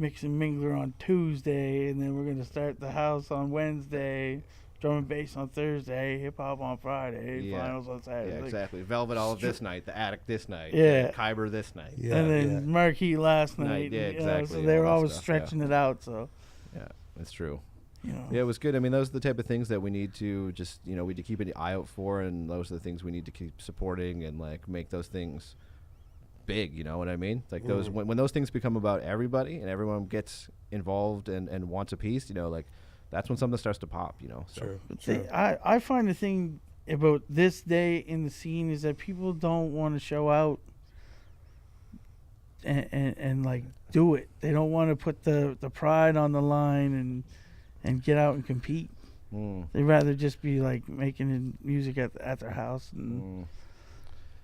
mix and mingler on Tuesday, and then we're gonna start the house on Wednesday, drum and bass on Thursday, hip hop on Friday, finals on Saturday. Yeah, Like, exactly. Velvet All this night, the Attic this night, Yeah. Khyber this night. Yeah, and then Marquee last night. Yeah, you know, exactly, so they were all that always stuff, stretching it out. So, Yeah, that's true. you know. Yeah, it was good. I mean, those are the type of things that we need to just, you know, we need to keep an eye out for, and those are the things we need to keep supporting and like make those things big. You know what I mean? Like those when those things become about everybody and everyone gets involved and wants a piece, you know, like that's when something starts to pop. You know, so True. I find the thing about this day in the scene is that people don't want to show out and like do it. They don't want to put the pride on the line and get out and compete. They'd rather just be like making music at their house and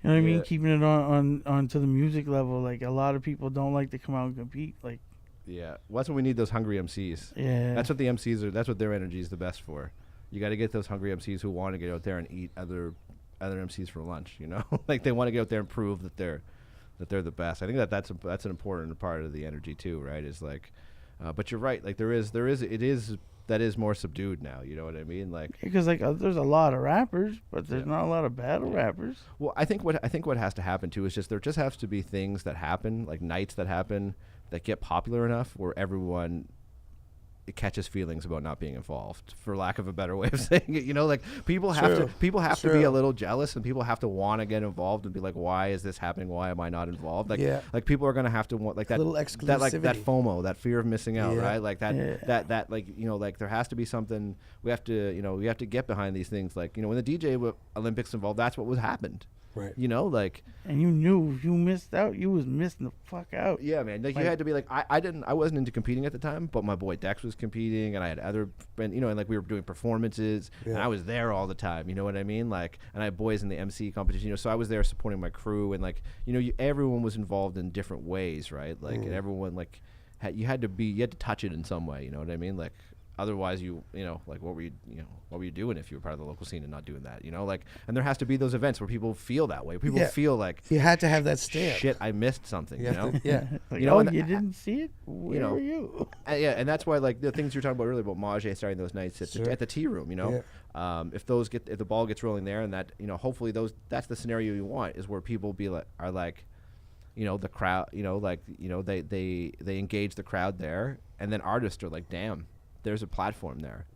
you know what I mean, keeping it on to the music level. Like a lot of people don't like to come out and compete. Like yeah, well, that's when we need those hungry MCs. Yeah, that's what the MCs are. That's what their energy is the best for. You got to get those hungry MCs who want to get out there and eat other MCs for lunch. You know, like they want to get out there and prove that they're the best. I think that's an important part of the energy too, right? Is like, but you're right. Like that is more subdued now. You know what I mean? Like because like there's a lot of rappers, but there's not a lot of battle rappers. Well, I think what has to happen too is just there just has to be things that happen, like nights that happen that get popular enough where everyone it catches feelings about not being involved, for lack of a better way of saying it. You know, like people have to be a little jealous, and people have to want to get involved and be like, why is this happening? Why am I not involved? Like, like people are gonna have to want like that little exclusivity. that FOMO, that fear of missing out, right? Like that like, you know, like there has to be something. We have to get behind these things. Like, you know, when the DJ Olympics involved, that's what was happened. Right. You know, like, and you knew if you missed out, you was missing the fuck out. Yeah, man. Like you had to be like, I wasn't into competing at the time, but my boy Dex was competing, and I had other, and you know, and like we were doing performances, and I was there all the time. You know what I mean? Like, and I had boys in the MC competition. You know, so I was there supporting my crew, and like, you know, everyone was involved in different ways, right? Like, and everyone like, you had to touch it in some way. You know what I mean? Like. Otherwise, you know, like what were you doing if you were part of the local scene and not doing that? You know, like, and there has to be those events where people feel that way. People feel like you had to have that stamp. Shit, I missed something. You know, Like, you know, you didn't see it. Where were you? And that's why, like, the things you're talking about earlier about Maj starting those nights at the tea room. You know, if the ball gets rolling there, and that, you know, hopefully that's the scenario you want, is where people are like, you know, the crowd, you know, like, you know, they engage the crowd there, and then artists are like, damn. There's a platform there,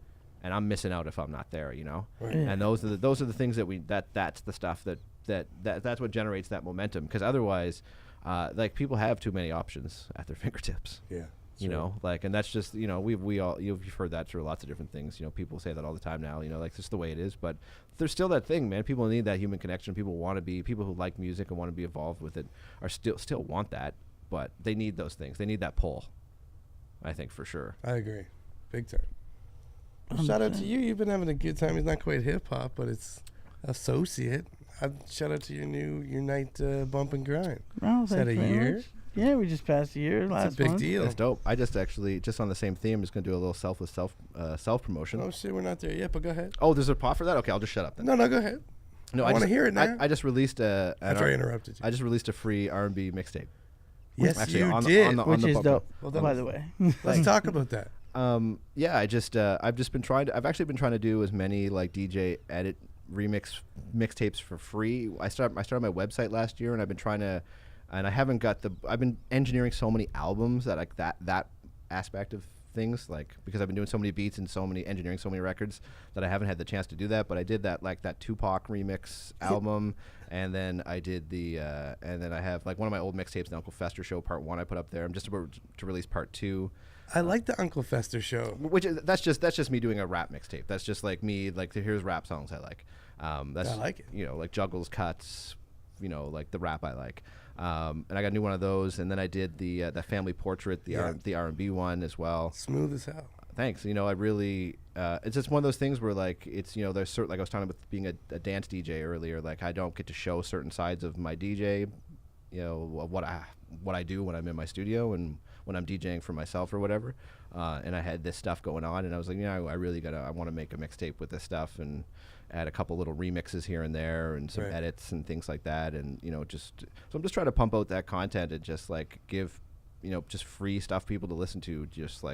and I'm missing out if I'm not there, you know. Right. And those are the things that's the stuff that's what generates that momentum. Because otherwise, like, people have too many options at their fingertips. Yeah. You know, like, and that's just, you know, we all you've heard that through lots of different things. You know, people say that all the time now. You know, like, just the way it is. But there's still that thing, man. People need that human connection. People who like music and want to be involved with it are still want that, but they need those things. They need that pull. I think for sure. I agree. Big time. Shout out to you. You've been having a good time. It's not quite hip hop, but it's associate. Shout out to your night bump and grind. Oh, is that a year? Much. Yeah, we just passed a year last It's a big month. deal. That's dope. I just on the same theme, just gonna do a little self promotion. Oh shit, we're not there yet, but go ahead. Oh, there's a pot for that? Okay, I'll just shut up then. No, go ahead. No, I want to hear it now. I just released after I interrupted you. I just released a free R&B mixtape. Yes, actually, you did. Which is dope. Well, by the way. Let's talk about that. Yeah, I've actually been trying to do as many like DJ edit remix mixtapes for free. I started my website last year, and I've been engineering so many albums that like that aspect of things, like, because I've been doing so many beats and engineering so many records that I haven't had the chance to do that. But I did that Tupac remix album, and then I did and then I have like one of my old mixtapes, the Uncle Fester Show Part 1. I put up there. I'm just about to release Part 2. I like the Uncle Fester Show. That's just me doing a rap mixtape. That's just like me, like, here's rap songs I like. I like it. You know, like juggles, cuts, you know, like the rap I like. And I got a new one of those, and then I did the family portrait, the R&B one as well. Smooth as hell. Thanks. You know, I really, it's just one of those things where like, it's, you know, there's certain, like I was talking about being a dance DJ earlier, like I don't get to show certain sides of my DJ, you know, of what I do when I'm in my studio and when I'm DJing for myself or whatever. And I had this stuff going on, and I was like, yeah, I want to make a mixtape with this stuff and add a couple little remixes here and there and some edits and things like that. And, you know, so I'm just trying to pump out that content and just like give, you know, just free stuff people to listen to, just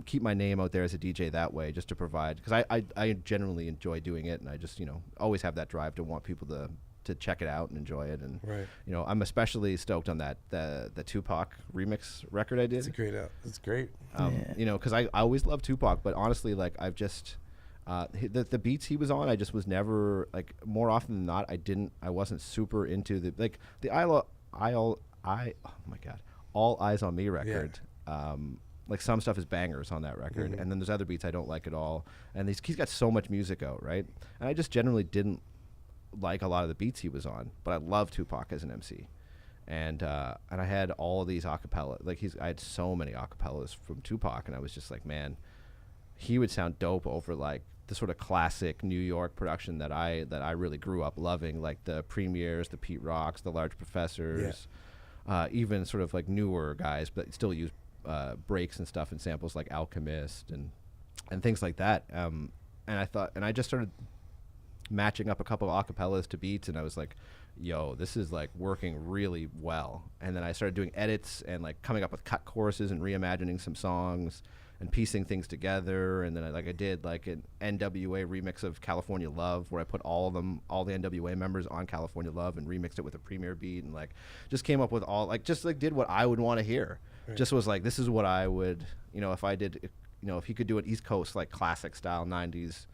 keep my name out there as a DJ that way, just to provide, because I generally enjoy doing it, and I just, you know, always have that drive to want people to check it out and enjoy it. And you know, I'm especially stoked on that the Tupac remix record I did. It's a great It's great. You know, because I always loved Tupac, but honestly, like I've just the beats he was on, I just was never, like, more often than not, I wasn't super into the oh my god, All Eyes on Me record. Like some stuff is bangers on that record, and then there's other beats I don't like at all. And he's got so much music out, right? And I just generally didn't like a lot of the beats he was on, but I love Tupac as an MC. And I had all these acapella, I had so many acapellas from Tupac, and I was just like, man, he would sound dope over like the sort of classic New York production that I really grew up loving, like the Premiers, the Pete Rocks, the Large Professors, even sort of like newer guys, but still use breaks and stuff and samples like Alchemist and things like that. And I just started matching up a couple of acapellas to beats, and I was like, yo, this is like working really well. And then I started doing edits and like coming up with cut choruses and reimagining some songs and piecing things together. And then I did like an NWA remix of California Love, where I put all the NWA members on California Love and remixed it with a Premier beat, and like just came up with did what I would want to hear. Just was like, this is what I would, you know, if he could do an East Coast like classic style 90s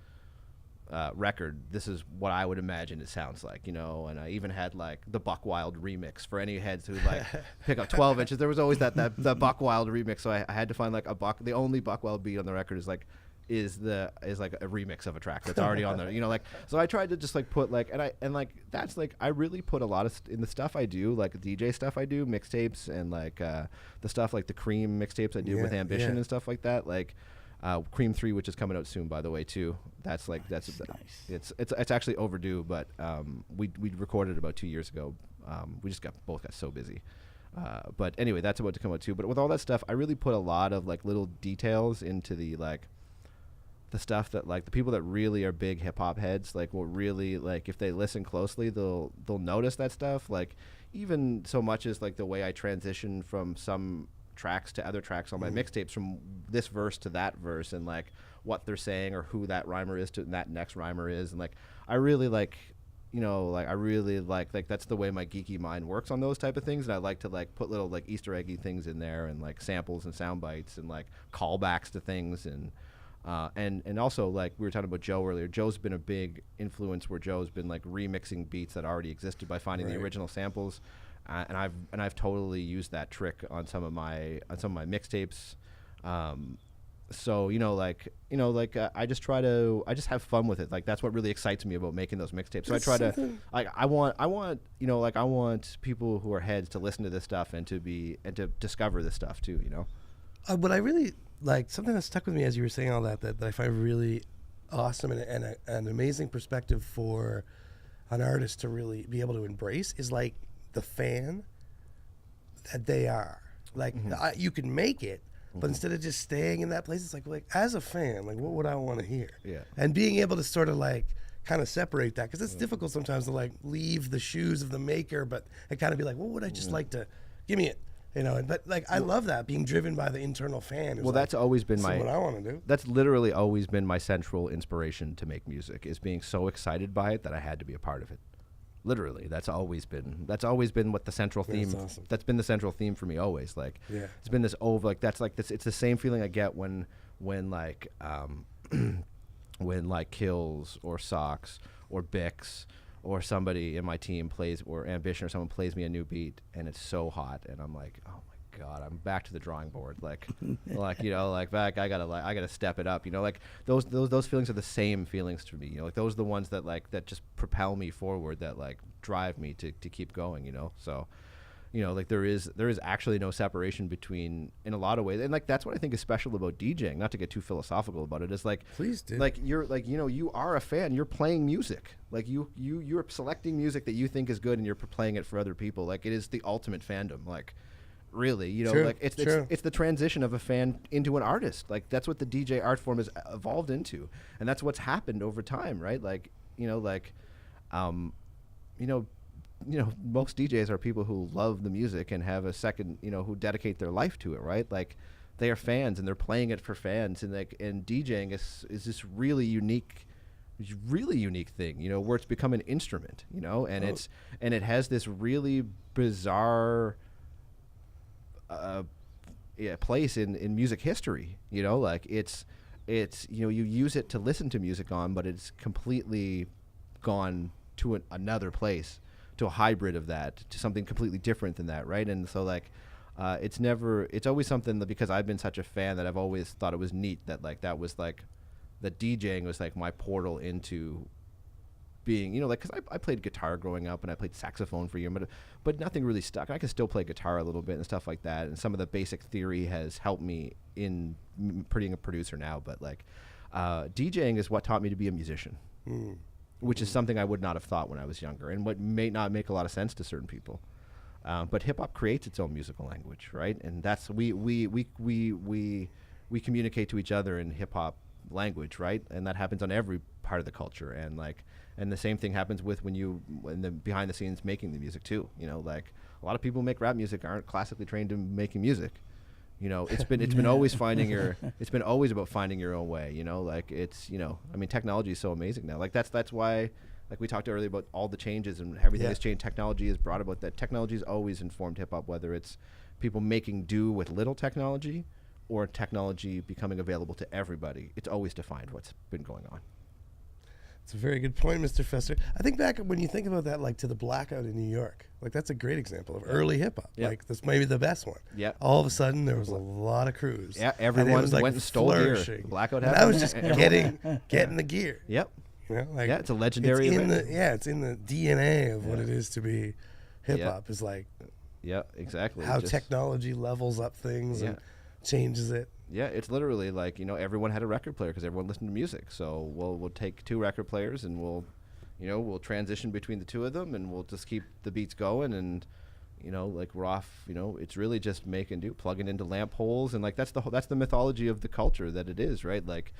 record, this is what I would imagine it sounds like, you know. And I even had like the Buck Wild remix for any heads who like pick up 12 inches. There was always that Buck Wild remix, so I had to find like the only Buck Wild beat on the record is like a remix of a track that's already on there, you know. Like, so I tried to just like put like, I really put a lot of in the stuff I do, like DJ stuff I do, mixtapes, and like the stuff like the Cream mixtapes I do with Ambition and stuff like that, like Cream 3, which is coming out soon, by the way, too. That's nice. It's actually overdue, but we recorded about 2 years ago. We just both got so busy. But anyway, that's about to come out too. But with all that stuff, I really put a lot of like little details into the stuff that like the people that really are big hip hop heads like will really, like, if they listen closely, they'll notice that stuff. Like even so much as like the way I transition from some tracks to other tracks on my mixtapes, from this verse to that verse, and like what they're saying or who that rhymer is to that next rhymer is, and like I really like, you know, like I really like that's the way my geeky mind works on those type of things. And I like to like put little like Easter eggy things in there, and like samples and sound bites and like callbacks to things. And also, like we were talking about Joe earlier, Joe's been a big influence, where Joe's been like remixing beats that already existed by finding the original samples, and I've totally used that trick on some of my mixtapes. So I just have fun with it. Like that's what really excites me about making those mixtapes. So I try to I want people who are heads to listen to this stuff and to discover this stuff too, you know. But I really like something that stuck with me as you were saying all that I find really awesome and an amazing perspective for an artist to really be able to embrace is like the fan that they are. Like you can make it, but instead of just staying in that place, it's like as a fan, like what would I want to hear? Yeah. And being able to sort of like kind of separate that, because it's difficult sometimes to like leave the shoes of the maker, but it kind of be like, what would I just like to give me it? You know, but like I love that, being driven by the internal fan. Well, that's always been what I want to do. That's literally always been my central inspiration to make music, is being so excited by it that I had to be a part of it. Literally, that's always been what the central theme. That's awesome. That's been the central theme for me always. Like, it's been this it's the same feeling I get when like when like Kills or Socks or Bix or somebody in my team plays, or Ambition or someone plays me a new beat and it's so hot, and I'm like, oh my God, I'm back to the drawing board. Like I gotta step it up. Like those feelings are the same feelings to me. Like those are the ones that just propel me forward, that like drive me to keep going. So. Like there is actually no separation between, in a lot of ways, and like that's what I think is special about DJing. Not to get too philosophical about it, is like, please do. Like you're like you are a fan. You're playing music. Like you're selecting music that you think is good, and you're playing it for other people. Like it is the ultimate fandom. Like really, True, like it's the transition of a fan into an artist. Like that's what the DJ art form has evolved into, and that's what's happened over time, right? Like most DJs are people who love the music and have a second, who dedicate their life to it, right? Like they are fans and they're playing it for fans, and DJing is this really unique thing, where it's become an instrument, and it has this really bizarre place in music history, like it's you use it to listen to music on, but it's completely gone to another place, to a hybrid of that, to something completely different than that, right? And so like it's always something that, because I've been such a fan, that I've always thought it was neat that like that was like the DJing was like my portal into being, like, because I played guitar growing up and I played saxophone for a year, but nothing really stuck. I can still play guitar a little bit and stuff like that, and some of the basic theory has helped me in being a producer now, but like DJing is what taught me to be a musician. Which is something I would not have thought when I was younger, and what may not make a lot of sense to certain people. But hip hop creates its own musical language, right? And that's we communicate to each other in hip hop language, right? And that happens on every part of the culture. And the same thing happens with when the behind the scenes making the music too. Like a lot of people who make rap music aren't classically trained in making music. It's been always it's been always about finding your own way, like I mean, technology is so amazing now. Like that's why, like we talked earlier about all the changes and everything has changed. Technology has brought about that. Technology has always informed hip hop, whether it's people making do with little technology or technology becoming available to everybody. It's always defined what's been going on. It's a very good point, Mr. Fester. I think back when you think about that, like to the blackout in New York, like that's a great example of early hip hop. Yep. Like that's maybe the best one. Yeah. All of a sudden there was a lot of crews. Yeah, everyone was, like, went and stole gear. flourishing. Blackout and happened. I was just getting the gear. Yep. Like It's a legendary it's in event. it's in the DNA of what it is to be hip hop. Is like exactly. how technology levels up things and changes it. Yeah, it's literally like, everyone had a record player because everyone listened to music. So we'll take two record players and we'll transition between the two of them, and we'll just keep the beats going, and like we're off. It's really just plugging into lamp holes, and like that's the mythology of the culture that it is, right? Like,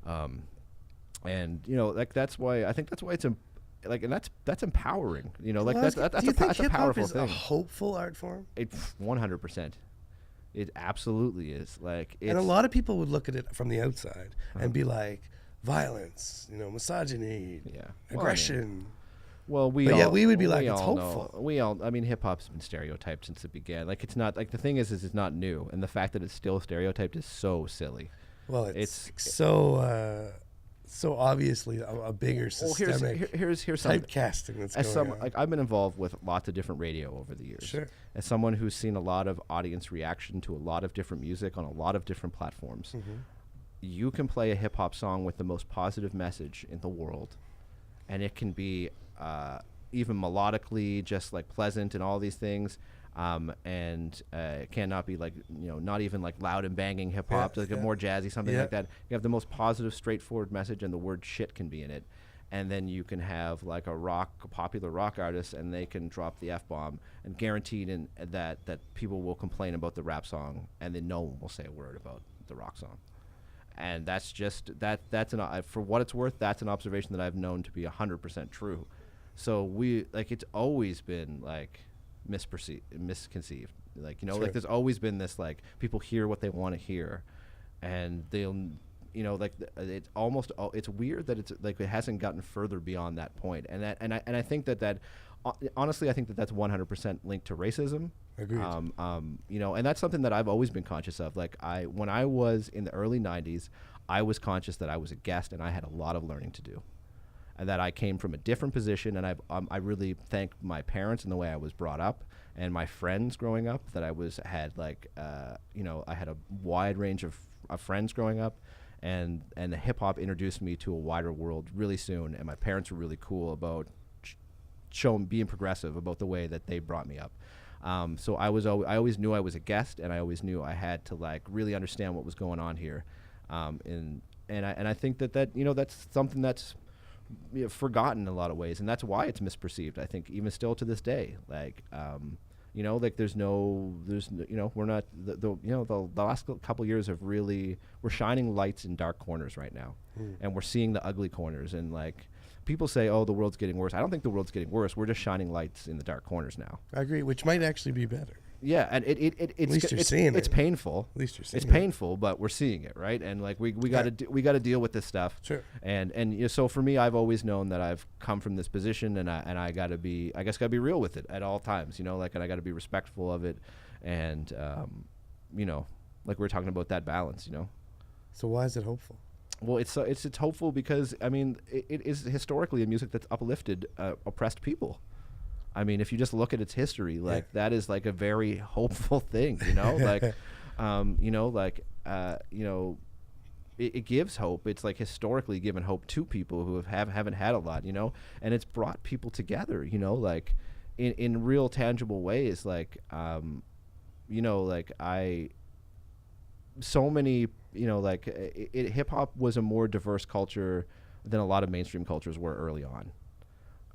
and like that's why it's like, and that's empowering. Like that's a powerful thing. A hopeful art form. It's 100%. It absolutely is. Like, and a lot of people would look at it from the outside and be like, violence, misogyny, aggression. Well, we would be like, it's hopeful. I mean, hip hop's been stereotyped since it began. Like, it's not, like, the thing is it's not new, and the fact that it's still stereotyped is so silly. Well, it's so obviously a bigger systemic here's something. Typecasting that's going on. Like, I've been involved with lots of different radio over the years. Sure. As someone who's seen a lot of audience reaction to a lot of different music on a lot of different platforms, you can play a hip hop song with the most positive message in the world, and it can be even melodically just like pleasant and all these things. And it cannot be like, not even like loud and banging hip hop, like a more jazzy, something like that. You have the most positive, straightforward message, and the word shit can be in it. And then you can have like a popular rock artist, and they can drop the F-bomb, and guaranteed that people will complain about the rap song, and then no one will say a word about the rock song. And that's just, for what it's worth, that's an observation that I've known to be 100% true. So it's always been like misconceived. Like, like there's always been this, like, people hear what they want to hear, and they'll, it's almost, it's weird that it's like it hasn't gotten further beyond that point. And I think that honestly, I think that's 100% linked to racism. Agreed. And that's something that I've always been conscious of. Like, when I was in the early 90s, I was conscious that I was a guest and I had a lot of learning to do. and that I came from a different position, and I really thank my parents and the way I was brought up, and my friends growing up. That I had like I had a wide range of friends growing up, and the hip hop introduced me to a wider world really soon. And my parents were really cool about being progressive about the way that they brought me up. So I always knew I was a guest, and I always knew I had to like really understand what was going on here. And I think that that's something that's forgotten in a lot of ways, and that's why it's misperceived. I think even still to this day, like we're not the last couple years of really, we're shining lights in dark corners right now, and we're seeing the ugly corners. And like people say, oh, the world's getting worse. I don't think the world's getting worse. We're just shining lights in the dark corners now. I agree, which might actually be better. Yeah, and it's painful. At least you're seeing it's it. painful, but we're seeing it, right? And like we got to deal with this stuff. Sure. And so for me, I've always known that I've come from this position, and I got to be real with it at all times, and I got to be respectful of it, and like we were talking about that balance, So why is it hopeful? Well, it's hopeful because I mean it is historically a music that's uplifted oppressed people. I mean, if you just look at its history, like that is like a very hopeful thing, it gives hope. It's like historically given hope to people who haven't had a lot, and it's brought people together, like in real tangible ways. Like, hip hop was a more diverse culture than a lot of mainstream cultures were early on.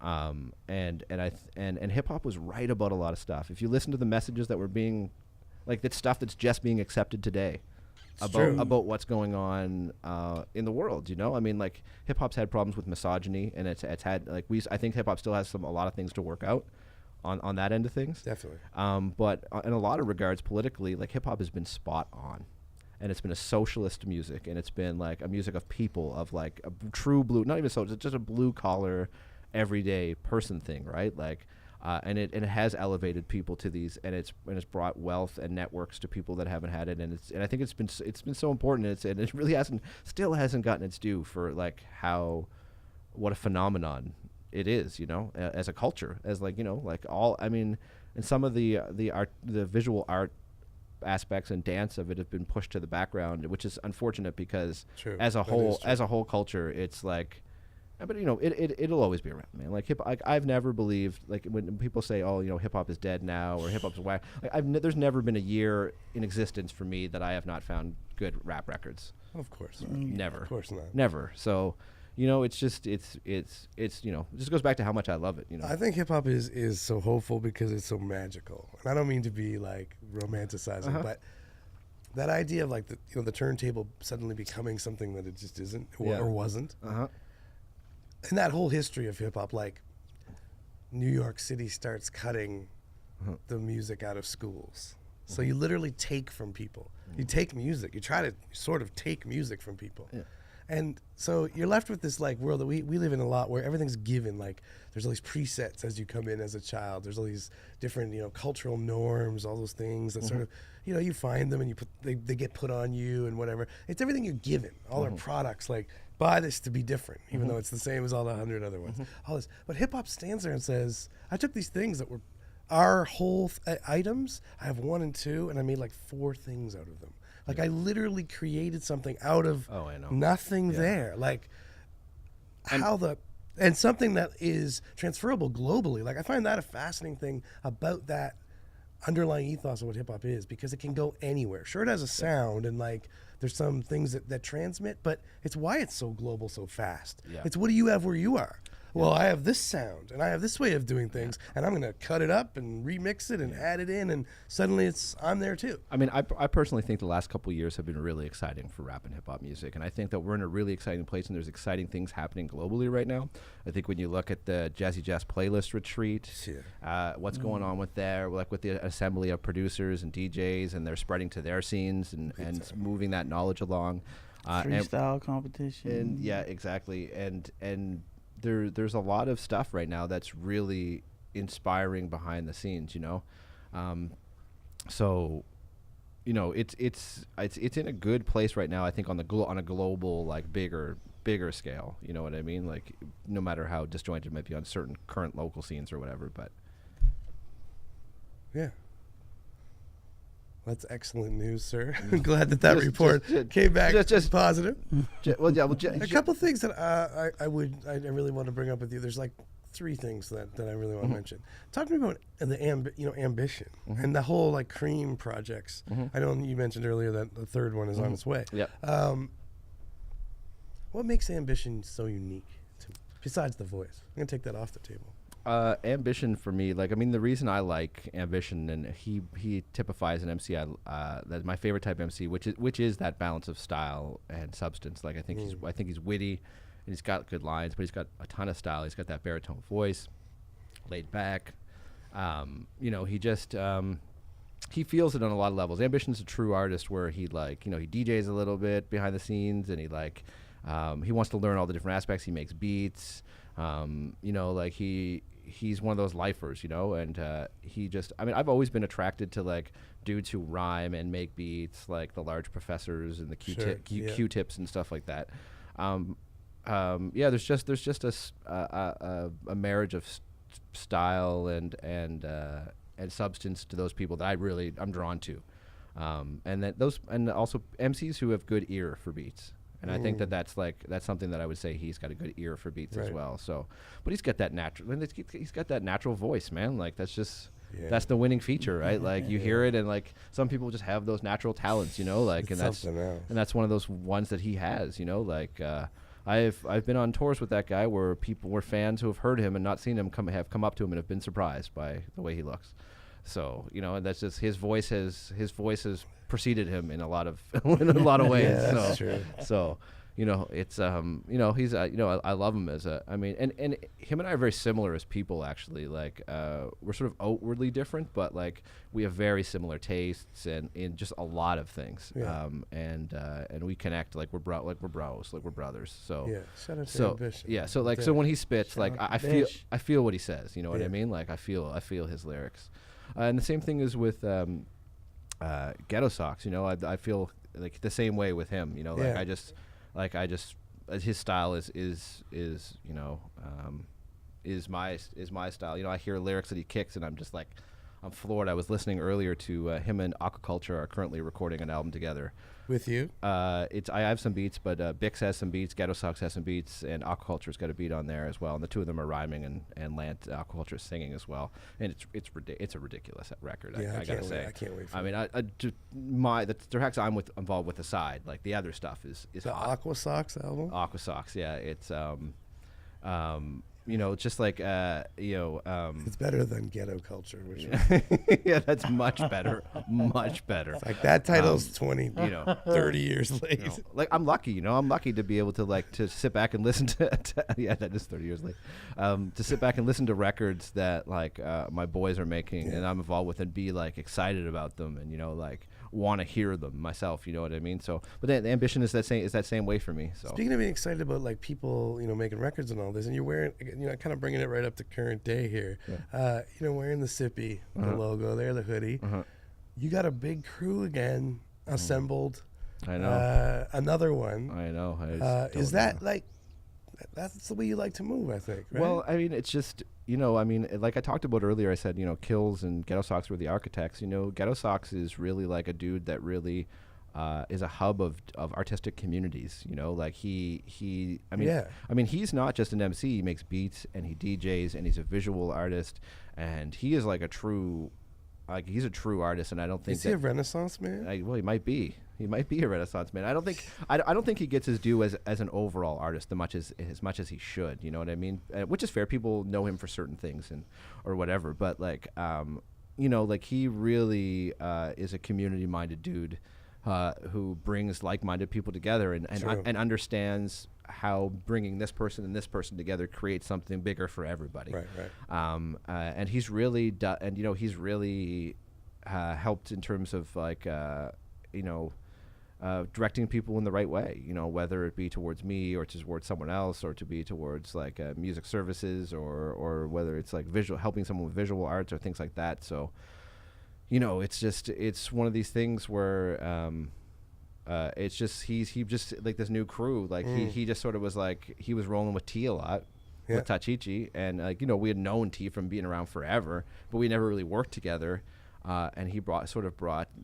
And hip hop was right about a lot of stuff. If you listen to the messages that were being, like, that stuff that's just being accepted today about what's going on in the world, I mean, like, hip hop's had problems with misogyny, and it's had like I think hip hop still has a lot of things to work out on that end of things. Definitely. But in a lot of regards, politically, like, hip hop has been spot on. And it's been a socialist music, and it's been like a music of people, of like a true blue, not even socialist, just a blue collar, everyday person thing, right? Like, and it has elevated people to these, and it's brought wealth and networks to people that haven't had it, and I think it's been so important, and it really still hasn't gotten its due for like what a phenomenon it is, as a culture, as like and some of the art, the visual art aspects and dance of it have been pushed to the background, which is unfortunate because as a whole culture, it's like, but it'll always be around, man. Like I've never believed, like, when people say, oh, hip hop is dead now, or hip hop's whack, like there's never been a year in existence for me that I have not found good rap records. Of course. Never. Of course not. Never. So it's just it just goes back to how much I love it. I think hip hop is so hopeful because it's so magical, and I don't mean to be like romanticizing, but that idea of like the turntable suddenly becoming something that it just isn't or wasn't, and that whole history of hip hop, like New York City starts cutting the music out of schools, so you literally take from people. You take music. You try to sort of take music from people. Yeah. And so you're left with this like world that we live in a lot, where everything's given. Like there's all these presets as you come in as a child. There's all these different cultural norms, all those things that sort of you find them and they get put on you and whatever. It's everything you're given. All our products, like, buy this to be different, even though it's the same as all the 100 other ones. All this, but hip hop stands there and says, I took these things that were our whole items. I have 1 and 2, and I made like 4 things out of them. Like I literally created something out of nothing there. Like and something that is transferable globally. Like I find that a fascinating thing about that underlying ethos of what hip hop is, because it can go anywhere. Sure, it has a sound and like there's some things that transmit, but it's why it's so global so fast. Yeah. It's what do you have where you are? Well, I have this sound and I have this way of doing things, and I'm going to cut it up and remix it and add it in, and suddenly I'm there too. I mean, I personally think the last couple of years have been really exciting for rap and hip hop music, and I think that we're in a really exciting place, and there's exciting things happening globally right now. I think when you look at the Jazzy Jazz playlist retreat, what's going on with with the assembly of producers and DJs, and they're spreading to their scenes and moving that knowledge along. Freestyle competition. And yeah, exactly. And there's a lot of stuff right now that's really inspiring behind the scenes, so you know, it's in a good place right now. I think on a global, like, bigger scale. You know what I mean? Like, no matter how disjointed it might be on certain current local scenes or whatever, but Yeah. That's excellent news, sir. I'm glad that report came back just positive. A couple things that I really want to bring up with you. There's like 3 things that I really want to mention. Talk to me about the ambition and the whole like Cream projects. I know you mentioned earlier that the 3rd one is on its way. Yeah. What makes Ambition so unique besides the voice? I'm gonna take that off the table. Ambition for me, like, I mean, the reason I like Ambition, and he typifies an MC that's my favorite type of MC, which is that balance of style and substance. Like, I think he's witty, and he's got good lines, but he's got a ton of style. He's got that baritone voice, laid back. You know, he just he feels it on a lot of levels. Ambition's a true artist where he, like, you know, he DJs a little bit behind the scenes, and he like he wants to learn all the different aspects. He makes beats. You know, like he's one of those lifers, you know, and he just, I mean, I've always been attracted to like dudes who rhyme and make beats, like the Large Professors and the Q-tips and stuff like that. Yeah, there's just a marriage of style and substance to those people that I'm drawn to, and also MCs who have good ear for beats. And I think that's something that I would say he's got a good ear for beats as well. So, but he's got that natural voice, man. Like, that's just that's the winning feature, right? Like, you hear it, and like some people just have those natural talents, you know. Like, and that's one of those ones that he has, you know. Like, I've been on tours with that guy where fans who have heard him and not seen him have come up to him and have been surprised by the way he looks. So, you know, and that's just his voice has preceded him in a lot of ways. Yeah, that's true. So, you know, it's you know, he's you know, I love him as I mean, and him and I are very similar as people, actually. Like, we're sort of outwardly different, but like we have very similar tastes and in just a lot of things. Yeah. And we connect like we're bros, like we're brothers. So yeah, shout out to Ambition. Yeah, so like, so when he spits, like I feel what he says. You know what I mean? Like I feel his lyrics. And the same thing is with Ghetto Socks. You know, I feel like the same way with him. You know, like I just his style is you know is my style. You know, I hear lyrics that he kicks, and I'm just like, I'm floored. I was listening earlier to him and Aquaculture are currently recording an album together. With you? I have some beats, but Bix has some beats, Ghetto Socks has some beats, and Aquaculture's got a beat on there as well. And the two of them are rhyming, and Aquaculture is singing as well. And it's a ridiculous record. Yeah, I gotta say. I can't wait. I mean, the tracks I'm involved with aside, like the other stuff is the Aqua Socks album. Aqua Socks, yeah. It's you know, just like it's better than Ghetto Culture, which yeah, that's much better, much better. It's like that title's 30 years late. You know, like, I'm lucky to be able to sit back and listen to yeah, that is 30 years late. To sit back and listen to records that like my boys are making and I'm involved with, and be like excited about them, and you know, like want to hear them myself. You know what I mean? So, but the Ambition is that same way for me. So, speaking of being excited about like people, you know, making records and all this, and you're wearing, you know, kind of bringing it right up to current day here. Yeah. You know, wearing the Sippy, the logo there, the hoodie. You got a big crew again assembled. I know. Another one. I know. Is that like, that's the way you like to move, I think, right? Well, I mean, it's just, you know, I mean, like I talked about earlier, I said, you know, Kils and Ghetto Socks were the architects. You know, Ghetto Socks is really like a dude that really is a hub of artistic communities. You know, like I mean, he's not just an MC. He makes beats and he DJs and he's a visual artist, and he is like he's a true artist. And I don't think is he a Renaissance man? Well, he might be. He might be a Renaissance man. I don't think he gets his due as an overall artist as much as he should. You know what I mean? Which is fair. People know him for certain things or whatever. But like, you know, like he really is a community-minded dude who brings like-minded people together and understands how bringing this person and this person together creates something bigger for everybody. Right. And he's really he's really helped in terms of like you know. Directing people in the right way, you know, whether it be towards me or towards someone else, or to be towards like music services, or whether it's like helping someone with visual arts or things like that. So, you know, it's one of these things where it's just he just like this new crew, like he just sort of was like he was rolling with T a lot. With Tachichi, and like, you know, we had known T from being around forever, but we never really worked together. And he brought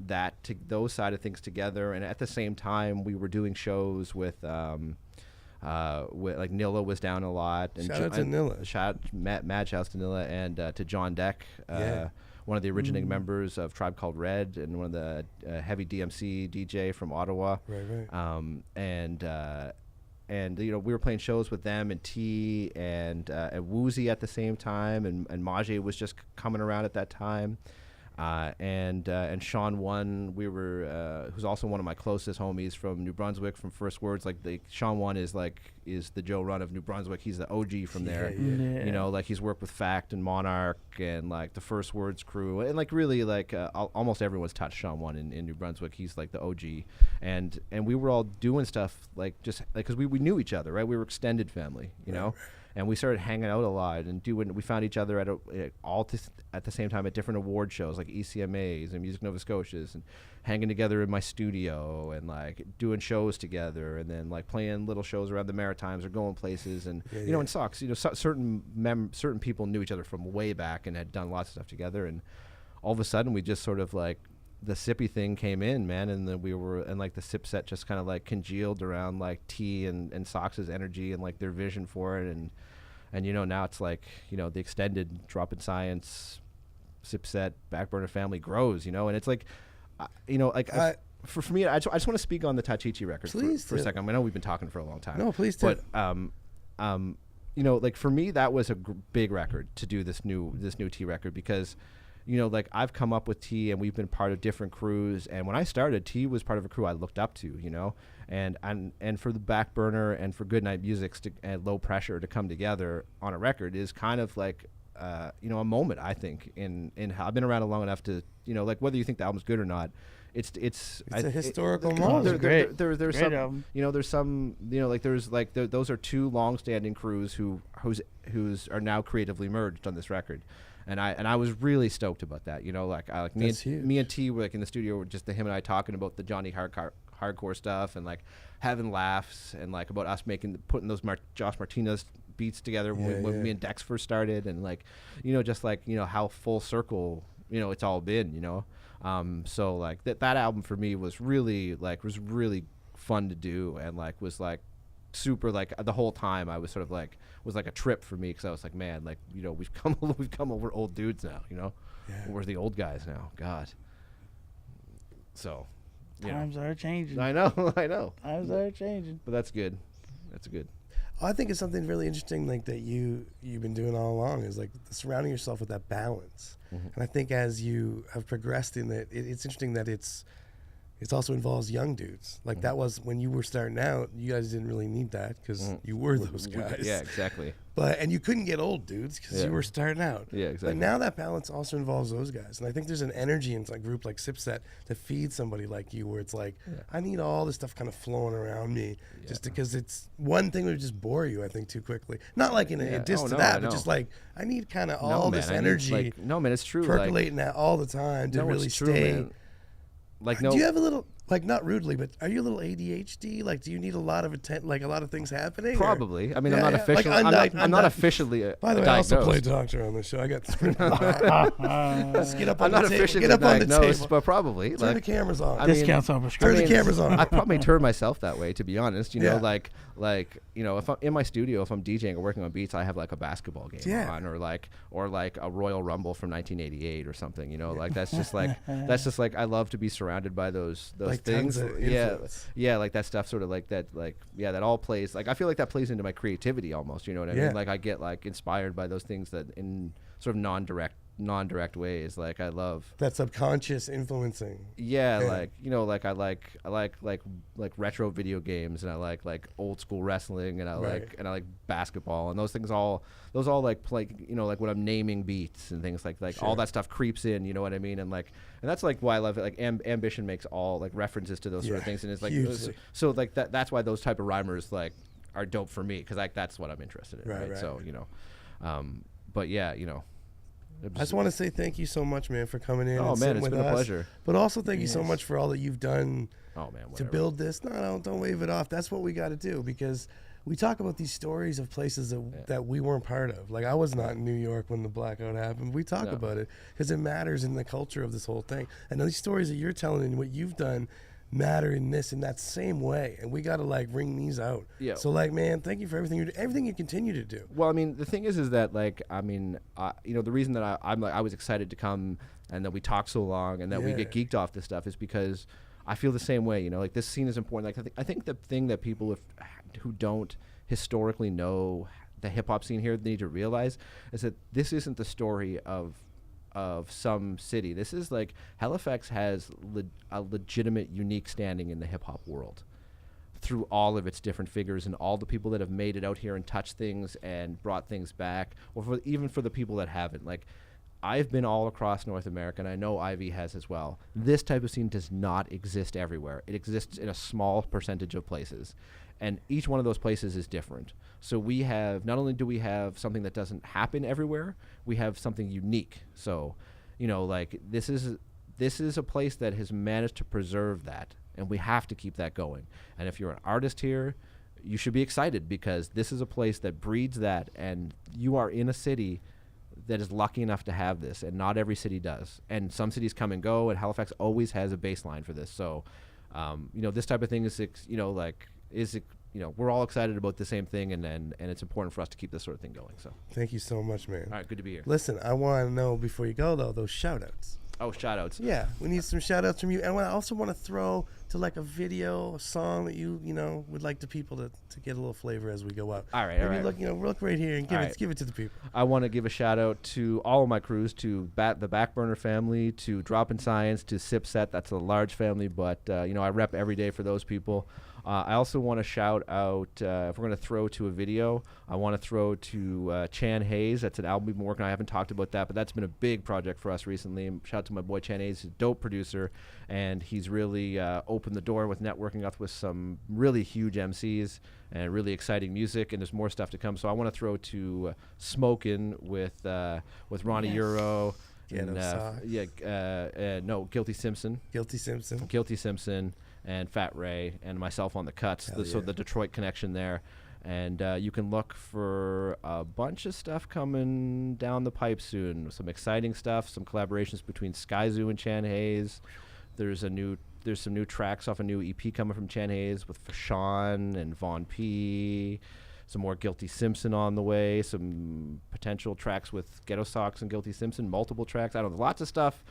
that to those side of things together. And at the same time, we were doing shows with like Nilla was down a lot. And Shout out to Nilla. Mad shouts to Nilla and to John Deck, one of the originating members of Tribe Called Red and one of the heavy DMC DJ from Ottawa. Right. And you know, we were playing shows with them and T and Woozy at the same time, and Majé was just coming around at that time, and Sean One, we were who's also one of my closest homies from New Brunswick from First Words. Like Sean One is the Joe Run of New Brunswick. He's the OG from there. You know, like he's worked with Fact and Monarch and like the First Words crew, and like really like almost everyone's touched Sean One in New Brunswick. He's like the OG, and we were all doing stuff like just like because we knew each other, right? We were extended family, you know. And we started hanging out a lot and we found each other at the same time at different award shows like ECMAs and Music Nova Scotia's, and hanging together in my studio and like doing shows together, and then like playing little shows around the Maritimes or going places. And you know, in Sox, you know, certain people knew each other from way back and had done lots of stuff together, and all of a sudden we just sort of like the Sippy thing came in, man, and then like the Sipset just kind of like congealed around like T and Sox's energy and like their vision for it, and you know, now it's like, you know, the extended Drop in Science, Sipset, Backburner family grows, you know, and it's like, you know, like for me, I just want to speak on the Tachichi record for a second. I know we've been talking for a long time. No, please do. But you know, like for me, that was a big record to do this new T record, because you know, like I've come up with T and we've been part of different crews, and when I started, T was part of a crew I looked up to, you know, and for the Backburner and for Goodnight Music and Low Pressure to come together on a record is kind of like you know, a moment, I think, in I've been around long enough to, you know, like whether you think the album's good or not, it's a historical moment. There's some album. You know, there's some, you know, like there's like those are two long-standing crews who's are now creatively merged on this record. And I was really stoked about that, you know, like me and T were like in the studio, were just him and I talking about the Johnny hardcore stuff and like having laughs and like about us putting those Josh Martinez beats together when me and Dex first started, and like, you know, just like, you know, how full circle, you know, it's all been, you know. So like that album for me was really fun to do, and like was like super, like the whole time I was sort of like was like a trip for me, because I was like, man, like, you know, we've come over old dudes now, you know. We're the old guys now, God. So times are changing. I know times are changing, but that's good. I think it's something really interesting, like that you've been doing all along, is like surrounding yourself with that balance. And I think as you have progressed in it, it's interesting that it's also involves young dudes. Like that was when you were starting out, you guys didn't really need that because you were those guys. Yeah, exactly. And you couldn't get old dudes because you were starting out. Yeah, exactly. But now that balance also involves those guys. And I think there's an energy in a group like Sipset to feed somebody like you, where it's like, I need all this stuff kind of flowing around me, just because it's one thing would just bore you, I think, too quickly. Not like in a diss to that, but just like, I need kind of all this energy. It's true. Percolating that all the time to really stay. Man. Like, do you have a little, like, not rudely, but are you a little ADHD? Like, do you need a lot of like a lot of things happening? Probably. I mean, I'm not officially. Like, I'm not officially. By the way, I also play doctor on the show. I got the script. Just get up on I'm not the officially table. Get up on the diagnosed, table. but probably. Turn the cameras on. Discounts on Turn prescriptions. the cameras on. I probably turn myself that way, to be honest. You know, like you know, if I'm in my studio, if I'm DJing or working on beats, I have like a basketball game on, or like a Royal Rumble from 1988 or something. You know, like that's just like I love to be surrounded by those like things. Influence. Yeah, like that stuff, sort of like that, like that all plays. Like I feel like that plays into my creativity almost. You know what I mean? Like I get like inspired by those things that in sort of non-direct ways. Like I love that subconscious influencing. Like, you know, like I like retro video games, and I like old school wrestling, and I like basketball, and those all like play, you know, like when I'm naming beats and things like all that stuff creeps in, you know what I mean? And that's like why I love it. Like Ambition makes all like references to those sort of things, and it's like so like that's why those type of rhymers like are dope for me, because like that's what I'm interested in, right? So, you know, but yeah, you know, I just want to say thank you so much, man, for coming in. Oh, and man, sitting it's with been a us. pleasure. But also thank you so much for all that you've done Oh man, to whatever. build this. No, don't wave it off. That's what we got to do, because we talk about these stories of places that we weren't part of. Like, I was not in New York when the blackout happened. We talk about it because it matters in the culture of this whole thing. And these stories that you're telling and what you've done matter in that same way. And we got to like bring these out. Yeah. So like, man, thank you for everything you continue to do. Well, I mean, the thing is that like, I mean, you know, the reason that I was excited to come and that we talk so long and that we get geeked off this stuff is because I feel the same way. You know, like this scene is important. Like I think the thing that people who don't historically know the hip hop scene here need to realize is that this isn't the story of some city. This is like Halifax has a legitimate, unique standing in the hip hop world through all of its different figures and all the people that have made it out here and touched things and brought things back, or even for the people that haven't. Like, I've been all across North America, and I know Ivy has as well. This type of scene does not exist everywhere. It exists in a small percentage of places, and each one of those places is different. So we have, not only do we have something that doesn't happen everywhere, we have something unique. So, you know, like this is a place that has managed to preserve that, and we have to keep that going. And if you're an artist here, you should be excited, because this is a place that breeds that, and you are in a city that is lucky enough to have this, and not every city does. And some cities come and go, and Halifax always has a baseline for this. So, you know, this type of thing is, you know, like, you know, we're all excited about the same thing, and it's important for us to keep this sort of thing going. So, Thank you so much, man. all right, good to be here. Listen, I want to know before you go though, those shout outs. Oh, shout outs. Yeah, we need some shout outs from you. And I also want to throw to like a video, a song that you know, would like the people to get a little flavor as we go out. All right, Maybe all right. look right here and give All it right. give it to the people. I want to give a shout out to all of my crews, to the Backburner family, to Droppin' Science, to Sipset. That's a large family, but you know, I rep every day for those people. I also want to shout out, if we're going to throw to a video, I want to throw to Chan Hayes. That's an album we've been working on. I haven't talked about that, but that's been a big project for us recently. And shout out to my boy Chan Hayes. He's a dope producer, and he's really opened the door with networking up with some really huge MCs and really exciting music, and there's more stuff to come. So I want to throw to Smokin' with Ronnie Euro. Ghetto Sox. No, Guilty Simpson. Guilty Simpson. Guilty Simpson and Fat Ray and myself on the cuts. So the Detroit connection there. And you can look for a bunch of stuff coming down the pipe soon. Some exciting stuff, some collaborations between Sky Zoo and Chan Hayes. There's some new tracks off a new EP coming from Chan Hayes with Fashawn and Von P. Some more Guilty Simpson on the way. Some potential tracks with Ghetto Sox and Guilty Simpson. Multiple tracks. I don't know. Lots of stuff.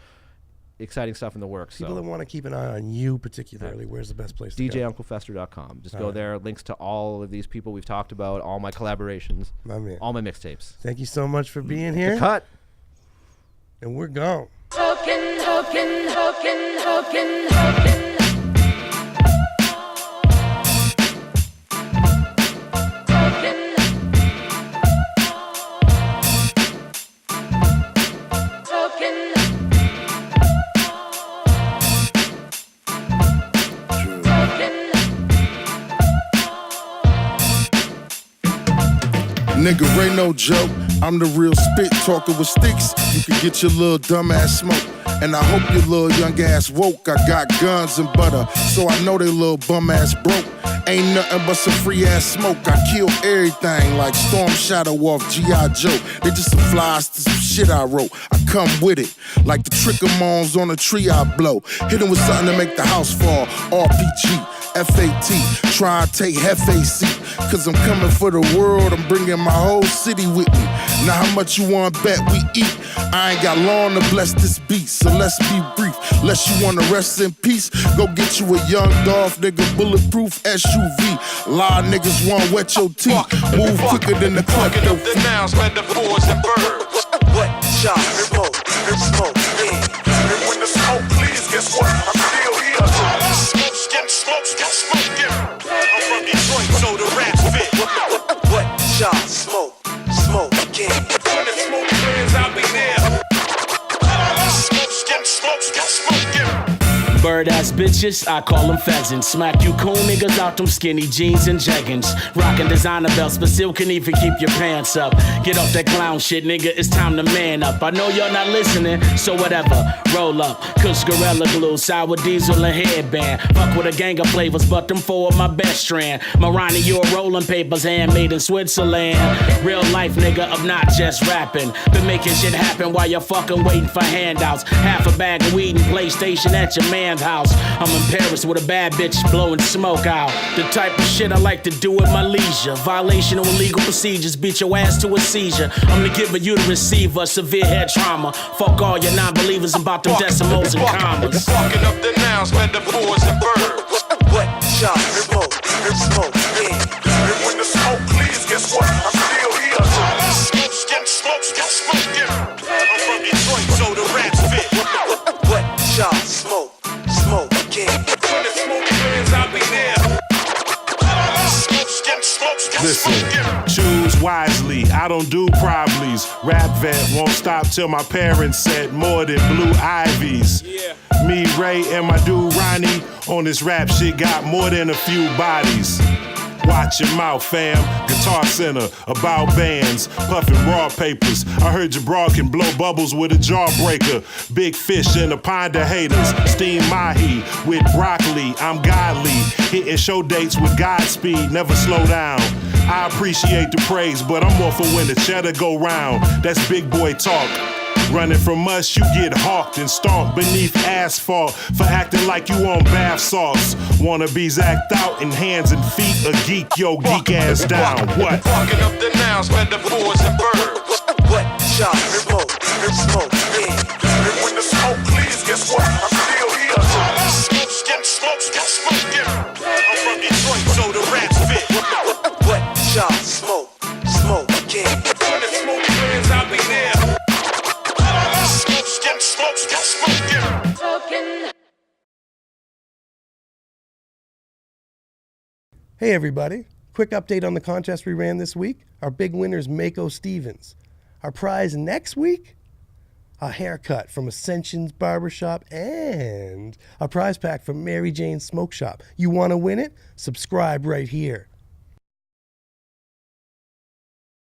Exciting stuff in the works. People that want to keep an eye on you particularly, where's the best place to go? DJUncleFester.com. Just go there. Links to all of these people we've talked about, all my collaborations, My man. all my mixtapes. Thank you so much for being here. Cut. And we're gone. Nigga, Ray no joke. I'm the real spit talking with sticks. You can get your little dumb ass smoke. And I hope your little young ass woke. I got guns and butter, so I know they little bum ass broke. Ain't nothing but some free ass smoke. I kill everything like Storm Shadow off G.I. Joe. They just some flies to some shit I wrote. I come with it like the trichomones on a tree I blow. Hit 'em with something to make the house fall. RPG. FAT, try and take FAC, cause I'm coming for the world, I'm bringing my whole city with me. Now how much you wanna bet we eat? I ain't got long to bless this beat, so let's be brief. Unless you wanna rest in peace, go get you a young Dolph, nigga, bulletproof SUV. A lot of niggas wanna wet your teeth, move quicker than the Fucking klepto up the feet. nouns, metaphors, and verbs. What shot? Smoke, smoke, yeah. And when the smoke clears, guess what? I'm still here. Smoke, I'm from Detroit, so the raps fit. What shot? Smoke, smoke, yeah. When the smoke clears, I'll be there. Smoke, yeah. Bird ass bitches, I call them pheasants. Smack you cool niggas out them skinny jeans and jeggings. Rockin' designer belts, but still can even keep your pants up. Get off that clown shit, nigga, it's time to man up. I know y'all not listening, so whatever. Roll up, Kush Gorilla Glue, sour diesel and headband. Fuck with a gang of flavors, but them four of my best strand. Marani, you're rolling papers, handmade in Switzerland. Real life, nigga, I'm not just rapping. Been making shit happen while you're fucking waiting for handouts. Half a bag of weed and PlayStation at your man's house. I'm in Paris with a bad bitch blowing smoke out. The type of shit I like to do at my leisure. Violation of illegal procedures, beat your ass to a seizure. I'm the giver, you the receiver, severe head trauma. Fuck all your non-believers about them decimals and commas. Fucking up the nouns, metaphors and verbs. What shot? Smoke, smoke, yeah. And when the smoke clears, guess what? I'm still here. Smoke, yeah. I'm from Detroit, so the raps fit. What shot? Smoke, smoke, yeah. When the smoke clears, I'll be there. Listen, choose wisely. I don't do probablys. Rap vet won't stop till my parents said more than blue ivies. Me, Ray, and my dude Ronnie on this rap shit got more than a few bodies. Watch your mouth, fam. Guitar Center, about bands, puffin' raw papers. I heard your broad can blow bubbles with a jawbreaker. Big fish in a pond of haters. Steam mahi with broccoli. I'm godly. Hitting show dates with Godspeed. Never slow down. I appreciate the praise, but I'm more for when the cheddar go round. That's big boy talk. Running from us, you get hawked and stomped beneath asphalt for acting like you on bath salts. Wannabes act out in hands and feet, a geek, yo, geek ass down. What? Fucking up the nouns, metaphors and verbs. What shot? Smoke, smoke, yeah. And when the smoke clears, guess what? I'm still here. Smoke, yeah. I'm from Detroit, so the raps fit. What shot? Smoke, smoke, yeah. When the smoke clears, I'll be there. Smoke, yeah. Hey everybody, quick update on the contest we ran this week. Our big winner is Mako Stevens. Our prize next week, a haircut from Ascension's Barbershop and a prize pack from Mary Jane's Smoke Shop. You want to win it? Subscribe right here.